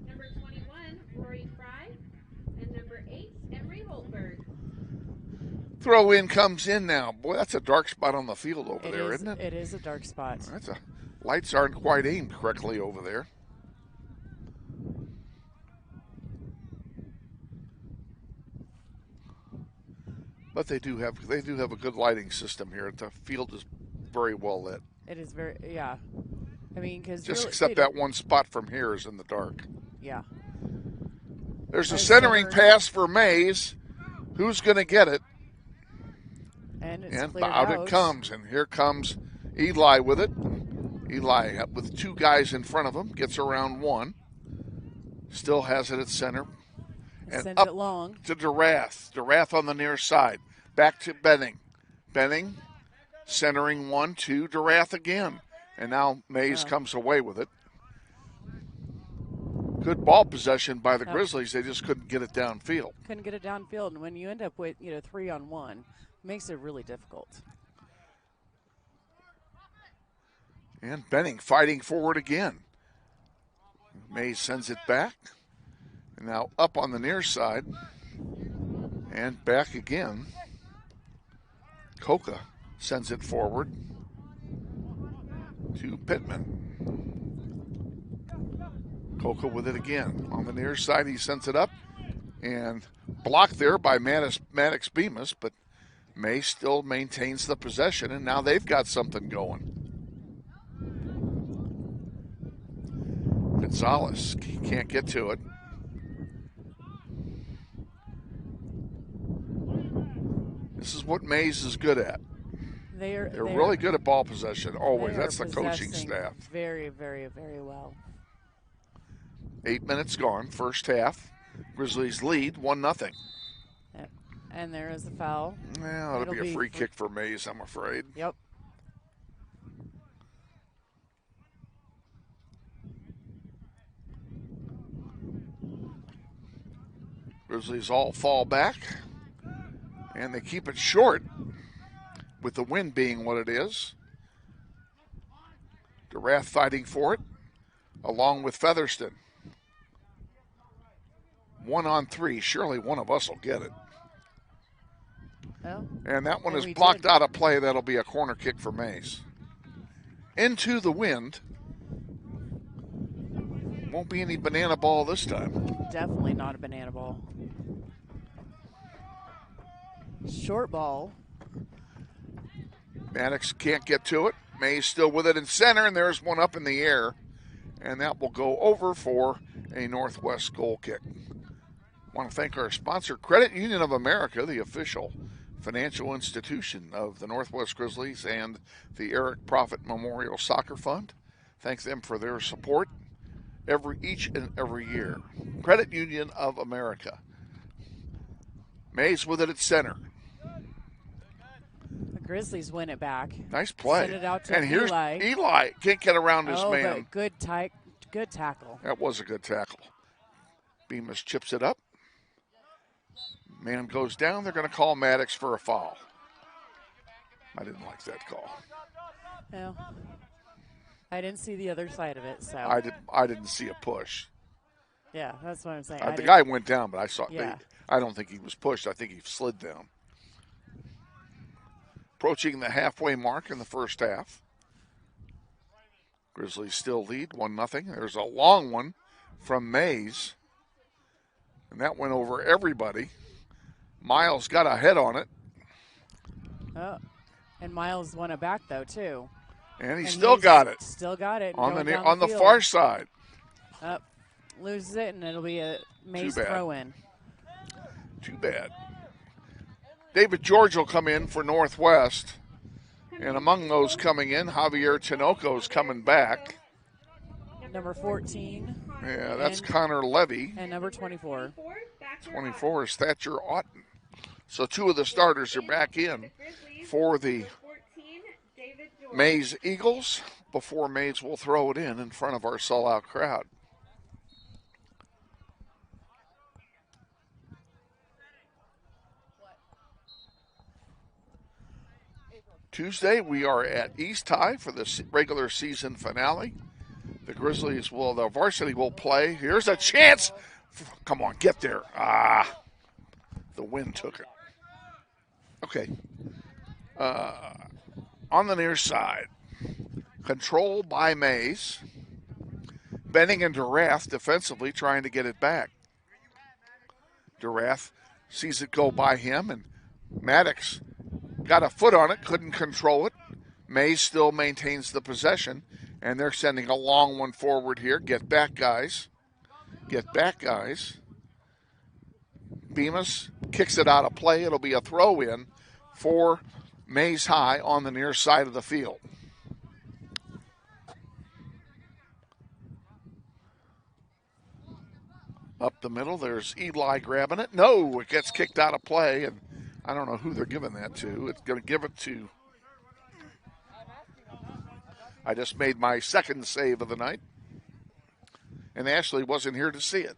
number 21, Rory Fry, and number 8, Emery Holtberg. Throw in comes in now. Boy, that's a dark spot on the field over there, isn't it? It is a dark spot. Lights aren't quite aimed correctly over there. But they do have a good lighting system here. The field is very well lit. It is very, yeah. I mean, because just except that one spot from here is in the dark. Yeah. There's a centering pass for Maize. Who's going to get it? And out it comes, and here comes Eli with it. Eli with 2 guys in front of him gets around 1. Still has it at center. And send up it long to Durath. Durath on the near side. Back to Benning. Benning centering 1 to Durath again. And now Maize comes away with it. Good ball possession by the Grizzlies. They just couldn't get it downfield. Couldn't get it downfield. And when you end up with 3-on-1, it makes it really difficult. And Benning fighting forward again. Maize sends it back. And now up on the near side. And back again. Coca sends it forward to Pittman. Coca with it again. On the near side, he sends it up. And blocked there by Maddox Bemis, but May still maintains the possession, and now they've got something going. Gonzalez can't get to it. This is what Maize is good at. They're really good at ball possession, always. That's the coaching staff. Very, very, very well. 8 minutes gone, first half. Grizzlies lead 1-0. Yep. And there is a foul. Well, it'll be a free kick for Maize, I'm afraid. Yep. Grizzlies all fall back, and they keep it short with the wind being what it is. DeRath fighting for it, along with Featherston. 1-on-3. Surely one of us will get it. Well, and that one is blocked out of play. That'll be a corner kick for Maize. Into the wind. Won't be any banana ball this time. Definitely not a banana ball. Short ball. Maddox can't get to it. Maize still with it in center, and there's one up in the air. And that will go over for a Northwest goal kick. I want to thank our sponsor, Credit Union of America, the official financial institution of the Northwest Grizzlies and the Eric Profit Memorial Soccer Fund. Thank them for their support each and every year. Credit Union of America. Maize with it at center. The Grizzlies win it back. Nice play. Send it out to and here's Eli. Eli. Can't get around his man. But good tackle. That was a good tackle. Bemis chips it up. Man goes down. They're going to call Maddox for a foul. I didn't like that call. No. I didn't see the other side of it, so. I didn't see a push. Yeah, that's what I'm saying. The guy went down, but I saw. Yeah. I don't think he was pushed. I think he slid down. Approaching the halfway mark in the first half. Grizzlies still lead 1-0. There's a long one from Maize. And that went over everybody. Miles got a head on it. Oh, and Miles won it back, though, too. And he still got it. Still got it. On the far side. Loses it, and it'll be a Maize throw-in. Too bad. David George will come in for Northwest. And among those coming in, Javier Tinoco's coming back. Number 14. Yeah, that's Connor Levy. And number 24. 24 is Thatcher Otten. So two of the starters are back in for the Maize Eagles before Maize will throw it in front of our sellout crowd. Tuesday, we are at East High for the regular season finale. The varsity will play. Here's a chance. Come on, get there. The wind took it. Okay. On the near side, control by Maize. Benning and DeRath defensively trying to get it back. DeRath sees it go by him, and Maddox got a foot on it, couldn't control it. Maize still maintains the possession, and they're sending a long one forward here. Get back, guys. Get back, guys. Bemis kicks it out of play. It'll be a throw-in for Maize High on the near side of the field. Up the middle, there's Eli grabbing it. No, it gets kicked out of play, and I don't know who they're giving that to. It's going to give it to... I just made my second save of the night, and Ashley wasn't here to see it.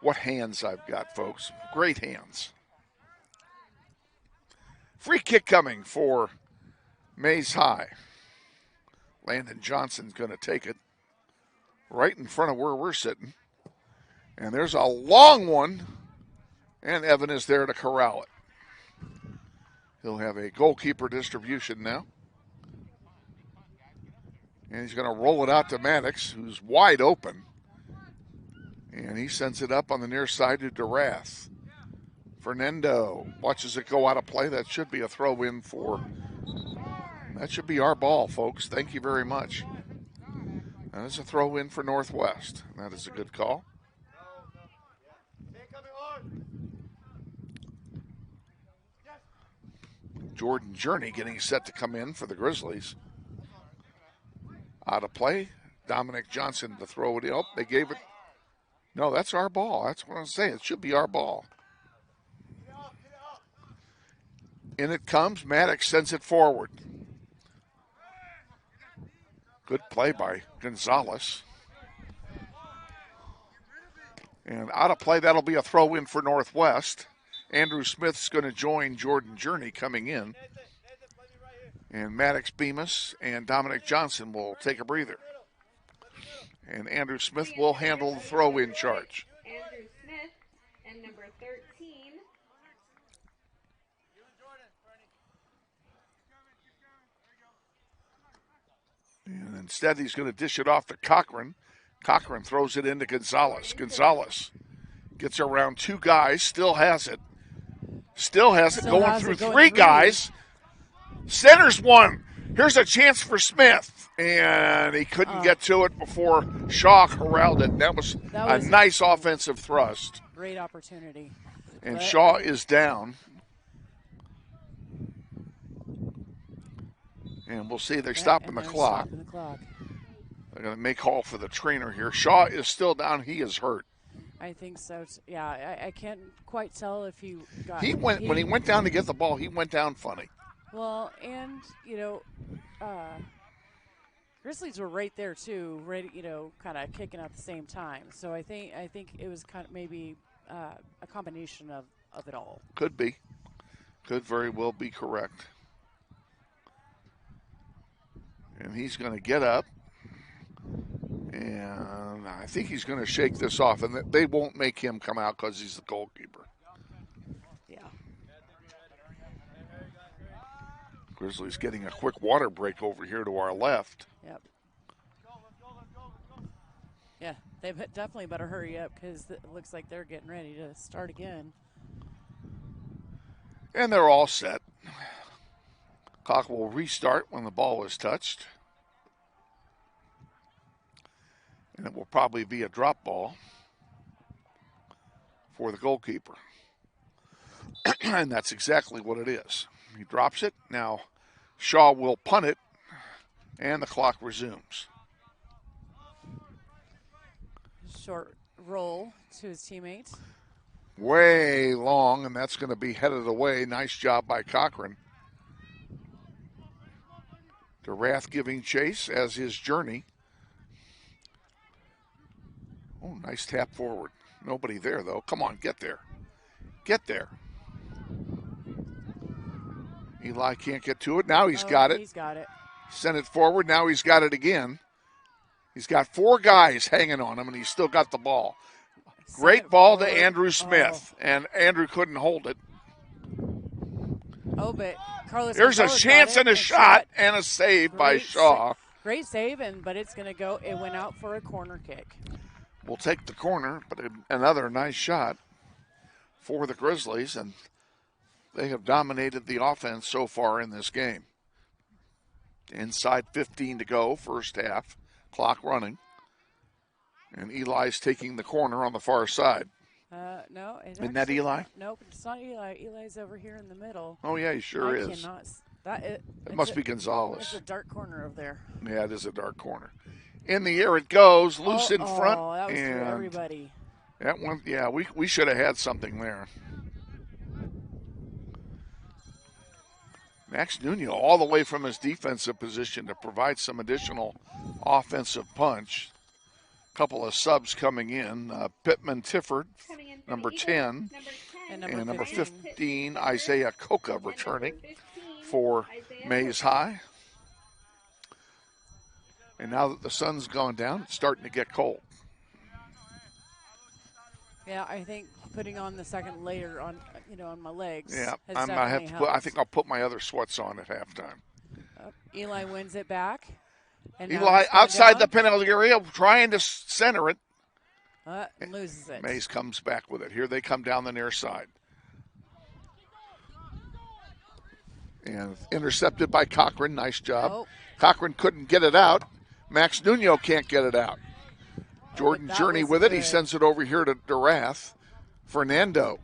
What hands I've got, folks. Great hands. Free kick coming for Maize High. Landon Johnson's going to take it right in front of where we're sitting. And there's a long one, and Evan is there to corral it. He'll have a goalkeeper distribution now. And he's going to roll it out to Maddox, who's wide open. And he sends it up on the near side to DeRath. Fernando watches it go out of play. That should be a throw in for, that should be our ball, folks. Thank you very much. That is a throw in for Northwest. That is a good call. Jordan Journey getting set to come in for the Grizzlies. Out of play. Dominic Johnson to throw it in. Oh, they gave it. No, that's our ball. That's what I'm saying. It should be our ball. In it comes. Maddox sends it forward. Good play by Gonzalez. And out of play, that'll be a throw in for Northwest. Andrew Smith's going to join Jordan Journey coming in. And Maddox Bemis and Dominic Johnson will take a breather. And Andrew Smith will handle the throw-in charge. Andrew Smith and number 13. And instead, he's going to dish it off to Cochran. Cochran throws it into Gonzalez. Gonzalez gets around two guys, still has it. Still has it, going through three guys. Centers one. Here's a chance for Smith. And he couldn't get to it before Shaw corralled it. That was a nice offensive thrust. Great opportunity. And Shaw is down. And we'll see they're stopping the clock. They're going to make call for the trainer here. Shaw is still down. He is hurt. I think so. Yeah, I can't quite tell if he got. When he went down to get the ball, he went down funny. Well, and Grizzlies were right there too, ready, kind of kicking at the same time. So I think it was kind of maybe a combination of it all. Could be. Could very well be correct. And he's going to get up. And I think he's going to shake this off. And they won't make him come out because he's the goalkeeper. Yeah. Grizzlies getting a quick water break over here to our left. Yep. Yeah, they definitely better hurry up because it looks like they're getting ready to start again. And they're all set. Clock will restart when the ball is touched. And it will probably be a drop ball for the goalkeeper. And that's exactly what it is. He drops it. Now Shaw will punt it, and the clock resumes. Short roll to his teammate. Way long, and that's going to be headed away. Nice job by Cochran. DeRath giving chase as his Journey. Oh, nice tap forward. Nobody there, though. Come on, get there. Get there. Eli can't get to it. Now he's got it. He's got it. Send it forward. Now he's got it again. He's got four guys hanging on him, and he's still got the ball. Great ball to Andrew Smith, and Andrew couldn't hold it. Oh, but Carlos. There's a chance and a shot and a save by Shaw. Great save, but it's going to go. It went out for a corner kick. We'll take the corner, but another nice shot for the Grizzlies, and they have dominated the offense so far in this game. Inside 15 to go, first half, clock running. And Eli's taking the corner on the far side. No. Isn't that Eli? Nope, it's not Eli. Eli's over here in the middle. Oh, yeah, he sure is. It must be Gonzalez. It's a dark corner over there. Yeah, it is a dark corner. In the air it goes, loose in front. Oh, that was and for everybody. That one, yeah, we should have had something there. Max Nuno all the way from his defensive position to provide some additional offensive punch. Couple of subs coming in. Pittman Tifford, number 10, and number 15, Isaiah Coca returning for Maize High. And now that the sun's gone down, it's starting to get cold. Yeah, I think putting on the second layer on, on my legs. Yeah, has I definitely have to helped. I think I'll put my other sweats on at halftime. Eli wins it back. And now Eli it's going outside down. the penalty area, trying to center it. And loses it. Maize comes back with it. Here they come down the near side. And intercepted by Cochran. Nice job. Oh. Cochran couldn't get it out. Max Nuno can't get it out. Jordan Journey with it. He sends it over here to Durath. Fernando.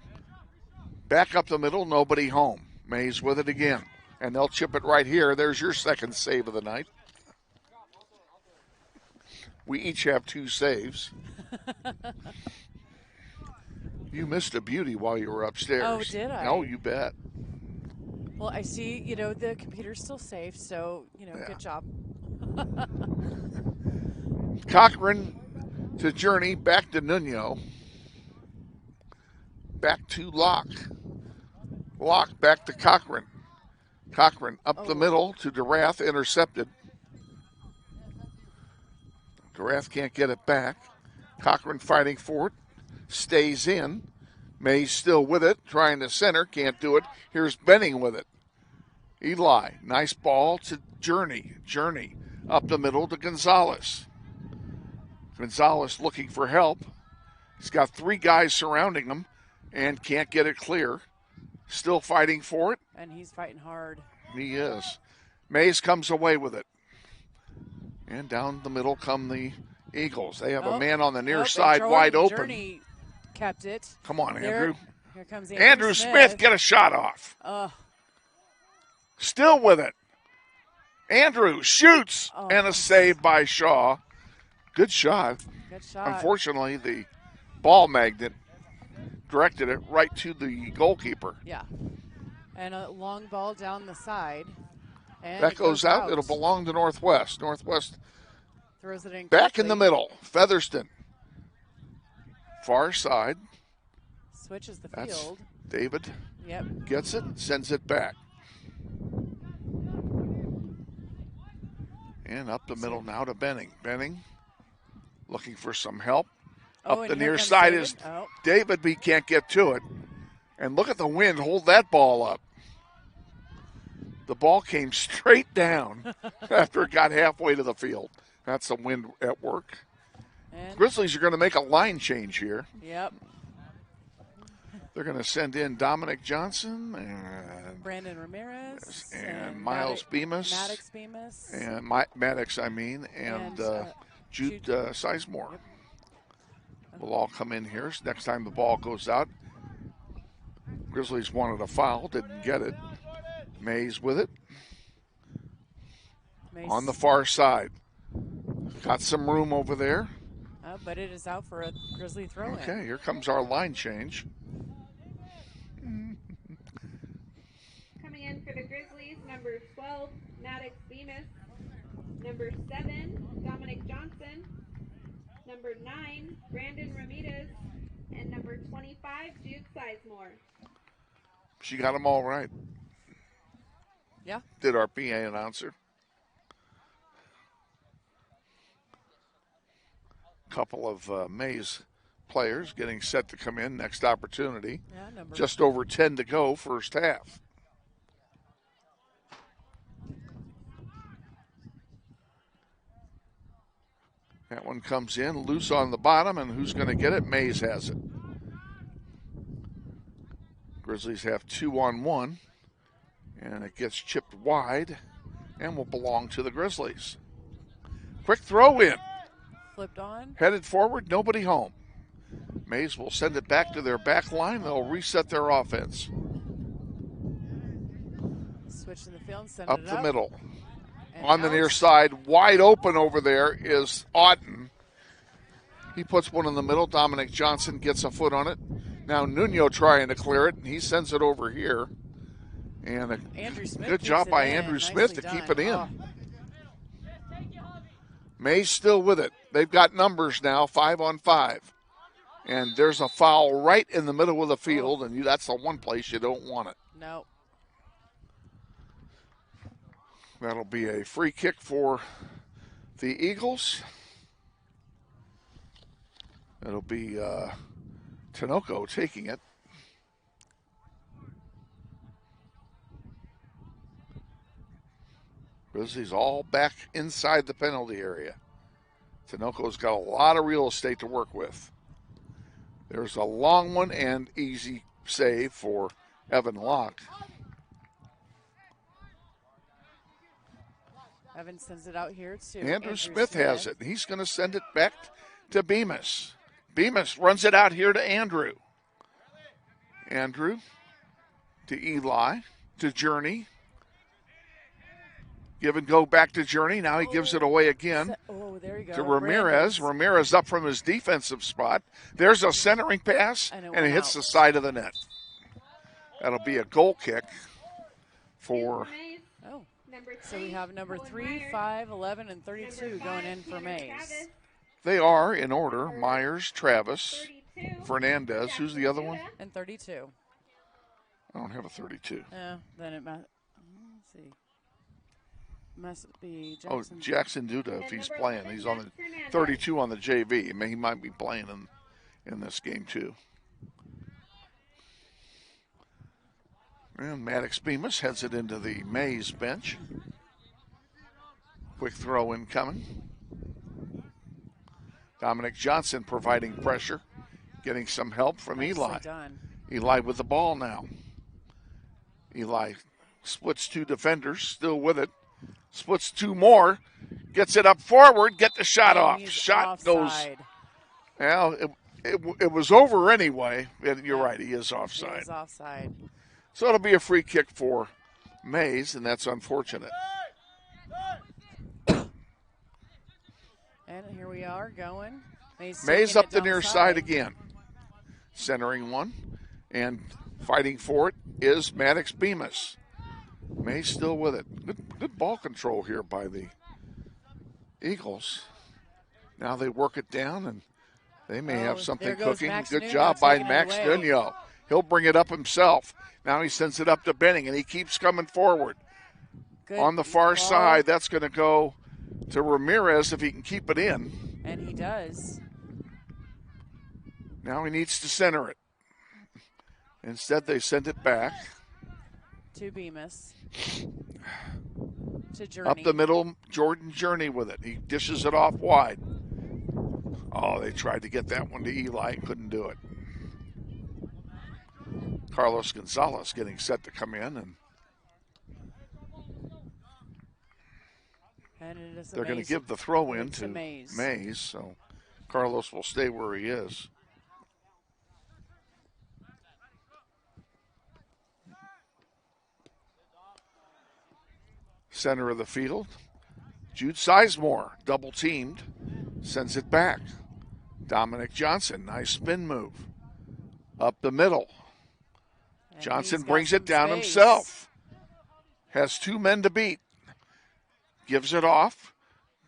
Back up the middle. Nobody home. Maize with it again. And they'll chip it right here. There's your second save of the night. We each have 2 saves. You missed a beauty while you were upstairs. Oh, did I? Oh, you bet. Well, I see, the computer's still safe, so, good job. Cochran to Journey, back to Nuno. Back to Locke. Locke back to Cochran. Cochran up the middle to Durath, intercepted. Durath can't get it back. Cochran fighting for it. Stays in. Maize still with it, trying to center, can't do it. Here's Benning with it. Eli, nice ball to Journey. Journey up the middle to Gonzalez. Gonzalez looking for help. He's got 3 guys surrounding him and can't get it clear. Still fighting for it. And he's fighting hard. He is. Maize comes away with it. And down the middle come the Eagles. They have a man on the near side wide open. Journey kept it. Come on, Andrew. Here comes Andrew Smith, get a shot off. Still with it. Andrew shoots and a save by Shaw. Good shot. Good shot. Unfortunately, the ball magnet directed it right to the goalkeeper. Yeah. And a long ball down the side. And that goes out. It'll belong to Northwest. Northwest throws it in back quickly. in the middle. Featherston. Far side. Switches the That's field. David. Yep. Gets it, sends it back. And up the middle now to Benning. Benning looking for some help. Up the near side David. is David, but he can't get to it. And look at the wind. Hold that ball up. The ball came straight down after it got halfway to the field. That's the wind at work. And Grizzlies are going to make a line change here. Yep. They're going to send in Dominic Johnson and Brandon Ramirez and Miles Bemis. Maddox Bemis. And Maddox, and Jude Sizemore. Yep. Will all come in here. Next time the ball goes out, Grizzlies wanted a foul, didn't get it. Maize with it. Maize. On the far side. Got some room over there. But it is out for a Grizzly throw-in. Okay, here comes our line change. Coming in for the Grizzlies, number 12, Maddox Bemis. Number 7, Dominic Johnson. Number 9, Brandon Ramirez. And number 25, Jude Sizemore. She got them all right. Yeah. Did our PA announcer. Couple of Maize players getting set to come in. Next opportunity. Yeah, just over 10 to go, first half. That one comes in, loose on the bottom, and who's going to get it? Maize has it. Grizzlies have 2-on-1, and it gets chipped wide and will belong to the Grizzlies. Quick throw in. Flipped on. Headed forward, nobody home. Maize will send it back to their back line. They'll reset their offense. Switch in the field, send up it the up. middle. And on the near side, wide open over there is Auden. He puts one in the middle. Dominic Johnson gets a foot on it. Now Nuno trying to clear it, and he sends it over here. And a good job by Andrew Smith to keep it in. May's still with it. They've got numbers now, 5-on-5. And there's a foul right in the middle of the field, and that's the one place you don't want it. No. That'll be a free kick for the Eagles. It'll be Tinoco taking it. Grizzlies all back inside the penalty area. Tinoco's got a lot of real estate to work with. There's a long one and easy save for Evan Locke. Evan sends it out here to Andrew Smith has it. He's going to send it back to Bemis. Bemis runs it out here to Andrew. Andrew to Eli, to Journey. Give and go back to Journey. Now he gives it away again there you go. to Ramirez. Ramirez up from his defensive spot. There's a centering pass, and it hits the side of the net. That'll be a goal kick for... So we have number 3, 5, 11, and 32 going in for Maize. They are in order. Myers, Travis, Fernandez. Who's the other one? And 32. I don't have a 32. Then it must, let's see. Must be Jackson. Oh, Jackson Duda, if he's playing. He's on the 32 on the JV. I mean, he might be playing in this game, too. And Maddox Bemis heads it into the Maize bench. Quick throw incoming. Dominic Johnson providing pressure, getting some help from Eli. Eli with the ball now. Eli splits 2 defenders, still with it. Splits 2 more, gets it up forward, get the shot off. Shot goes. Well, it was over anyway. You're right, he is offside. He is offside. So it'll be a free kick for Maize, and that's unfortunate. And here we are going. Maize up the near side again. Centering one, and fighting for it is Maddox Bemis. Maize still with it. Good ball control here by the Eagles. Now they work it down, and they may have something cooking. Good job by Max Dunyo. He'll bring it up himself. Now he sends it up to Benning, and he keeps coming forward. On the far side, that's going to go to Ramirez if he can keep it in. And he does. Now he needs to center it. Instead, they send it back. To Bemis. To Journey. Up the middle, Jordan Journey with it. He dishes it off wide. Oh, they tried to get that one to Eli. Couldn't do it. Carlos Gonzalez getting set to come in. And it is they're going to give the throw in to Maize. So Carlos will stay where he is. Center of the field. Jude Sizemore, double teamed, sends it back. Dominic Johnson, nice spin move. Up the middle. And Johnson brings it down himself. Has 2 men to beat. Gives it off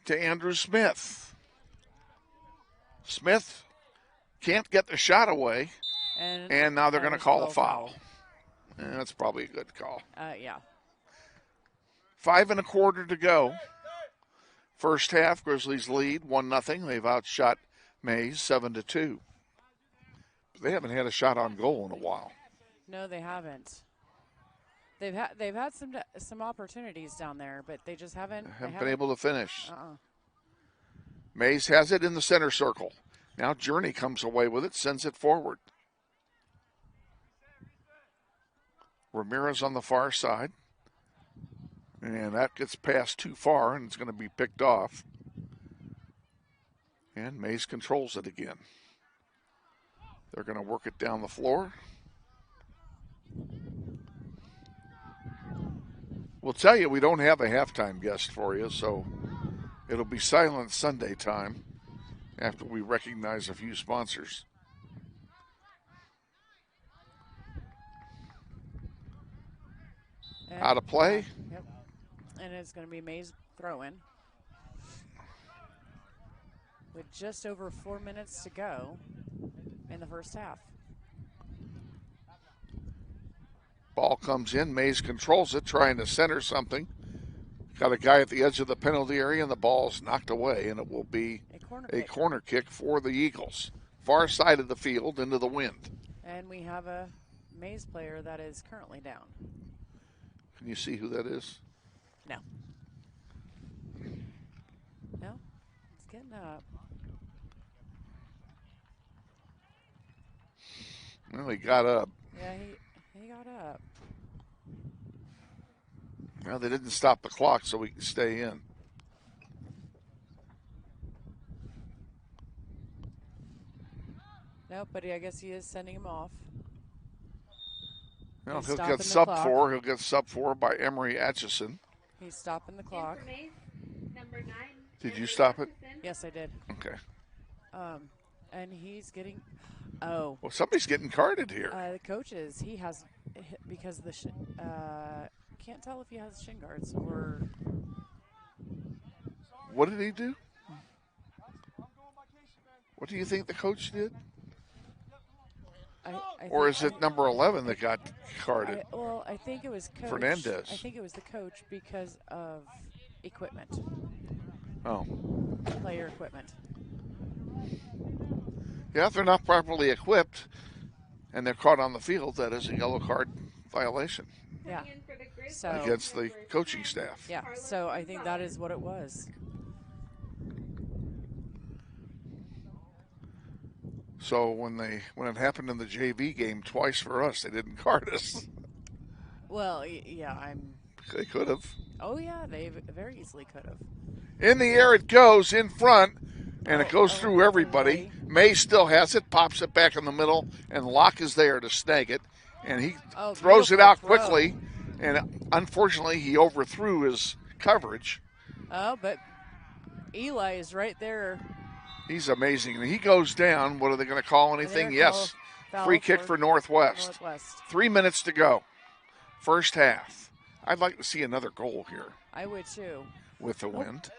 to Andrew Smith. Smith can't get the shot away. And now they're going to call a foul. And that's probably a good call. Yeah. 5 1/4 to go. First half, Grizzlies lead 1-0. They've outshot Maize 7-2. They haven't had a shot on goal in a while. No, they haven't. They've had some opportunities down there, but they just haven't been able to finish. Maize has it in the center circle. Now Journey comes away with it, sends it forward. Ramirez on the far side. And that gets passed too far, and it's going to be picked off. And Maize controls it again. They're going to work it down the floor. We'll tell you we don't have a halftime guest for you, so it'll be Silent Sunday time after we recognize a few sponsors. Out of play. Yep. And it's going to be Maize throw-in. With just over 4 minutes to go in the first half. Ball comes in. Maize controls it, trying to center something. Got a guy at the edge of the penalty area, and the ball's knocked away, and it will be a corner kick for the Eagles. far side of the field into the wind. And we have a Maize player that is currently down. Can you see who that is? No. No, it's getting up. Well, he got up. Yeah, he got up. Well, they didn't stop the clock so we can stay in. No, but I guess he is sending him off. Well, He's he'll stopping get the sub clock. 4. He'll get sub 4 by Emery Atchison. He's stopping the clock. Number 9. Did you stop it? Yes, I did. Okay. And he's getting. Oh. Well, somebody's getting carded here. The coach is. He has because of the. Can't tell if he has shin guards or. What did he do? What do you think the coach did? Or is it number 11 that got carded? I think it was coach. Fernandez. I think it was the coach because of equipment. Oh. Player equipment. Yeah, if they're not properly equipped and they're caught on the field, that is a yellow card violation. Yeah. So against the coaching staff. Yeah. So I think that is what it was. So when it happened in the JV game twice for us, they didn't card us. Well, yeah, They could have. Oh yeah, they very easily could have. In the air it goes in front, and it goes through everybody. May still has it, pops it back in the middle, and Locke is there to snag it, and he throws it out quickly, and unfortunately he overthrew his coverage. Oh, but Eli is right there. He's amazing. And he goes down. What are they going to call anything? Yes. Free kick for Northwest. 3 minutes to go. First half. I'd like to see another goal here. I would too. With the wind.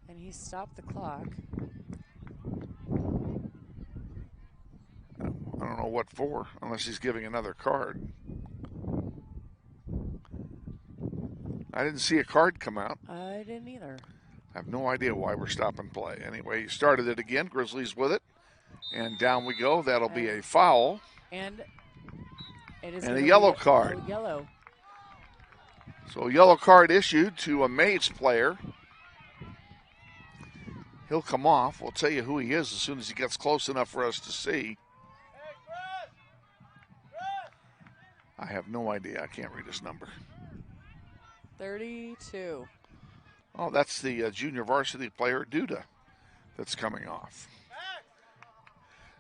And he stopped the clock. I don't know what for, unless he's giving another card. I didn't see a card come out. I didn't either. I have no idea why we're stopping play. Anyway, he started it again. Grizzlies with it. And down we go. That'll be a foul. And it is a yellow card. Yellow. So a yellow card issued to a Maize player. He'll come off. We'll tell you who he is as soon as he gets close enough for us to see. I have no idea. I can't read his number. 32. Oh, that's the junior varsity player, Duda, that's coming off.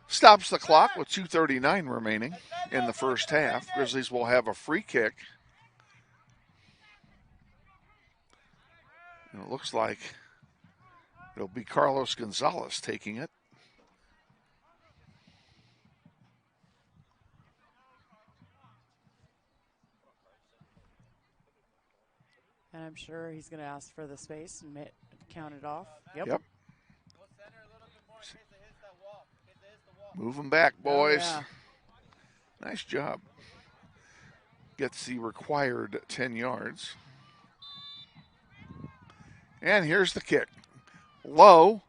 Stops the clock with 2:39 remaining in the first half. Grizzlies will have a free kick. And it looks like it'll be Carlos Gonzalez taking it. And I'm sure he's going to ask for the space and count it off. Yep. Move them back, boys. Oh, yeah. Nice job. Gets the required 10 yards. And here's the kick. Low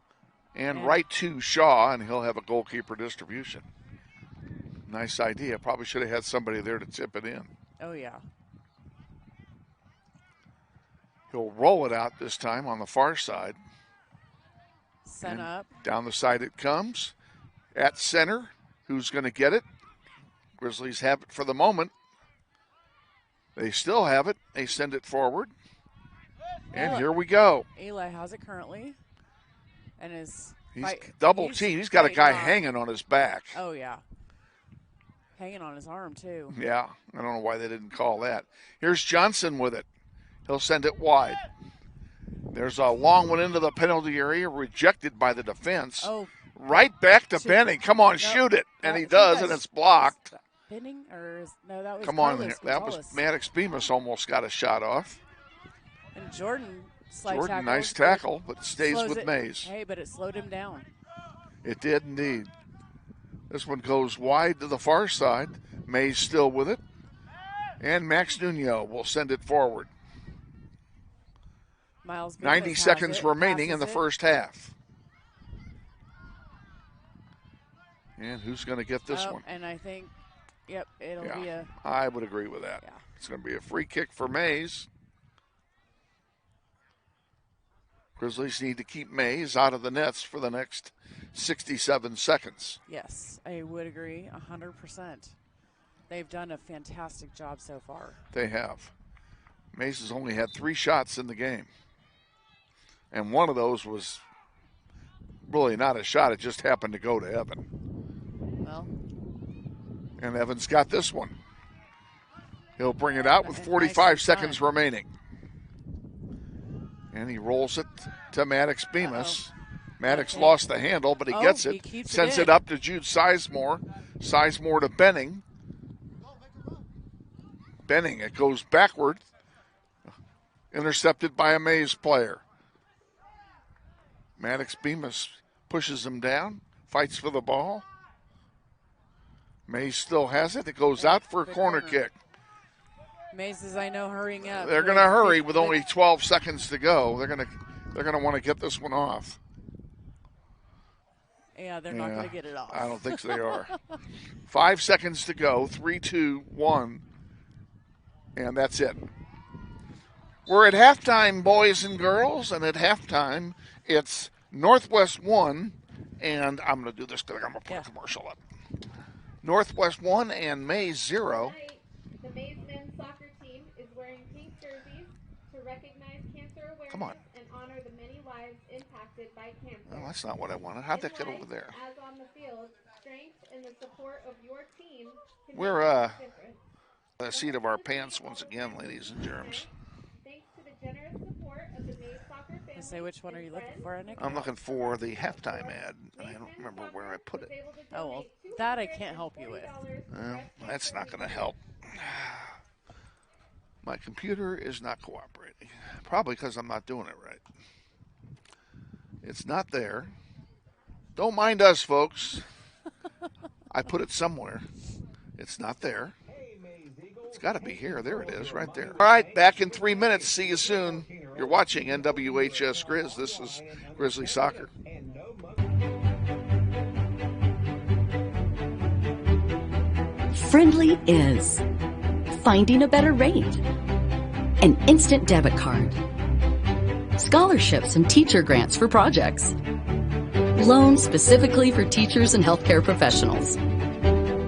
and right to Shaw, and he'll have a goalkeeper distribution. Nice idea. Probably should have had somebody there to tip it in. Oh, yeah. He'll roll it out this time on the far side. Sent up. Down the side it comes. At center, who's going to get it? Grizzlies have it for the moment. They still have it. They send it forward. And here we go. Eli has it currently. And he's double teamed. He's got a guy hanging on his back. Oh, yeah. Hanging on his arm, too. Yeah. I don't know why they didn't call that. Here's Johnson with it. He'll send it wide. There's a long one into the penalty area, rejected by the defense. Oh. Right back to Benning. Come on, shoot it. And he does, and it's blocked. Benning? No, that was Come on, Carlos that was Maddox Bemis almost got a shot off. And Jordan nice tackle, but stays with Maize. Hey, but it slowed him down. It did indeed. This one goes wide to the far side. Maize still with it. And Max Nuno will send it forward. Miles 90 seconds remaining in the first half. And who's going to get this one? And I think, yep, it'll be a... I would agree with that. Yeah. It's going to be a free kick for Maize. Grizzlies need to keep Maize out of the nets for the next 67 seconds. Yes, I would agree 100%. They've done a fantastic job so far. They have. Maize has only had 3 shots in the game. And one of those was really not a shot. It just happened to go to Evan. Well. And Evan's got this one. He'll bring it out with 45 seconds remaining. And he rolls it to Maddox Bemis. Maddox lost the handle, but he gets it. Sends it up to Jude Sizemore. Sizemore to Benning. Benning, it goes backward. Intercepted by a Maize player. Maddox Bemis pushes him down. Fights for the ball. Maize still has it. It goes out for a corner kick. Maize is, I know, hurrying up. They're going to hurry with only 12 seconds to go. They're going to want to get this one off. Yeah, they're not going to get it off. I don't think they are. 5 seconds to go. 3, 2, 1. And that's it. We're at halftime, boys and girls. And at halftime, it's Northwest 1. And I'm going to do this because I'm going to put a commercial up. Northwest 1 and Maize 0. The Maize men's soccer team is wearing pink jerseys to recognize cancer awareness and honor the many lives impacted by cancer. Oh, that's not what I wanted. How'd that get over there? As on the field, strength and the support of your team can We're make a difference. the seat of our pants once again, ladies and germs. Thanks to the generous support of the Maize soccer family. Say, which one are you looking for, Nick? I'm looking for the halftime ad. I don't remember where I put it. Oh, well, that I can't help you with. Well, that's not going to help. My computer is not cooperating. Probably because I'm not doing it right. It's not there. Don't mind us, folks. I put it somewhere. It's not there. It's got to be here. There it is, right there. All right, back in 3 minutes. See you soon. You're watching NWHS Grizz. This is Grizzly Soccer. Friendly is finding a better rate, an instant debit card, scholarships and teacher grants for projects, loans specifically for teachers and healthcare professionals,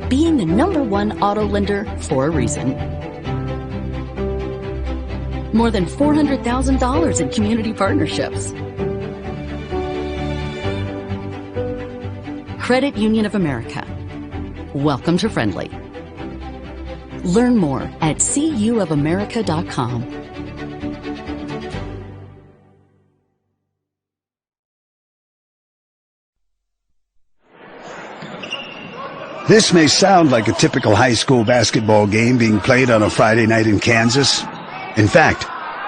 being the #1 auto lender for a reason. More than $400,000 in community partnerships. Credit Union of America. Welcome to Friendly. Learn more at cuofamerica.com. This may sound like a typical high school basketball game being played on a Friday night in Kansas. In fact,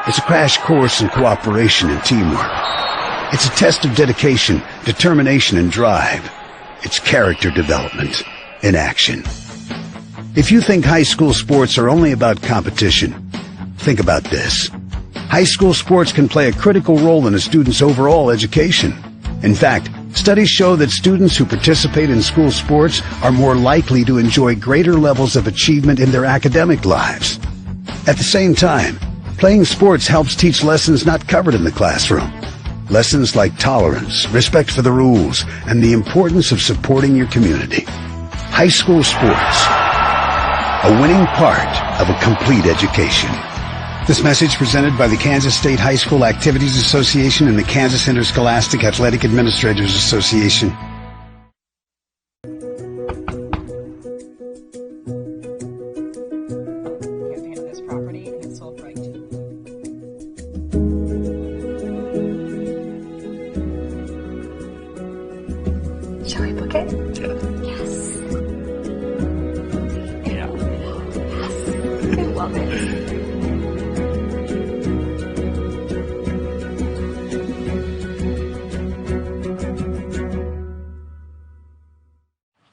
it's a crash course in cooperation and teamwork. It's a test of dedication, determination, and drive. It's character development in action. If you think high school sports are only about competition, think about this. High school sports can play a critical role in a student's overall education. In fact, studies show that students who participate in school sports are more likely to enjoy greater levels of achievement in their academic lives. At the same time, playing sports helps teach lessons not covered in the classroom. Lessons like tolerance, respect for the rules, and the importance of supporting your community. High school sports, a winning part of a complete education. This message presented by the Kansas State High School Activities Association and the Kansas Interscholastic Athletic Administrators Association. Shall we book it? Yes. Yeah. Yes. I love it.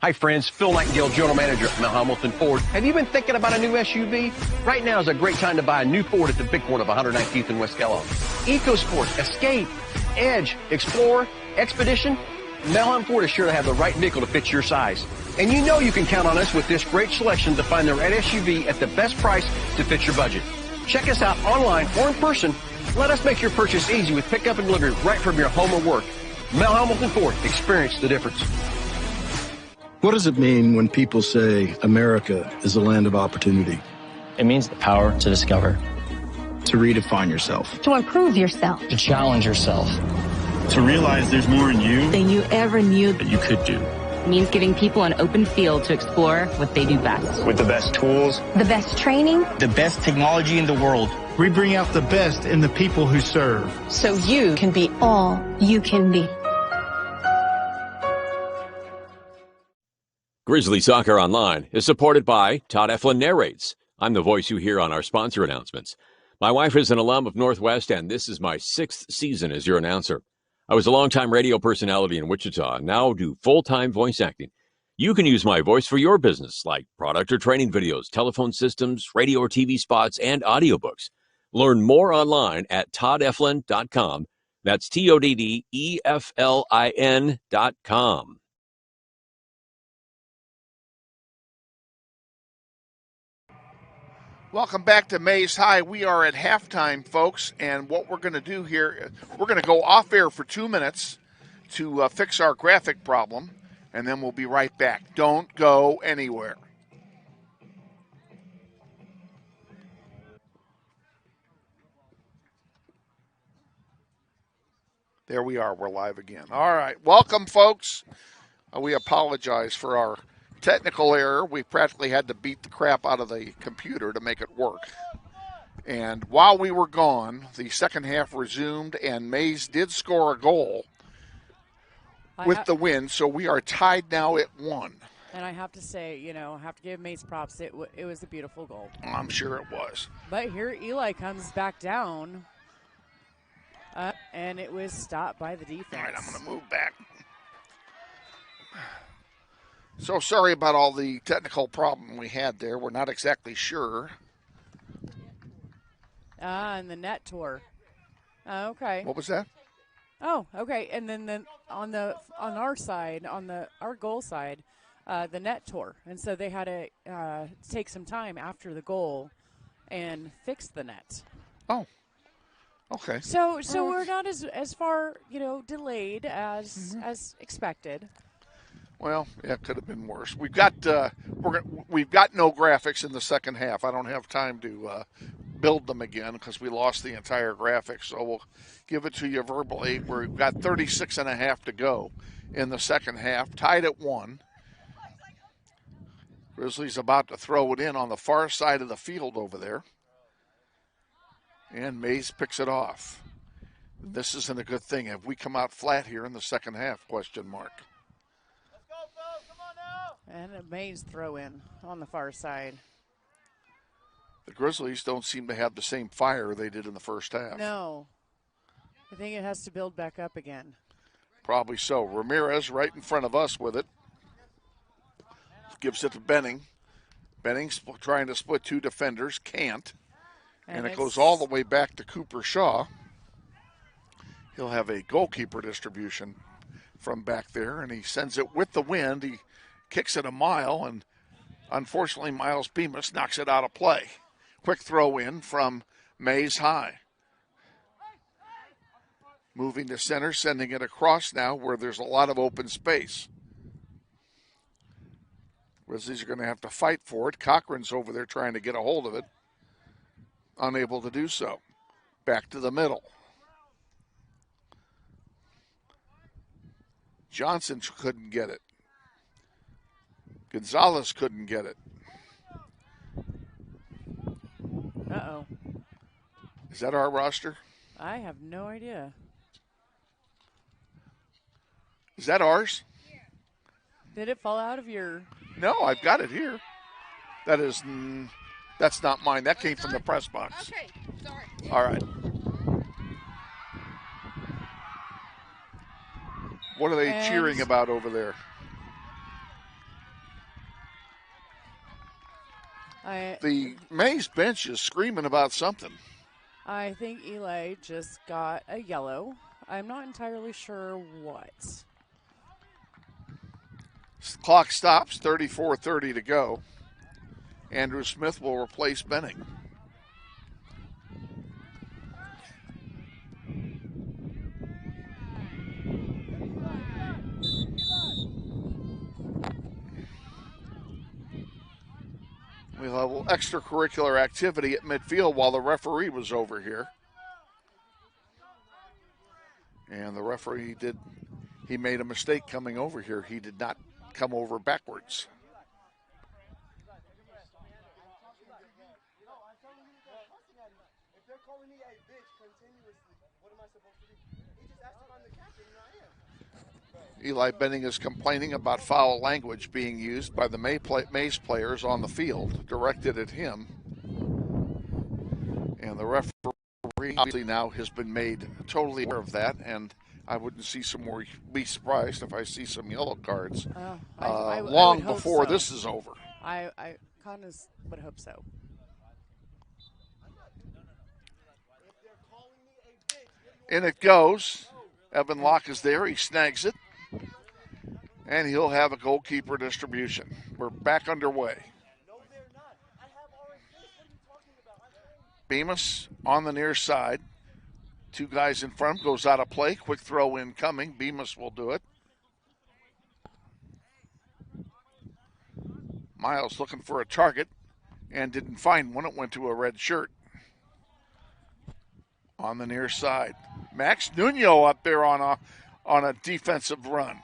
Hi friends, Phil Nightingale, General Manager at Mount Hamilton Ford. Have you been thinking about a new SUV? Right now is a great time to buy a new Ford at the big one of 119th and West Kellogg. EcoSport, Escape, Edge, Explorer, Expedition. Mount Hamilton Ford is sure to have the right vehicle to fit your size. And you know you can count on us with this great selection to find the right SUV at the best price to fit your budget. Check us out online or in person. Let us make your purchase easy with pickup and delivery right from your home or work. Mount Hamilton Ford, experience the difference. What does it mean when people say America is a land of opportunity? It means the power to discover, To redefine yourself. To improve yourself. to challenge yourself. To realize there's more in you Than you ever knew. that you could do. Means giving people an open field to explore what they do best. With the best tools, The best training. The best technology in the world. We bring out the best in the people who serve. So you can be All you can be. Grizzly Soccer Online is supported by Todd Eflin Narrates. I'm the voice you hear on our sponsor announcements. My wife is an alum of Northwest, and this is my 6th season as your announcer. I was a longtime radio personality in Wichita and now do full-time voice acting. You can use my voice for your business, like product or training videos, telephone systems, radio or TV spots, and audiobooks. Learn more online at toddeflin.com. That's TODDEFLIN.com. Welcome back to Maize High. We are at halftime, folks, and what we're going to do here, we're going to go off air for 2 minutes to fix our graphic problem, and then we'll be right back. Don't go anywhere. There we are. We're live again. All right. Welcome, folks. We apologize for our technical error. We practically had to beat the crap out of the computer to make it work. And while we were gone, the second half resumed, and Maize did score a goal with the win, so we are tied now at 1. And I have to say, I have to give Maize props. It was a beautiful goal. I'm sure it was. But here Eli comes back down, and it was stopped by the defense. All right, I'm going to move back. So sorry about all the technical problem we had there. We're not exactly sure. And the net tore. Okay. What was that? Oh, okay. And then on our side, our goal side, the net tore, and so they had to take some time after the goal and fix the net. Oh. Okay. So we're not as far delayed as expected. Well, yeah, it could have been worse. We've got no graphics in the second half. I don't have time to build them again because we lost the entire graphics. So we'll give it to you verbally. We've got 36 and a half to go in the second half, tied at 1. Grizzlies about to throw it in on the far side of the field over there. And Maize picks it off. This isn't a good thing. Have we come out flat here in the second half? Question mark. And a Maize throw in on the far side. The Grizzlies don't seem to have the same fire they did in the first half. No. I think it has to build back up again. Probably so. Ramirez right in front of us with it. Gives it to Benning. Benning's trying to split 2 defenders. Can't. And it goes all the way back to Cooper Shaw. He'll have a goalkeeper distribution from back there, and he sends it with the wind. He kicks it a mile, and unfortunately Miles Bemis knocks it out of play. Quick throw in from Maize High. Moving to center, sending it across now where there's a lot of open space. Grizzlies are going to have to fight for it. Cochran's over there trying to get a hold of it. Unable to do so. Back to the middle. Johnson couldn't get it. Gonzalez couldn't get it. Uh-oh. Is that our roster? I have no idea. Is that ours? Did it fall out of your... No, I've got it here. That's not mine. That came from the press box. Okay, sorry. All right. What are they cheering about over there? The Maize bench is screaming about something. I think Eli just got a yellow. I'm not entirely sure what. Clock stops, 34:30 to go. Andrew Smith will replace Benning. We'll have a little extracurricular activity at midfield while the referee was over here. And the referee he made a mistake coming over here. He did not come over backwards. Eli Benning is complaining about foul language being used by the Maize players on the field, directed at him. And the referee obviously now has been made totally aware of that, and I wouldn't be surprised if I see some yellow cards long before this is over. I kind of would hope so. In it goes. Evan Locke is there. He snags it. And he'll have a goalkeeper distribution. We're back underway. Bemis on the near side. Two guys in front, goes out of play. Quick throw in coming. Bemis will do it. Miles looking for a target and didn't find one. It went to a red shirt. On the near side. Max Nuno up there on a defensive run.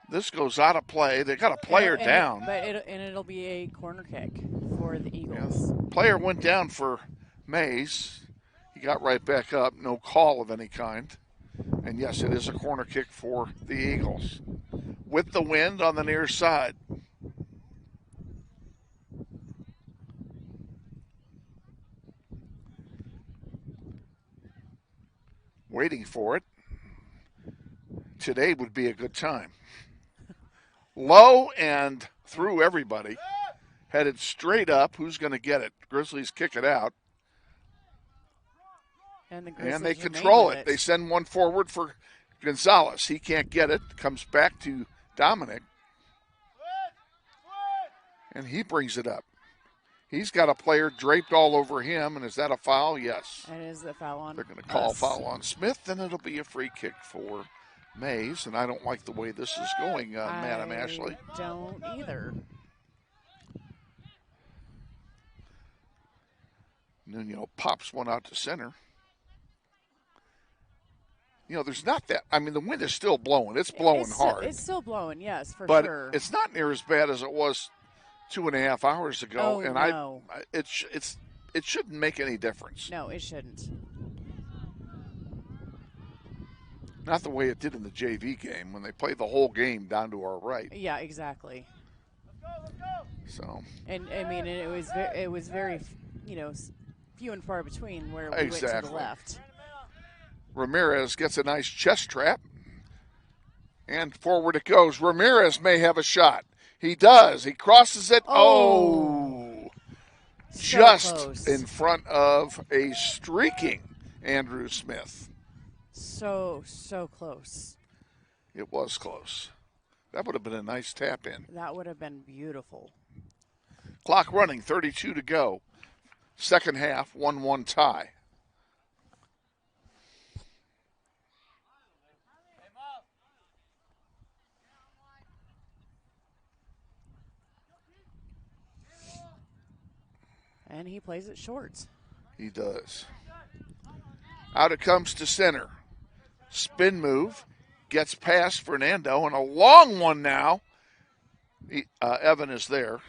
This goes out of play. They got a player down. It'll be a corner kick for the Eagles. Yeah. Player went down for Maize. He got right back up. No call of any kind. And yes, it is a corner kick for the Eagles. With the wind on the near side. Waiting for it. Today would be a good time. Low and through everybody. Headed straight up. Who's going to get it? Grizzlies kick it out. And they control it. They send one forward for Gonzalez. He can't get it. Comes back to Dominic. And he brings it up. He's got a player draped all over him. And is that a foul? Yes. It is a foul on. They're going to call foul on Smith. Then it'll be a free kick for Maize, and I don't like the way this is going, Madam Ashley. Don't either. Nuno pops one out to center. There's not that. I mean, the wind is still blowing. It's blowing hard. It's still blowing, yes, for sure. But it's not near as bad as it was 2.5 hours ago. Oh, and no. It shouldn't make any difference. No, it shouldn't. Not the way it did in the JV game when they played the whole game down to our right. Yeah, exactly. So. And I mean, it was very, few and far between where we went to the left. Ramirez gets a nice chest trap, and forward it goes. Ramirez may have a shot. He does. He crosses it. So just close. In front of a streaking Andrew Smith. So close. It was close. That would have been a nice tap in. That would have been beautiful. Clock running, 32 to go. Second half, 1-1 tie. And he plays it short. He does. Out it comes to center. Spin move. Gets past Fernando. And a long one now. Evan is there.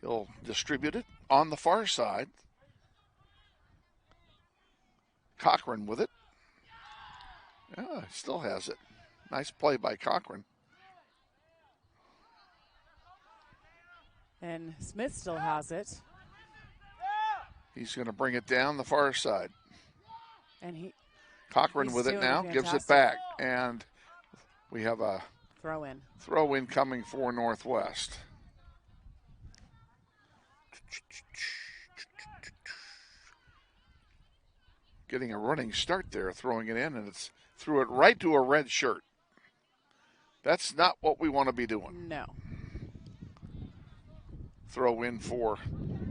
He'll distribute it on the far side. Cochran with it. Still has it. Nice play by Cochran. And Smith still has it. He's going to bring it down the far side. And Cochran with it now, gives it back. And we have a throw in. Throw in coming for Northwest. Getting a running start there, throwing it in, and it's threw it right to a red shirt. That's not what we want to be doing. No. Throw in for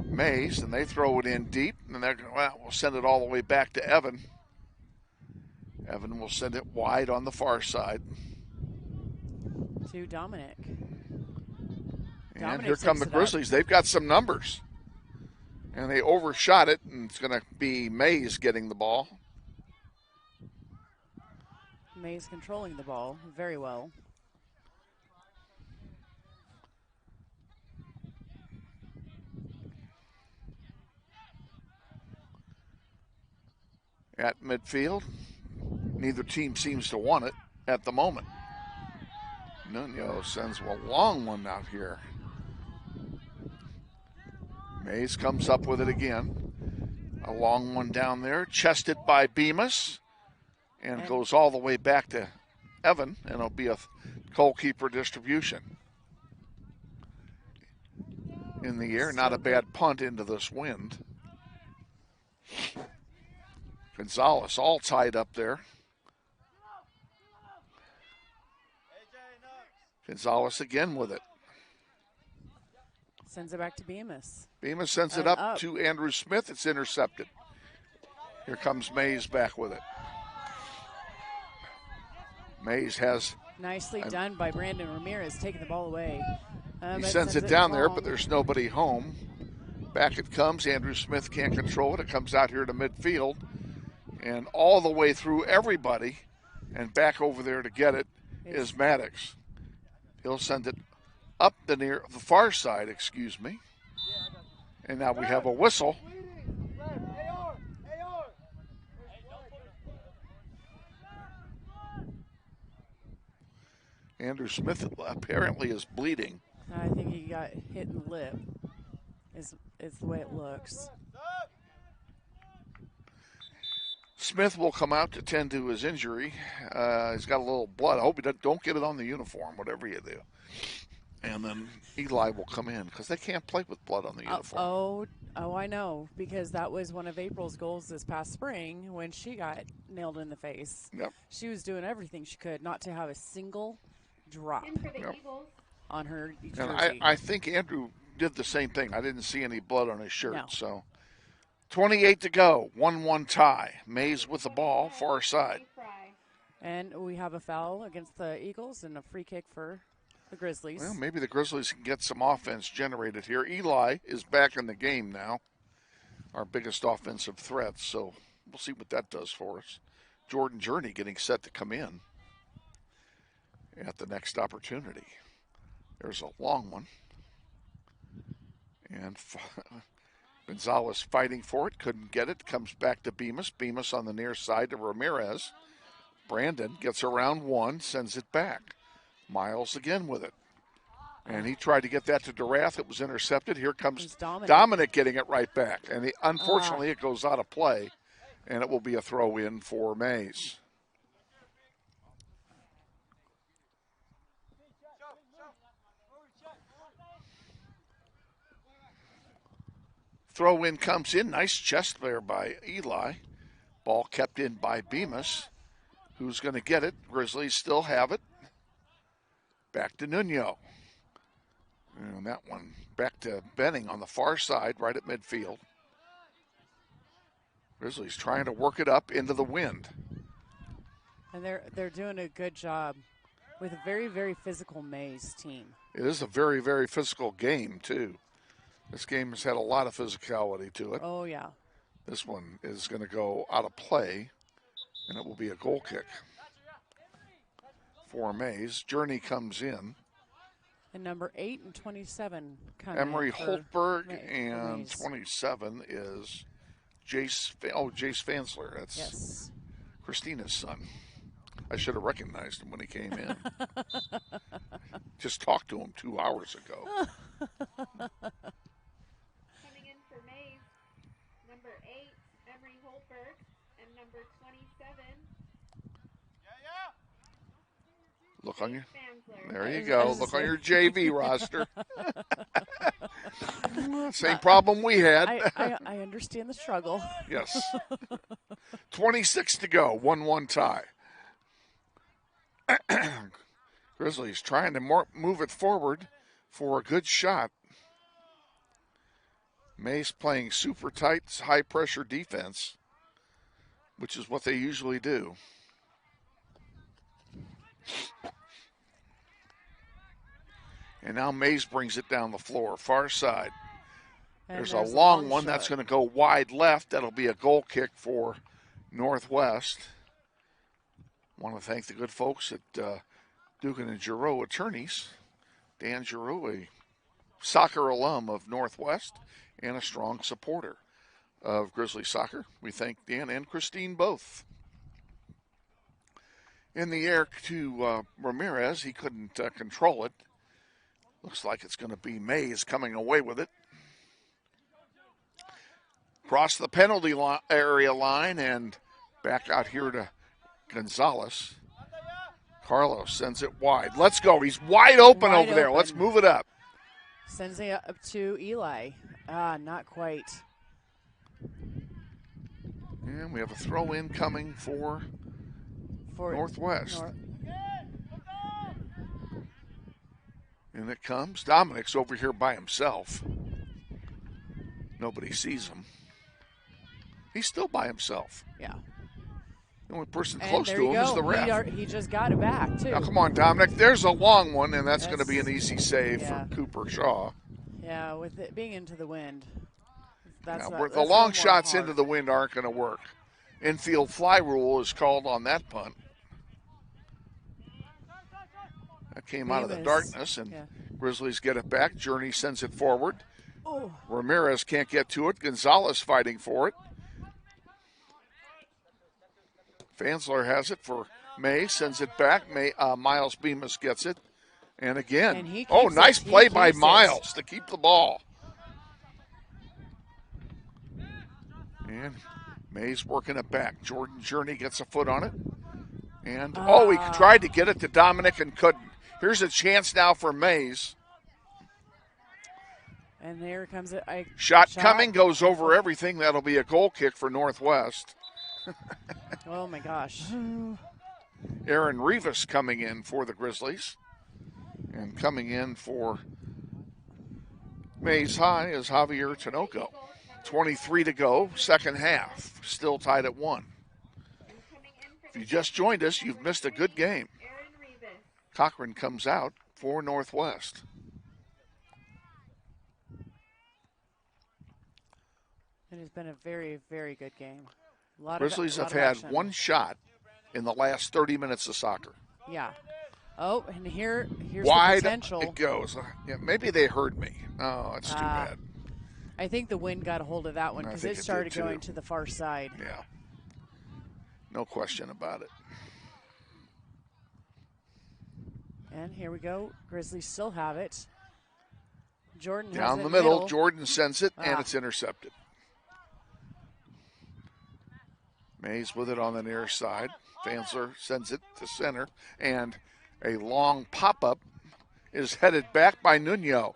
Maize, and they throw it in deep, and they're going, well, we'll send it all the way back to Evan. Evan will send it wide on the far side. To Dominic. And here come the Grizzlies. They've got some numbers. And they overshot it, and it's going to be Maize getting the ball. Maize controlling the ball very well. At midfield, neither team seems to want it at the moment. Nuno sends a long one out here. Maize comes up with it again. A long one down there, chested by Bemis, and goes all the way back to Evan, and it'll be a goalkeeper distribution. In the air, not a bad punt into this wind. Gonzalez all tied up there. Gonzalez again with it. Sends it back to Bemis. Bemis sends it up to Andrew Smith. It's intercepted. Here comes Maize back with it. Maize has... Nicely done by Brandon Ramirez, taking the ball away. He sends it down there, but there's nobody home. Back it comes. Andrew Smith can't control it. It comes out here to midfield. And all the way through everybody and back over there to get it is Maddox. He'll send it up the far side, excuse me. And now we have a whistle. Andrew Smith apparently is bleeding. I think he got hit in the lip, is the way it looks. Smith will come out to tend to his injury. He's got a little blood. I hope he don't get it on the uniform, whatever you do. And then Eli will come in because they can't play with blood on the uniform. Oh, I know, because that was one of April's goals this past spring when she got nailed in the face. Yep. She was doing everything she could not to have a single drop on her jersey. And I think Andrew did the same thing. I didn't see any blood on his shirt. No. So 28 to go, 1-1 tie. Maize with the ball, far side. And we have a foul against the Eagles and a free kick for the Grizzlies. Well, maybe the Grizzlies can get some offense generated here. Eli is back in the game now, our biggest offensive threat, so we'll see what that does for us. Jordan Journey getting set to come in at the next opportunity. There's a long one. And Gonzalez fighting for it, couldn't get it, comes back to Bemis. Bemis on the near side to Ramirez. Brandon gets around one, sends it back. Miles again with it. And he tried to get that to Durath. It was intercepted. Here comes Dominic getting it right back. And unfortunately, it goes out of play, and it will be a throw in for Maize. Throw in comes in. Nice chest there by Eli. Ball kept in by Bemis. Who's going to get it? Grizzlies still have it. Back to Nuno. And that one back to Benning on the far side, right at midfield. Grizzlies trying to work it up into the wind. And they're doing a good job with a very, very physical Maize team. It is a very, very physical game, too. This game has had a lot of physicality to it. Oh, yeah. This one is going to go out of play, and it will be a goal kick for Maize. Journey comes in. And number 8 and 27 come Emery in for Holtberg, Maize. and 27 is Jace Fansler. That's Christina's son. I should have recognized him when he came in. Just talked to him 2 hours ago. Coming in for Maize, number 8, Emery Holtberg, and number 27. Look on your. There you go. Look on your JV roster. Same problem we had. I understand the struggle. Yes. 26 to go. 1-1 tie. Grizzlies trying to move it forward for a good shot. Maize playing super tight, high pressure defense, which is what they usually do. And now Maize brings it down the floor, far side. There's a long one that's going to go wide left. That'll be a goal kick for Northwest. Want to thank the good folks at Dugan and Giroux Attorneys. Dan Giroux, a soccer alum of Northwest and a strong supporter of Grizzly soccer. We thank Dan and Christine both. In the air to Ramirez. He couldn't control it. Looks like it's going to be Maize coming away with it. Cross the penalty area line and back out here to Gonzalez. Carlos sends it wide. Let's go. He's wide open over there. Let's move it up. Sends it up to Eli. Not quite. And we have a throw in coming for Northwest. And it comes. Dominic's over here by himself. Nobody sees him. He's still by himself. Yeah. The only person close to him is the ref. He just got it back, too. Now, come on, Dominic. There's a long one, and that's going to be an easy save for Cooper Shaw. Yeah, with it being into the wind. The long shots into the wind aren't going to work. Infield fly rule is called on that punt. That came out of the darkness, and Grizzlies get it back. Journey sends it forward. Oh. Ramirez can't get to it. Gonzalez fighting for it. Fansler has it for May, sends it back. Miles Bemis gets it. And again, nice play by Miles to keep the ball. And May's working it back. Jordan Journey gets a foot on it. And, he tried to get it to Dominic and couldn't. Here's a chance now for Maize. And there comes it. Shot coming, goes over everything. That'll be a goal kick for Northwest. Oh, my gosh. Aaron Rivas coming in for the Grizzlies. And coming in for Maize High is Javier Tinoco. 23 to go, second half. Still tied at 1. If you just joined us, you've missed a good game. Cochran comes out for Northwest. It has been a very, very good game. Grizzlies have had one shot in the last 30 minutes of soccer. Yeah. Oh, and here's wide the potential. It goes. Maybe they heard me. Oh, it's too bad. I think the wind got a hold of that one because it started going to the far side. Yeah. No question about it. And here we go. Grizzlies still have it. Jordan down has the middle. Jordan sends it, and it's intercepted. Maize with it on the near side. Fansler sends it to center, and a long pop-up is headed back by Nuno.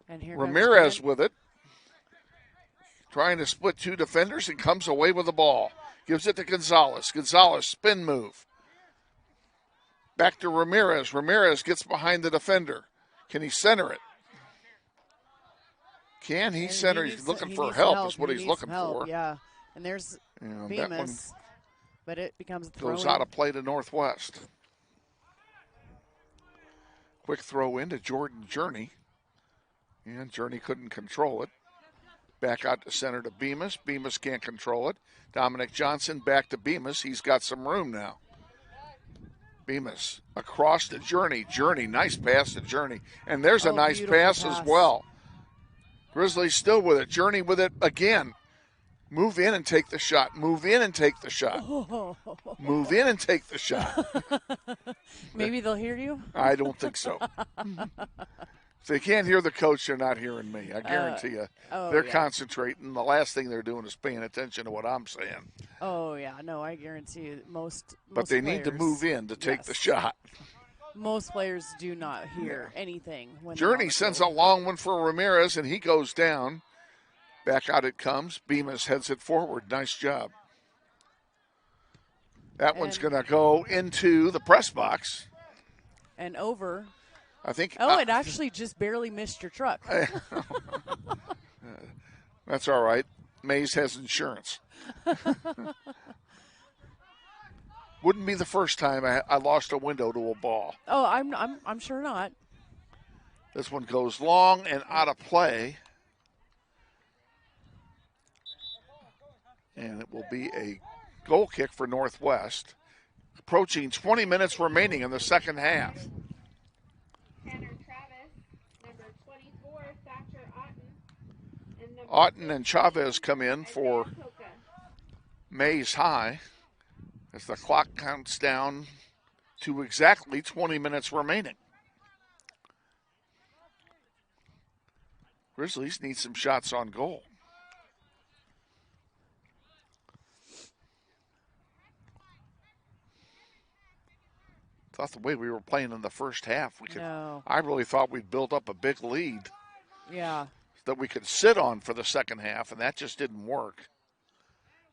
And here Ramirez with it, trying to split two defenders, and comes away with the ball. Gives it to Gonzalez. Gonzalez, spin move. Back to Ramirez. Ramirez gets behind the defender. Can he center it? Can he center? He's looking for help is what he's looking for. Yeah, and there's Bemis, but it becomes a throw. Goes out of play to Northwest. Quick throw into Jordan Journey. And Journey couldn't control it. Back out to center to Bemis. Bemis can't control it. Dominic Johnson back to Bemis. He's got some room now. Bemis across to Journey. Journey, nice pass to Journey. And there's a nice pass as well. Grizzlies still with it. Journey with it again. Move in and take the shot. Move in and take the shot. Move in and take the shot. Maybe they'll hear you? I don't think so. If they can't hear the coach, they're not hearing me. I guarantee you. They're concentrating. The last thing they're doing is paying attention to what I'm saying. Oh, yeah. No, I guarantee you most But they need to move in to take the shot. Most players do not hear anything. When Journey sends a long one for Ramirez, and he goes down. Back out it comes. Bemis heads it forward. Nice job. That one's going to go into the press box. And over. I think. Oh, it actually just barely missed your truck. That's all right. Maize has insurance. Wouldn't be the first time I lost a window to a ball. Oh, I'm sure not. This one goes long and out of play. And it will be a goal kick for Northwest. Approaching 20 minutes remaining in the second half. Tanner Travis, number 24, Thatcher Otten. And Otten and Chavez come in for Maize High as the clock counts down to exactly 20 minutes remaining. Grizzlies need some shots on goal. Thought the way we were playing in the first half, we could. No. I really thought we'd build up a big lead. Yeah. That we could sit on for the second half, and that just didn't work.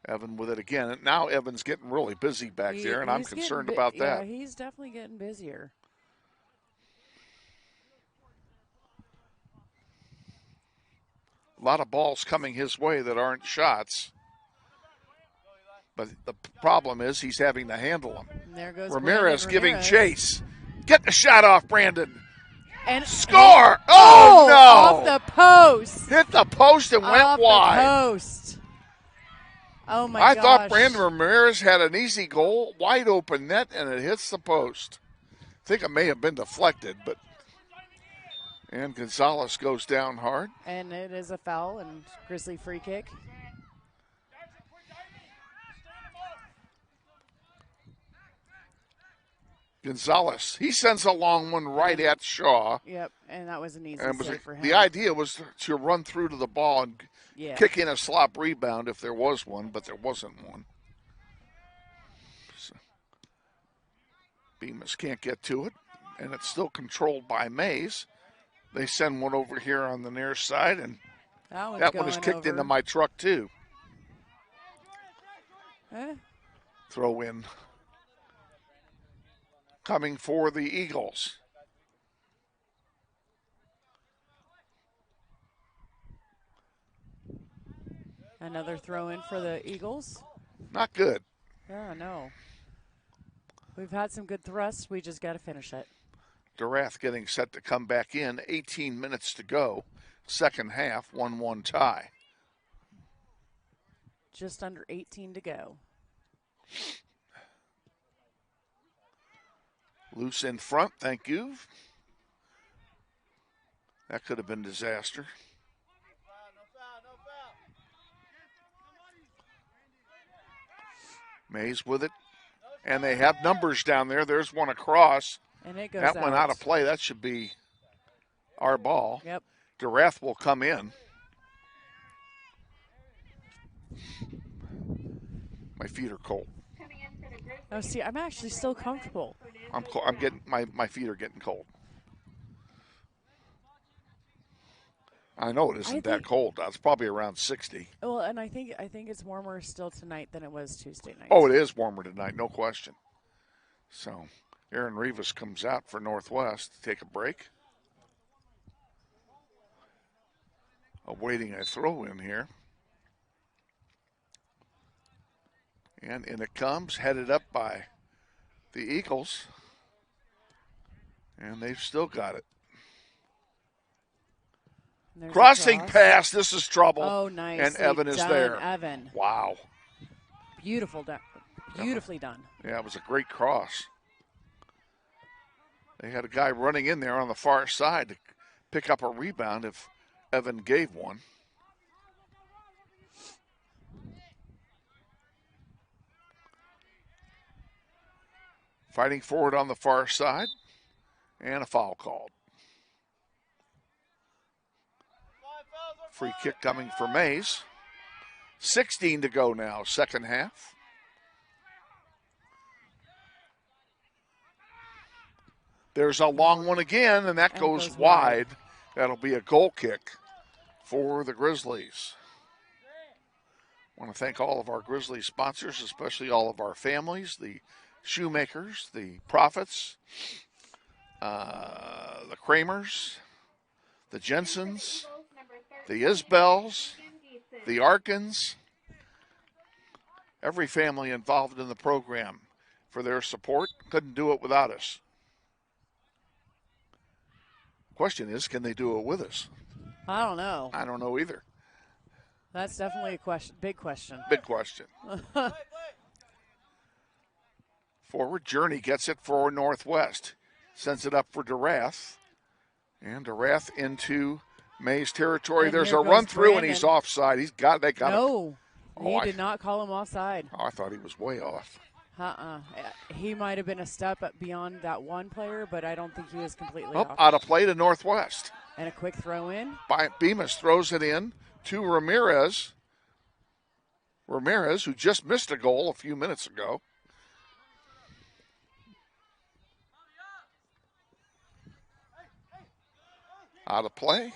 Evan with it again. And now Evan's getting really busy back there, and I'm concerned about that. Yeah, he's definitely getting busier. A lot of balls coming his way that aren't shots. But the problem is he's having to handle them. And there goes Ramirez giving Ramirez. chase. Get the shot off, Brandon. And score! Oh, no! Off the post. Hit the post and went wide. The post. Oh, my I gosh. thought Brandon Ramirez had an easy goal, wide open net, and it hits the post. I think it may have been deflected, but. And Gonzalez goes down hard. And it is a foul and Grizzly free kick. Gonzalez, he sends a long one right at Shaw. Yep, and that was an easy save for him. The idea was to run through to the ball and kick in a slop rebound if there was one, but there wasn't one. So, Bemis can't get to it, and it's still controlled by Maize. They send one over here on the near side, and that one is kicked into my truck too. Throw in. Coming for the Eagles. Another throw in for the Eagles. Not good. Yeah, no. We've had some good thrusts. We just got to finish it. Durath getting set to come back in. 18 minutes to go. Second half, 1-1 tie. Just under 18 to go. Loose in front, thank you. That could have been disaster. Maize with it. And they have numbers down there. There's one across. And it goes that went out of play. That should be our ball. Yep. Durath will come in. My feet are cold. Oh, see, I'm actually still comfortable. I'm getting my feet are getting cold. I know it isn't that cold. It's probably around 60. Well, and I think it's warmer still tonight than it was Tuesday night. Oh, it is warmer tonight, no question. So, Aaron Rivas comes out for Northwest to take a break. Awaiting a throw in here. And in it comes, headed up by the Eagles. And they've still got it. Crossing pass, this is trouble. Oh, nice. And Evan is there. Evan. Wow. Beautifully done. Yeah, it was a great cross. They had a guy running in there on the far side to pick up a rebound if Evan gave one. Fighting forward on the far side. And a foul called. Free kick coming for Maize. 16 to go now, second half. There's a long one again, and that goes wide. That'll be a goal kick for the Grizzlies. I want to thank all of our Grizzlies sponsors, especially all of our families, the Shoemakers, the Prophets, the Kramers, the Jensens, the Isbells, the Arkins, every family involved in the program for their support. Couldn't do it without us. Question is, can they do it with us? I don't know. I don't know either. That's definitely a question. Big question. Big question. Forward, Journey gets it for Northwest. Sends it up for DeRath. And DeRath into Maize territory. And There's here a run goes through, and he's Brandon. offside. They got No, it. he did not call him offside. I thought he was way off. He might have been a step up beyond that one player, but I don't think he was completely Up off. out of play to Northwest. And a quick throw in. Bemis throws it in to Ramirez. Ramirez, who just missed a goal a few minutes ago. Out of play.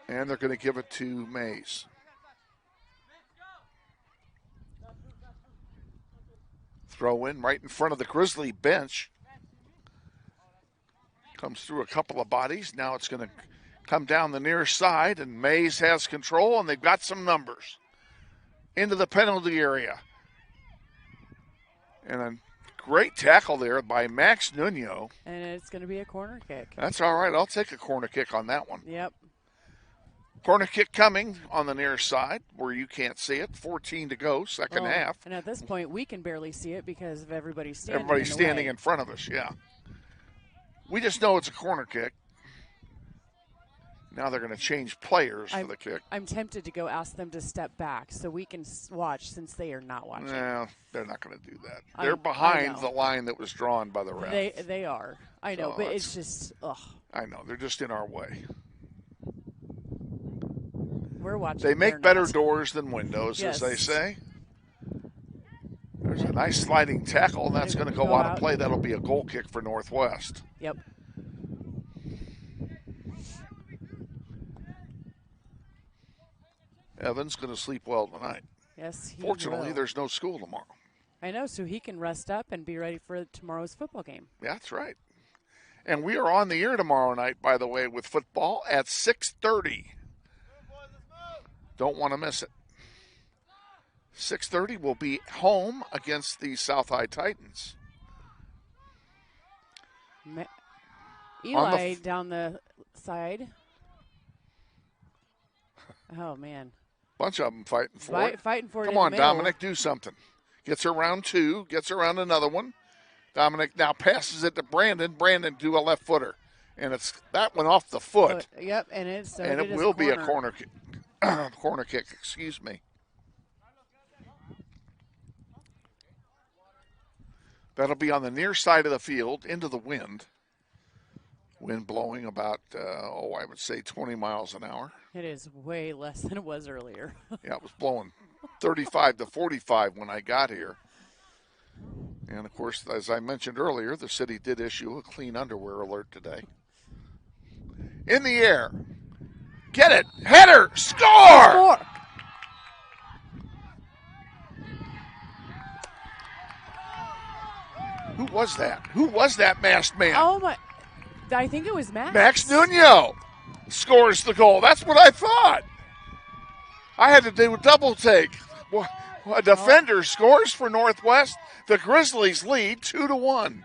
And they're going to give it to Maize. Throw in right in front of the Grizzly bench. Comes through a couple of bodies. Now it's going to come down the near side, and Maize has control, and they've got some numbers. Into the penalty area. And a great tackle there by Max Nuno. And it's going to be a corner kick. That's all right. I'll take a corner kick on that one. Yep. Corner kick coming on the near side where you can't see it. 14 to go, second half. And at this point, we can barely see it because of everybody standing Everybody's in the standing way. in front of us, yeah. We just know it's a corner kick. Now they're going to change players for the kick. I'm tempted to go ask them to step back so we can watch since they are not watching. No, they're not going to do that. They're behind the line that was drawn by the ref. They are. I know, So but it's just, ugh. I know. They're just in our way. We're watching. They make they're better not. doors than windows, Yes. as they say. There's a nice sliding tackle, and that's going to go out of play. That'll be a goal kick for Northwest. Yep. Evan's going to sleep well tonight. Yes, he Fortunately, will. there's no school tomorrow. I know, so he can rest up and be ready for tomorrow's football game. Yeah, that's right. And we are on the air tomorrow night, by the way, with football at 6:30. Don't want to miss it. 6:30 will be home against the South High Titans. Eli down the side. Oh, man. Bunch of them fighting for it. Fighting for it. Come in on, the middle. Dominic, do something. Gets around two, gets around another one. Dominic now passes it to Brandon. Brandon do a left footer. And it's that one off the foot. Yep, and it's And it will be a corner kick. Corner kick, excuse me. That'll be on the near side of the field into the wind. Wind blowing about, I would say 20 miles an hour. It is way less than it was earlier. Yeah, it was blowing 35 to 45 when I got here. And, of course, as I mentioned earlier, the city did issue a clean underwear alert today. In the air. Get it. Header. Score! Who was that? Who was that masked man? Oh, my. I think it was Max. Max Nuno scores the goal. That's what I thought. I had to do a double take. A defender scores for Northwest. The Grizzlies lead 2-1.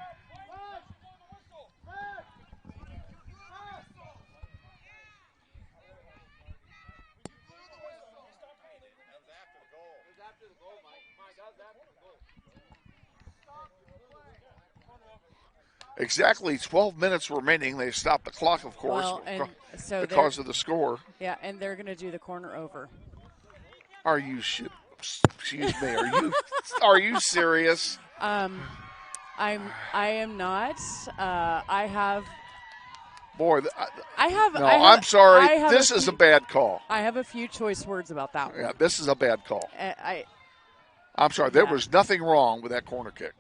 Exactly 12 minutes remaining. They stopped the clock, of course, because of the score. Yeah, and they're going to do the corner over. Are you excuse me? Are you serious? I am not. I have. Boy, I'm sorry. This is a bad call. I have a few choice words about that one. Yeah, this is a bad call. I'm I'm sorry. There was nothing wrong with that corner kick.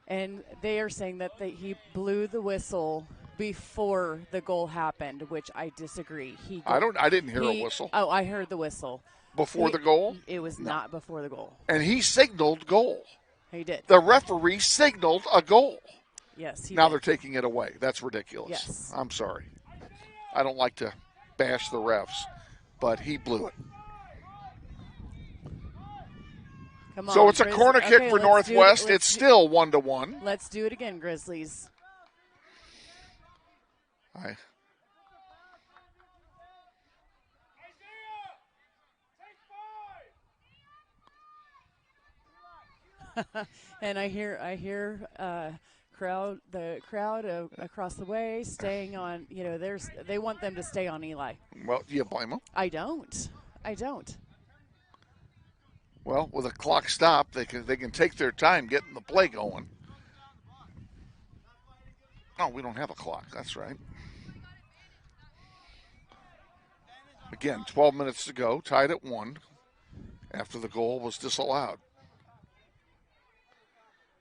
And they are saying that he blew the whistle before the goal happened, which I disagree. I didn't hear a whistle. Oh, I heard the whistle. Before the goal? It was not before the goal. And he signaled goal. He did. The referee signaled a goal. Yes, now they're taking it away. That's ridiculous. Yes. I'm sorry. I don't like to bash the refs, but he blew it. Come on, so it's a corner kick for Northwest. It's still 1-1. Let's do it again, Grizzlies. And I hear the crowd across the way staying on. They want them to stay on Eli. Well, do you blame them? I don't. Well, with a clock stop, they can take their time getting the play going. Oh, we don't have a clock. That's right. Again, 12 minutes to go, tied at 1 after the goal was disallowed.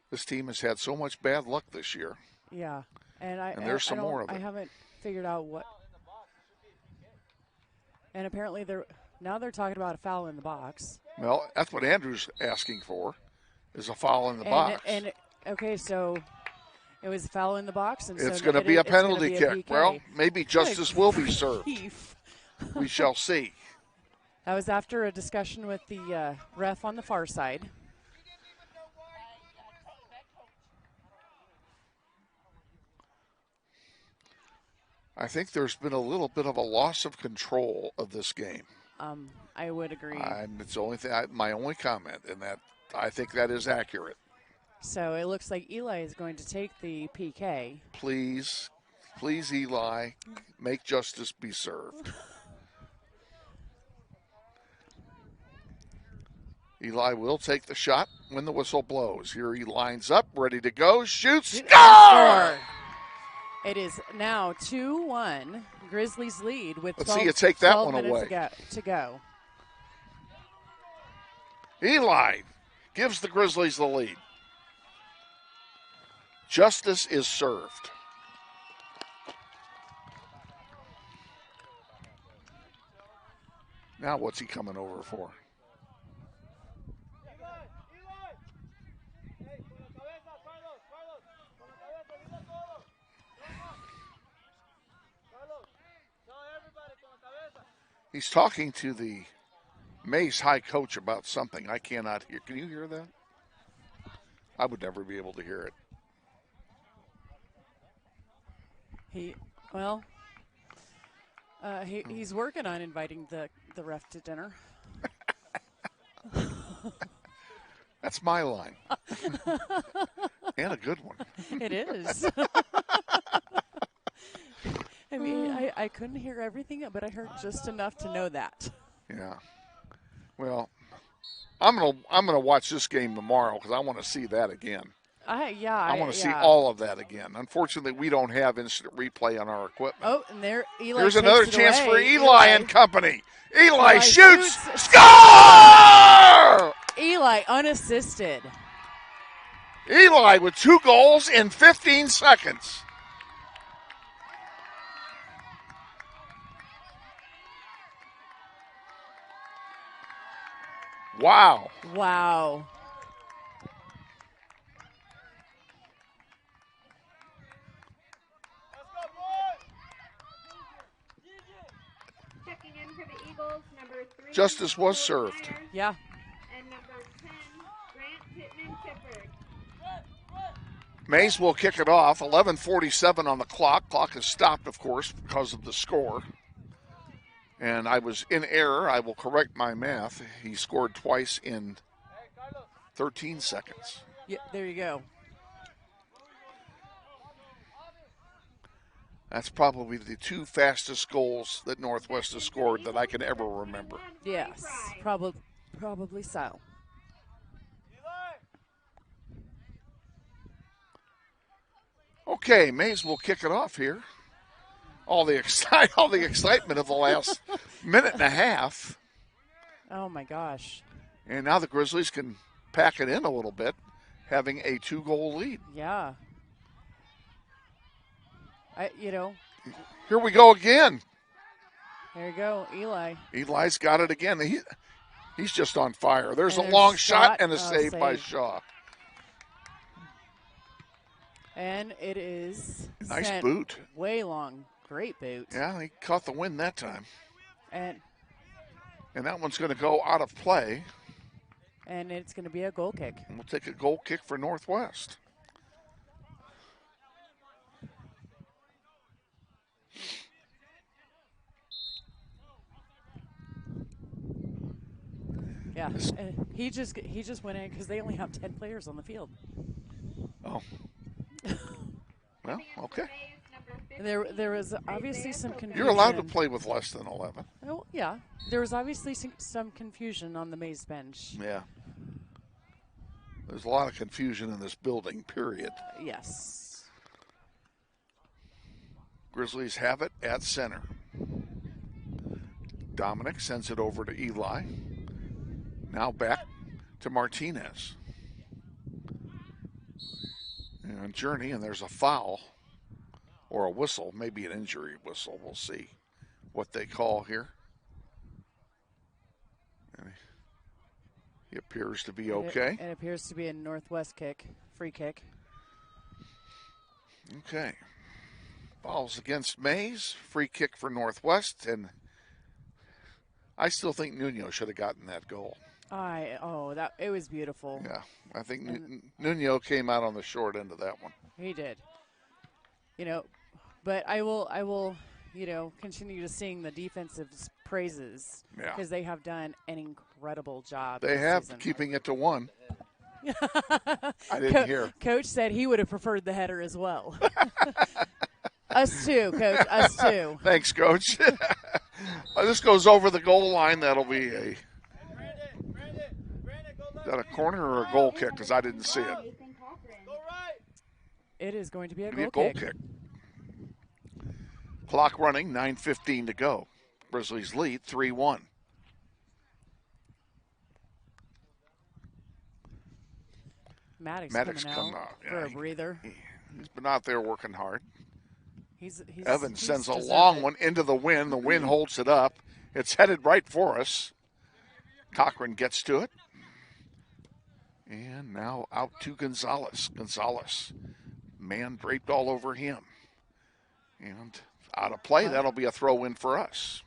This team has had so much bad luck this year. Yeah, and there's some more of it. I haven't figured out what. And apparently they're talking about a foul in the box. Well, that's what Andrew's asking for, is a foul in the box. Okay, so it was a foul in the box, and it's so going to be a penalty kick. PK. Well, maybe justice will be served. We shall see. That was after a discussion with the ref on the far side. I think there's been a little bit of a loss of control of this game. I would agree. It's the only thing. My only comment, in that I think that is accurate. So it looks like Eli is going to take the PK. Please, Eli, make justice be served. Eli will take the shot when the whistle blows. Here he lines up, ready to go, shoots, score! It is now 2-1. Grizzlies lead with 12, Let's see you take that one minutes away. To go. Eli gives the Grizzlies the lead. Justice is served. Now what's he coming over for? He's talking to the Maize High coach about something I cannot hear. Can you hear that? I would never be able to hear it. He's working on inviting the ref to dinner. That's my line. And a good one. It is. I mean, I couldn't hear everything, but I heard just enough to know that. Yeah. Well, I'm gonna watch this game tomorrow because I want to see that again. I want to see all of that again. Unfortunately, we don't have instant replay on our equipment. Oh, and Eli Here's another chance away. for Eli and company. Eli shoots, score! Eli unassisted. Eli with 2 goals in 15 seconds. Wow. Checking in for the Eagles, number 3. Justice was served. Yeah. And number 10, Grant Pittman-Tippard. Maize will kick it off. 11:47 on the clock. Clock is stopped, of course, because of the score. And I was in error. I will correct my math. He scored twice in 13 seconds. Yeah, there you go. That's probably the 2 fastest goals that Northwest has scored that I can ever remember. Yes, probably so. Okay, Maize will kick it off here. All the excitement of the last minute and a half. Oh my gosh. And now the Grizzlies can pack it in a little bit having a 2-goal lead. Yeah. Here we go again. There you go, Eli. Eli's got it again. He's just on fire. There's a long shot and a save by Shaw. And it is nice boot. Way long. Great boot. Yeah, he caught the wind that time. And that one's going to go out of play. And it's going to be a goal kick. And we'll take a goal kick for Northwest. Yeah, he just went in because they only have 10 players on the field. Oh. Well, okay. There was obviously some confusion. You're allowed to play with less than 11. Oh, yeah. There was obviously some confusion on the Maize bench. Yeah. There's a lot of confusion in this building, period. Yes. Grizzlies have it at center. Dominic sends it over to Eli. Now back to Martinez. And Journey, and there's a foul or a whistle, maybe an injury whistle. We'll see what they call here. And he appears to be okay. It appears to be a Northwest kick, free kick. Okay. Fouls against Maize, free kick for Northwest, and I still think Nuno should have gotten that goal. It was beautiful. Yeah, I think Nuno came out on the short end of that one. He did. But I will, continue to sing the defensive praises because they have done an incredible job. They have, season. keeping it to 1. I didn't hear. Coach said he would have preferred the header as well. Us too, Coach. Us too. Thanks, Coach. This goes over the goal line. That'll be a. Is that a corner or a goal kick? Because I didn't see it. It is going to be a goal kick. Clock running, 9:15 to go. Grizzlies lead 3-1. Maddox coming out for a breather. He's been out there working hard. Evans sends a long one into the wind. The wind holds it up. It's headed right for us. Cochran gets to it. And now out to Gonzalez. Man draped all over him. And out of play, that'll be a throw in for us.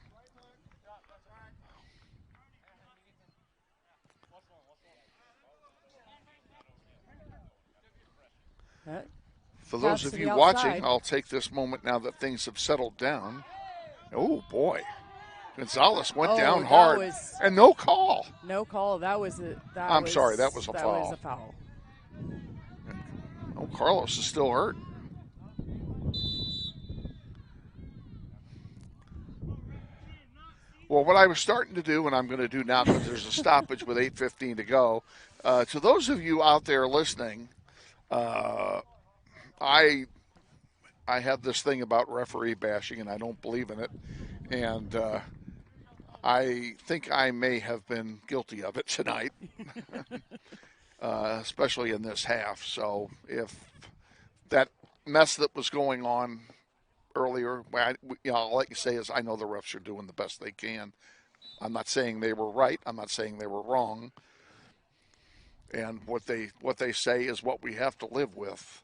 For those of you watching, I'll take this moment now that things have settled down. Oh, boy. Gonzalez went down hard. And no call. No call. That was a foul. That was a foul. Oh, Carlos is still hurt. Well, what I was starting to do, and I'm going to do now because there's a stoppage with 8:15 to go, to those of you out there listening, I have this thing about referee bashing, and I don't believe in it. And I think I may have been guilty of it tonight, especially in this half. So if that mess that was going on earlier, I'll let you say is I know the refs are doing the best they can. I'm not saying they were right. I'm not saying they were wrong. And what they say is what we have to live with.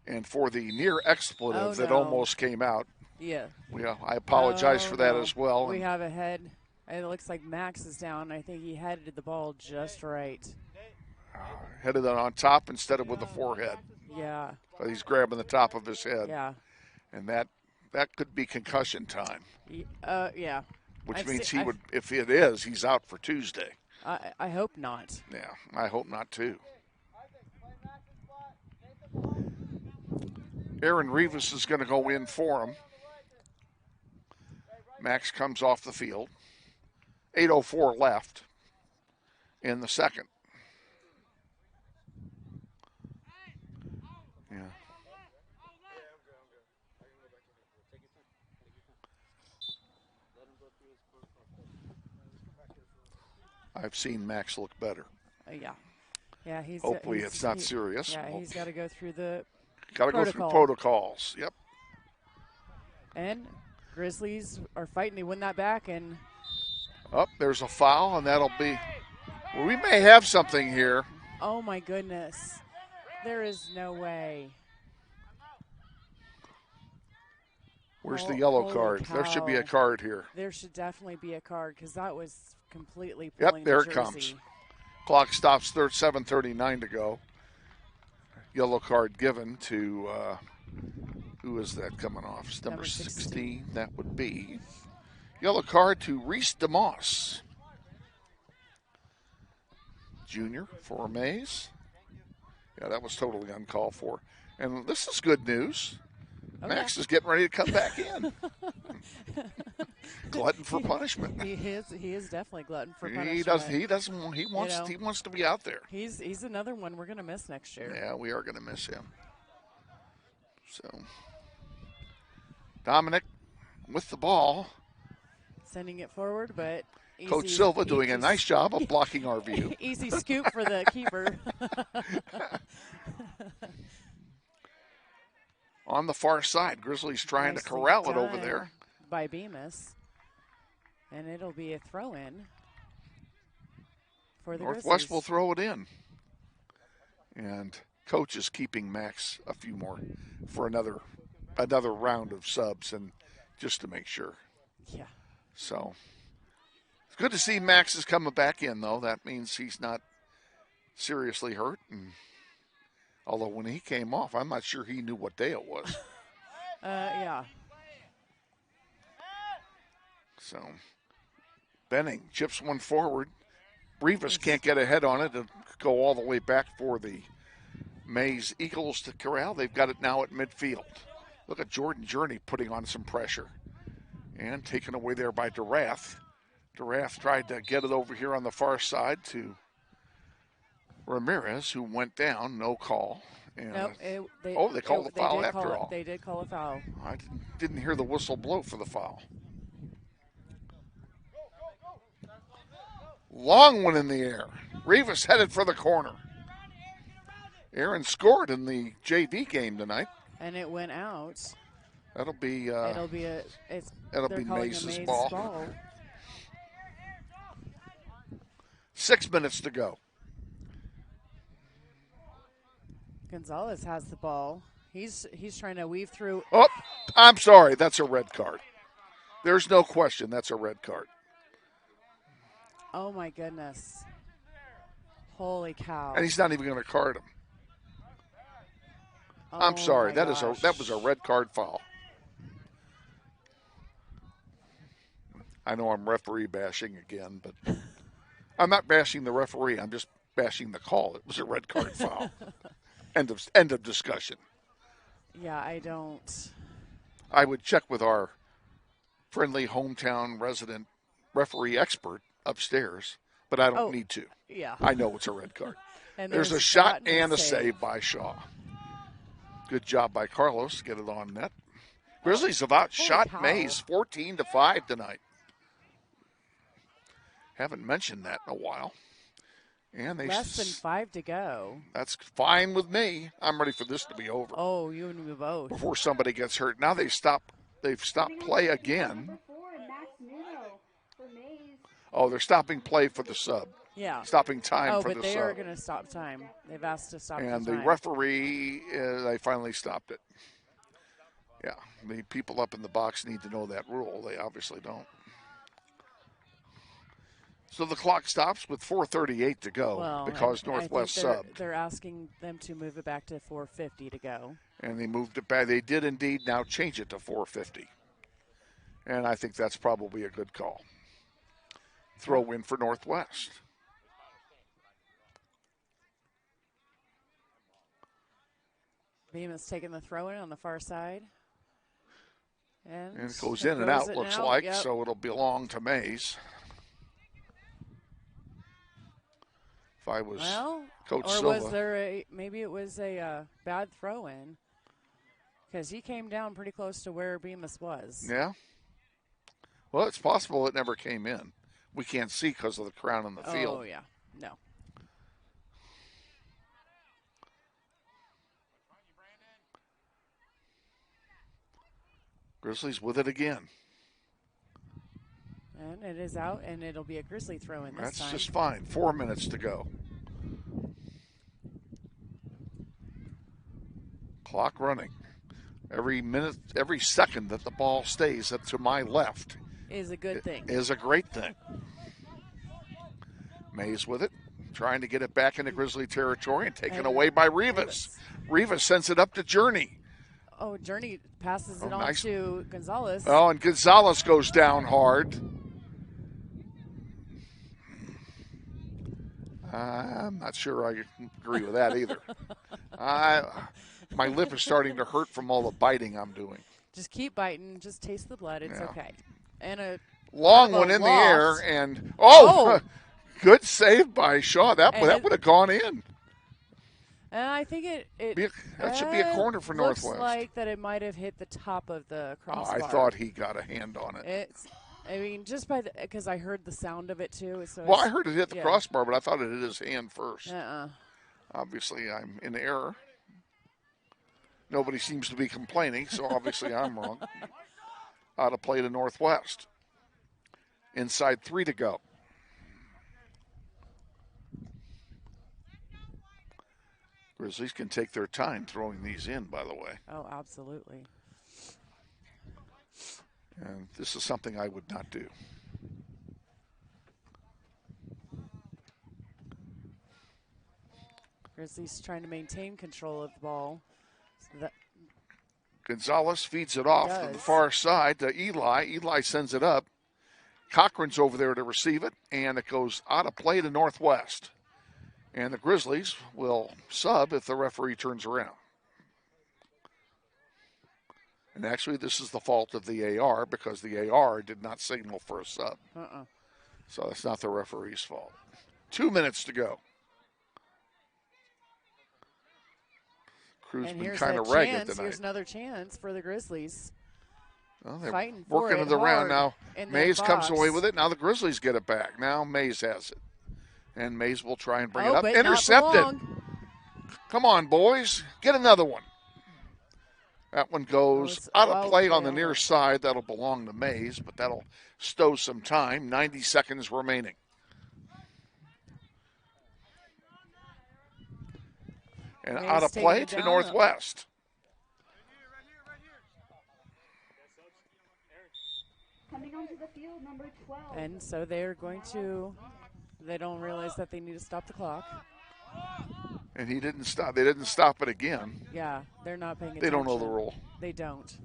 And for the near expletive that almost came out, I apologize for that as well. We have a head. It looks like Max is down. I think he headed the ball just right. Headed it on top instead of with the forehead. Yeah. So he's grabbing the top of his head. Yeah. And that could be concussion time. Yeah. Which means he would, if it is, he's out for Tuesday. I hope not. Yeah, I hope not too. Aaron Rivas is going to go in for him. Max comes off the field. 8:04 left in the second. Yeah. I've seen Max look better. Yeah, he's. Hopefully it's not serious. Yeah, he's got to go through the. Got to go through protocols. Yep. And Grizzlies are fighting. They win that back, and there's a foul, and that'll be. Well, we may have something here. Oh my goodness, there is no way. Where's the yellow card? Cow. There should be a card here. There should definitely be a card because that was completely pulling Yep, there the it jersey. comes. Clock stops. 7:39 to go. Yellow card given to who is that coming off? It's number 16. That would be yellow card to Reese DeMoss, junior for Maize. Yeah, that was totally uncalled for. And this is good news. Okay. Max is getting ready to come back in. Glutton for punishment. He is definitely glutton for punishment. He wants to be out there. He's another one we're gonna miss next year. Yeah, we are gonna miss him. So Dominic with the ball. Sending it forward, but Coach Silva doing a nice job of blocking our view. Easy scoop for the keeper. On the far side, Grizzlies trying to corral it over there. By Bemis. And it'll be a throw-in for the Northwest Grizzlies. will throw it in. And Coach is keeping Max a few more for another round of subs, and just to make sure. Yeah. So it's good to see Max is coming back in, though. That means he's not seriously hurt. And although when he came off, I'm not sure he knew what day it was. Yeah. So Benning chips one forward. Rivas can't get ahead on it to go all the way back for the Maize Eagles to corral. They've got it now at midfield. Look at Jordan Journey putting on some pressure. And taken away there by DeRath. DeRath tried to get it over here on the far side to Ramirez, who went down, no call. And nope, they called the foul after all. They did call a foul. I didn't hear the whistle blow for the foul. Long one in the air. Rivas headed for the corner. Aaron scored in the JV game tonight. And it went out. That'll be Maze's ball. 6 minutes to go. Gonzalez has the ball. He's trying to weave through. Oh, I'm sorry. That's a red card. There's no question that's a red card. Oh, my goodness. Holy cow. And he's not even going to card him. I'm sorry. That was a red card foul. I know I'm referee bashing again, but I'm not bashing the referee. I'm just bashing the call. It was a red card foul. End of discussion. Yeah, I don't. I would check with our friendly hometown resident referee expert upstairs, but I don't need to. Yeah. I know it's a red card. And there's a shot and a save by Shaw. Good job by Carlos to get it on net. Grizzlies have outshot Maize 14-5 tonight. Haven't mentioned that in a while. And they less than 5 to go. That's fine with me. I'm ready for this to be over. Oh, you and me both. Before somebody gets hurt. Now they've stopped play again. Oh, they're stopping play for the sub. Yeah. Stopping time for the sub. Oh, but they are going to stop time. They've asked to stop and the time. And the referee, they finally stopped it. Yeah, the people up in the box need to know that rule. They obviously don't. So the clock stops with 4:38 to go because Northwest subbed. They're asking them to move it back to 4:50 to go. And they moved it back. They did indeed now change it to 4:50. And I think that's probably a good call. Throw in for Northwest. Bemis taking the throw in on the far side. And it goes in and out, looks like, so it'll belong to Maize. If I was Coach Silva. Or was there maybe it was a bad throw in? Because he came down pretty close to where Bemis was. Yeah. Well, it's possible it never came in. We can't see because of the crown in the field. Oh, yeah. No. Grizzlies with it again. And it is out, and it'll be a Grizzly throw-in this That's time. just fine. 4 minutes to go. Clock running. Every minute, every second that the ball stays up to my left is a good thing. Is a great thing. Maize with it, trying to get it back into Grizzly territory and taken away by Rivas. Rivas sends it up to Journey. Oh, Journey passes it on to Gonzalez. Oh, and Gonzalez goes down hard. I'm not sure I agree with that either. My lip is starting to hurt from all the biting I'm doing. Just keep biting. Just taste the blood. It's okay. And a long one in the air, and good save by Shaw. That would have gone in. And I think that should be a corner for Northwest. Looks like that it might have hit the top of the crossbar. I thought he got a hand on it. I mean, just by because I heard the sound of it too. So well, I heard it hit the crossbar, but I thought it hit his hand first. Uh-uh. Obviously, I'm in error. Nobody seems to be complaining, so obviously I'm wrong. Out of play to Northwest. Inside 3 to go. Grizzlies can take their time throwing these in, by the way. Oh, absolutely. And this is something I would not do. Grizzlies trying to maintain control of the ball. So Gonzalez feeds it off to the far side to Eli. Eli sends it up. Cochran's over there to receive it, and it goes out of play to Northwest. And the Grizzlies will sub if the referee turns around. And actually, this is the fault of the AR because the AR did not signal for a sub. So that's not the referee's fault. 2 minutes to go. Crew's been kind of ragged tonight. Here's another chance for the Grizzlies. Well, they're fighting working into the round now. Maize comes away with it. Now the Grizzlies get it back. Now Maize has it. And Maize will try and bring it up. Intercepted. Come on, boys. Get another one. That one goes out of play on the near side. That'll belong to Maize, but that'll stow some time. 90 seconds remaining. And Maize out of play to Northwest. Coming onto the field, number 12. And so they're going to, they don't realize that they need to stop the clock. And he didn't stop. They didn't stop it again. Yeah, they're not paying attention. They don't know the rule. They don't.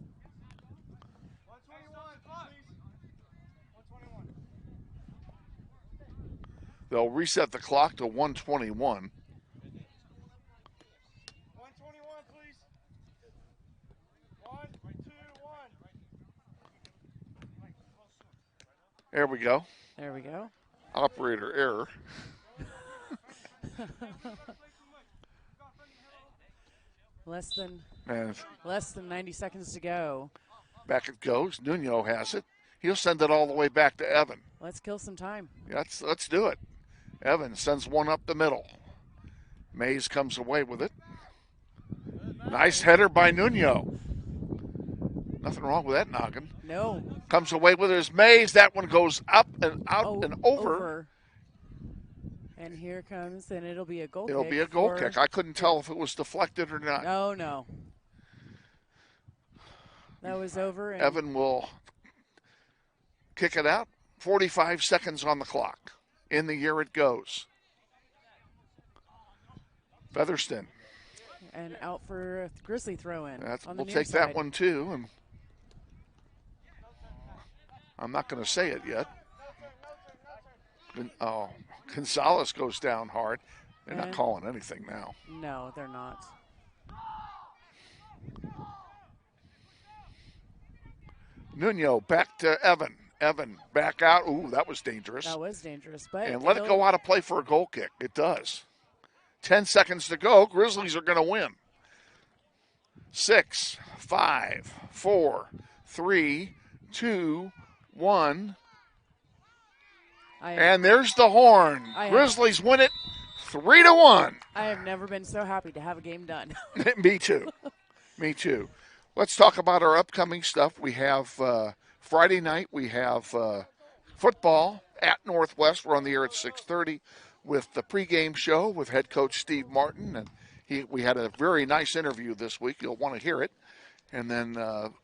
They'll reset the clock to 1:21. There we go. There we go. Operator error. Less than 90 seconds to go. Back it goes. Nuno has it. He'll send it all the way back to Evan. Let's kill some time. Let's do it. Evan sends one up the middle. Maize comes away with it. Nice header by Nuno. Nothing wrong with that noggin. No. Comes away with his Maize. That one goes up and out and over. And here comes, and it'll be a goal kick. It'll be a goal kick. I couldn't tell if it was deflected or not. No. That was over. And Evan will kick it out. 45 seconds on the clock. In the year it goes. Featherston. And out for a Grizzly throw-in. We'll take that one too. And I'm not going to say it yet. Oh, Gonzalez goes down hard. They're not calling anything now. No, they're not. Nuno back to Evan. Evan back out. Ooh, that was dangerous. That was dangerous. But and let it go out of play for a goal kick. It does. 10 seconds to go. Grizzlies are going to win. 6, 5, 4, 3, 2, 1. And there's the horn. Grizzlies win it 3-1. I have never been so happy to have a game done. Me too. Me too. let's talk about our upcoming stuff. We have Friday night. We have football at Northwest. We're on the air at 6:30 with the pregame show with head coach Steve Martin, and we had a very nice interview this week. You'll want to hear it. And then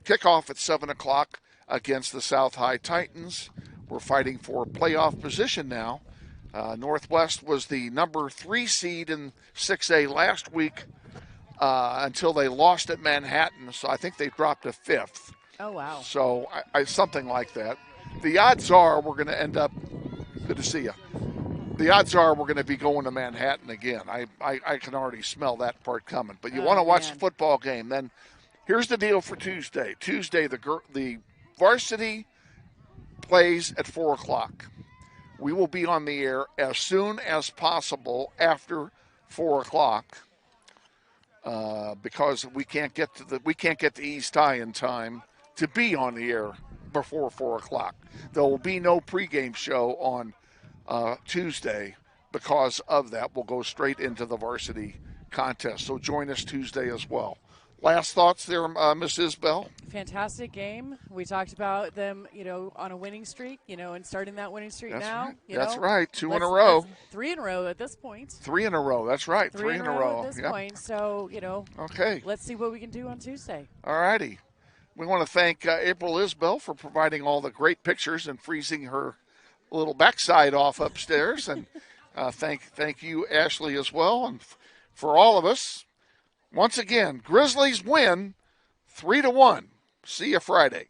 kickoff at 7 o'clock against the South High Titans. We're fighting for playoff position now. Northwest was the number 3 seed in 6A last week until they lost at Manhattan. So I think they dropped to 5th. Oh, wow. So something like that. The odds are we're going to end up, good to see you. The odds are we're going to be going to Manhattan again. I can already smell that part coming. But you want to watch the football game. Then here's the deal for Tuesday. Tuesday, the varsity plays at 4 o'clock. We will be on the air as soon as possible after 4 o'clock because we can't get to East High in time to be on the air before 4 o'clock. There will be no pregame show on Tuesday because of that. We'll go straight into the varsity contest. So join us Tuesday as well. Last thoughts there, Miss Isbell? Fantastic game. We talked about them, on a winning streak, and starting that winning streak now. That's right. 2 in a row. 3 in a row at this point. 3 in a row. That's right. 3 in a row at this point. So, okay. Let's see what we can do on Tuesday. All righty. We want to thank April Isbell for providing all the great pictures and freezing her little backside off upstairs. And thank you, Ashley, as well. And for all of us, once again, Grizzlies win 3-1. See you Friday.